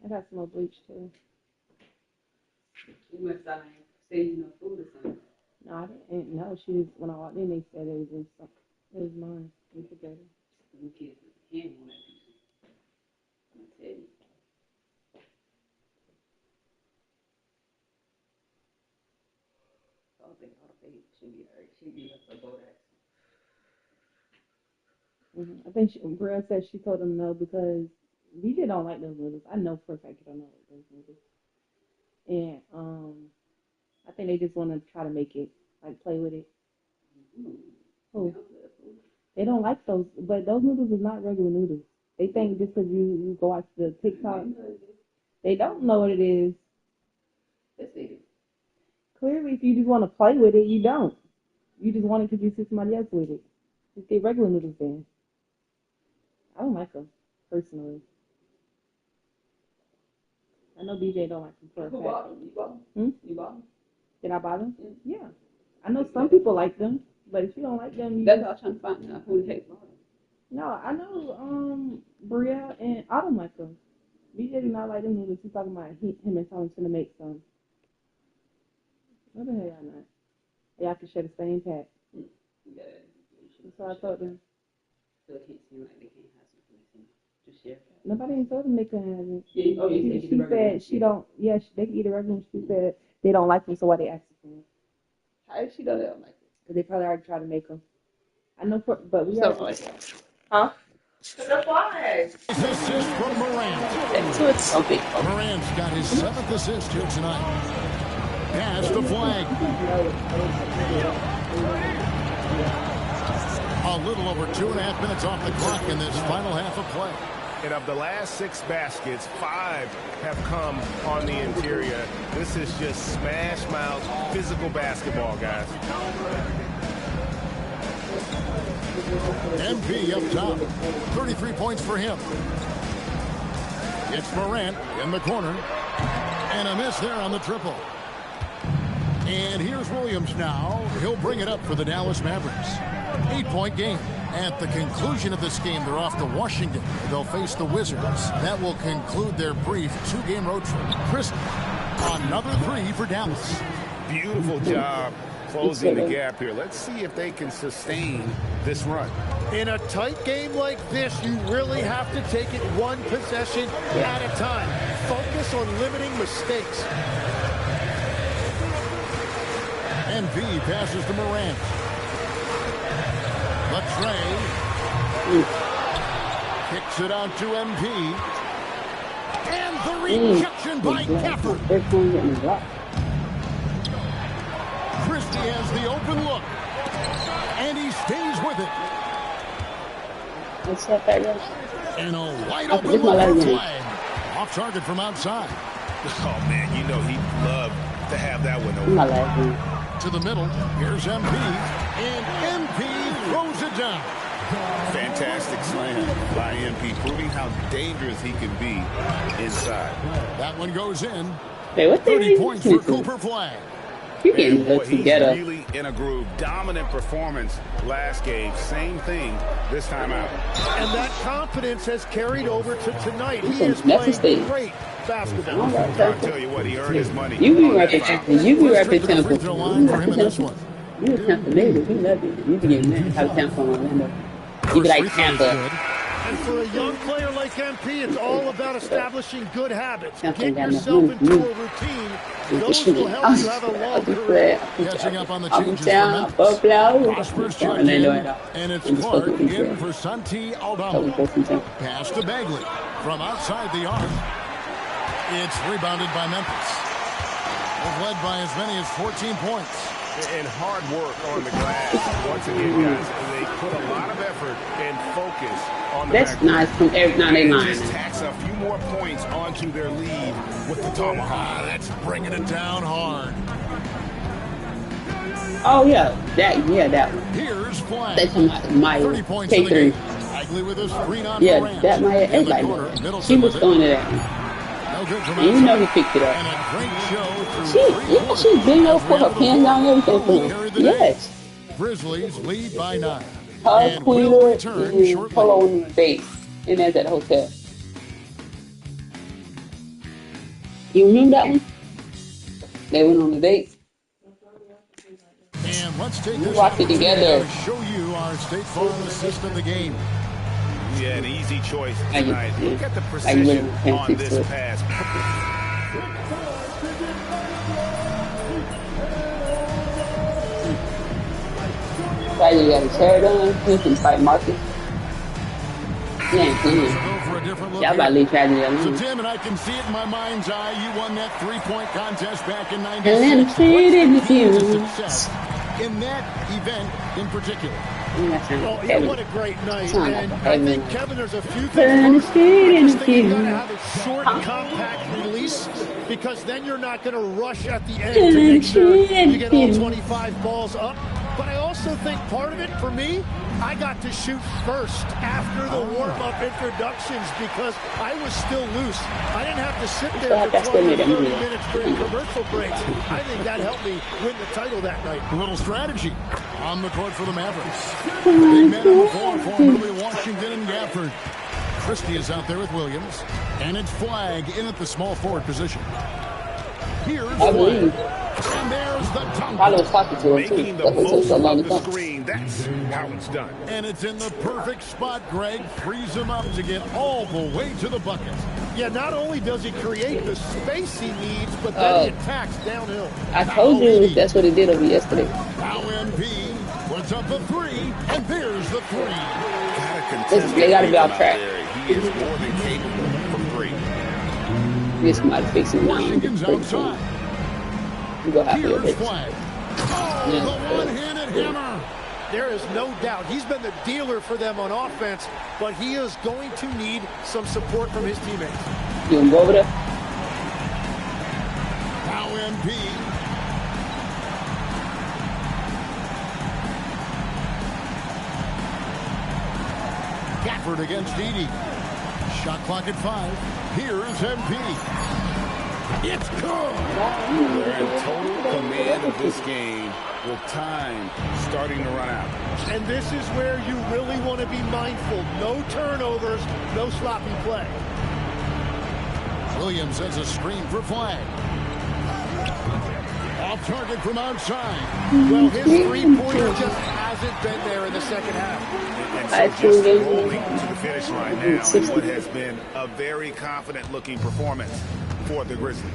I got some more bleach too. You must have said you know food or something. No, I didn't know. She was, when I walked in, they said it was mine. We together. Them kids can't want that. I tell you. I don't think all they should be hurt. She'd be up for Bodax. I think Bria said she told him no because BJ don't like those noodles. I know for a fact he don't like those noodles. And I think they just want to try to make it, like, play with it. Oh. They don't like those, but those noodles is not regular noodles. They think just because you go watch the TikTok, they don't know what it is. Let's see. Clearly, if you just want to play with it, you don't. You just want it because you see somebody else with it. Just get regular noodles then. I don't like them, personally. I know BJ don't like them for a fact. You bought them? You bought them? Did I buy them? Yeah. I know some people like them, but if you don't like them, that's what I'm trying to find out. Who the heck bought them? No, I know Bria and Autumn like them. BJ do not like them noodles. He's talking about him and Tom's gonna make some. What the hell y'all not? Y'all can share the same pack. Yeah. So I told them. So it can't seem like they can't have something to share. Nobody ain't told them they couldn't have it. Yeah. Oh, yeah, she said she don't. Yeah, they can eat a regular. She said they don't like them, so why they asking for them? How did she know they don't like it? Because they probably already tried to make them. I know for, but we so already. Huh? The flag. Assist from Morant. So it's something. Morant's got his 7th assist here tonight. Pass the flag. A little over 2.5 minutes off the clock in this final half of play. And of the last 6 baskets, 5 have come on the interior. This is just smash mouth physical basketball, guys. MP up top. 33 points for him. It's Morant in the corner. And a miss there on the triple. And here's Williams now. He'll bring it up for the Dallas Mavericks. 8-point game. At the conclusion of this game, they're off to Washington. They'll face the Wizards. That will conclude their brief 2-game road trip. Chris, another 3 for Dallas. Beautiful job closing the gap here. Let's see if they can sustain this run. In a tight game like this, you really have to take it one possession at a time. Focus on limiting mistakes. NV passes to Morant. Latrey kicks it out to MP. And the rejection by Gafford. Christie has the open look. And he stays with it. And a wide open look flag. Off target from outside. Oh, man, you know he'd love to have that one over. To the middle. Here's MP. And MP throws it down. Fantastic slam by MP, proving how dangerous he can be inside. That one goes in. Hey, what 30 points for Cooper Flag. You getting boy, he's together. Really in a groove. Dominant performance last game. Same thing this time out. And that confidence has carried over to tonight. He is playing great basketball. I'll tell you what, he earned his money. You be right at Temple. You be right at Temple. You Tampa native. We love it. You be getting mad how Tampa on Orlando. You be like Tampa. And for a young player like MP, it's all about establishing good habits. Get yourself into a routine. Those will help you have a long career. Catching up on the changes for Prosper's check in, and it's Clark in for Santi Aldama. Pass to Bagley from outside the arc. It's rebounded by Memphis. They've led by as many as 14 points. And hard work on the glass. Once again, guys, they put a lot of effort and focus on the That's nice from every now and then. Just tax a few more points onto their lead with the tomahawk. That's bringing it down hard. Oh yeah, that one. Here's Flag. That's my K3. Yeah, that Maya is like that. She was throwing it at me. And you know he picked it up. She's been there for her pins on everything for him. Yes. Grizzlies lead by 9. Her, Queen, and Polo on the date. And that's at the hotel. You remember that one? They went on the date. And let's take we watched it together. To show you our State Farm assist of the game. Yeah, an easy choice tonight. Look at the precision on this pass. Tragedy got his hair done. He can fight Marcus. He ain't clean. Y'all about to leave Tragedy alone. So, Tim, and I can see it in my mind's eye. You won that three-point contest back in '96. And then Success in that event in particular. Well, yeah, what a great night. And I think, Kevin, there's a few things. First thing, you got to have a short, compact release, because then you're not going to rush at the end to make sure you get all 25 balls up. But I also think part of it, for me, I got to shoot first after the warm-up introductions because I was still loose. I didn't have to sit there for 20 to 30 minutes during commercial breaks. I think that helped me win the title that night. A little strategy on the court for the Mavericks. Big man on the floor for Billy Washington and Gafford. Christie is out there with Williams. And it's Flag in at the small forward position. Here's Flag. And there's the dunk. Making the most of the screen. That's how it's done. And it's in the perfect spot. Greg frees him up to get all the way to the bucket. Yeah, not only does he create the space he needs, but then he attacks downhill. I told you that's what he did over yesterday. Now MP puts up a three, and there's the three. They got to be off track. He is more than capable from three. This might fix it now. Washington's outside. You go have your Here's Flag. Oh, the one-handed hammer. There is no doubt. He's been the dealer for them on offense, but he is going to need some support from his teammates. You want to go over there? Now MP. Gafford against Edey. Shot clock at 5. Here is MP. It's good. They're in total command of this game with time starting to run out. And this is where you really want to be mindful. No turnovers, no sloppy play. Williams has a screen for Flag. Off target from outside. Well, his three-pointer just hasn't been there in the second half. And so just rolling to the finish line now in what has been a very confident-looking performance for the Grizzlies.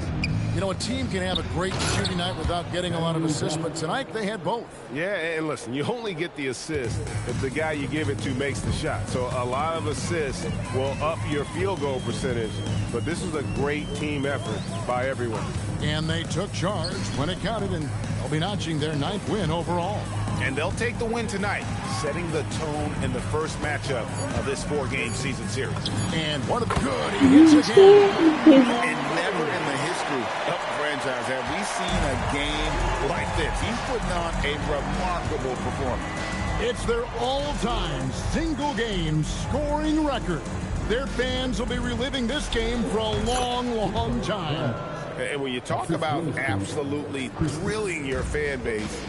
You know, a team can have a great shooting night without getting a lot of assists, but tonight they had both. Yeah, and listen, you only get the assist if the guy you give it to makes the shot. So a lot of assists will up your field goal percentage, but this was a great team effort by everyone. And they took charge when it counted, and they'll be notching their 9th win overall. And they'll take the win tonight, setting the tone in the first matchup of this 4-game season series. And what a good he hits again. And never in the history of the franchise have we seen a game like this. He's putting on a remarkable performance. It's their all-time single-game scoring record. Their fans will be reliving this game for a long, long time. And when you talk about absolutely thrilling your fan base,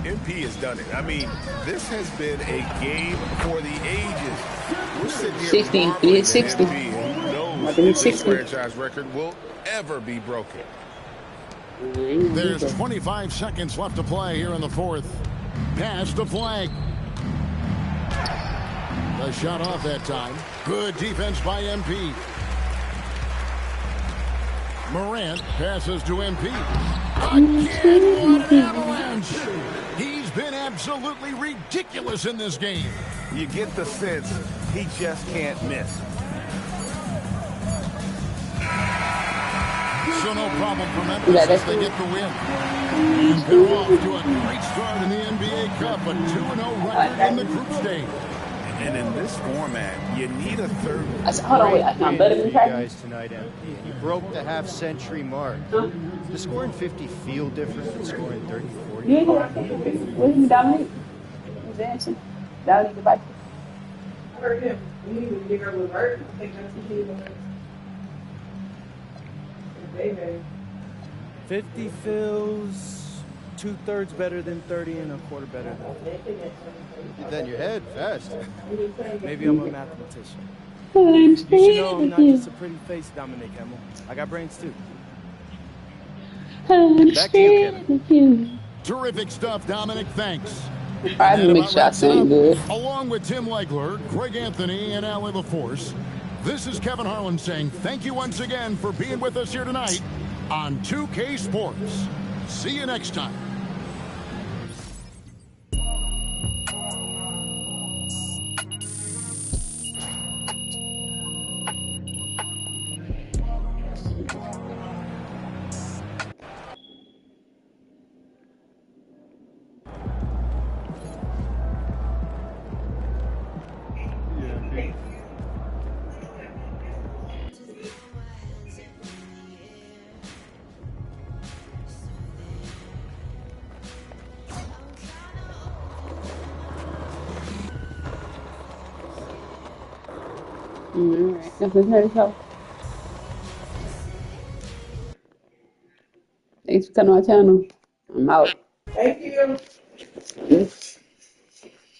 MP has done it. I mean, this has been a game for the ages. We're sitting here 60. MP, and who knows if this franchise record will ever be broken. There's 25 seconds left to play here in the 4th. Pass to Flag. The shot off that time. Good defense by MP. Morant passes to MP. Again, what an avalanche. He's been absolutely ridiculous in this game. You get the sense he just can't miss. So no problem for Memphis as they get the win. And they're off to a great start in the NBA Cup, a 2-0 record in the group stage. And in this format, you need a third. Hold on, wait, I'm better than guys tonight, MP. He broke the half-century mark. Does scoring 50 feel different than scoring 30, 40? You ain't gonna what did you Dominic? He's answering. Dominic the bike. I heard him. We need to dig up with Bert. I think that's what he was. 50 feels 2/3 better than 30 and a quarter better than 30. Get that in your head fast. Maybe I'm a mathematician. You should know I'm not just a pretty face, Dominic Hamill. I got brains too. Back to you, Kevin. Terrific stuff, Dominic. Thanks. I have to make sure I sound good. Along with Tim Legler, Greg Anthony, and Allie LaForce, this is Kevin Harlan saying thank you once again for being with us here tonight on 2K Sports. See you next time. Alright, nothing to show. Thanks for coming on my channel. I'm out. Thank you.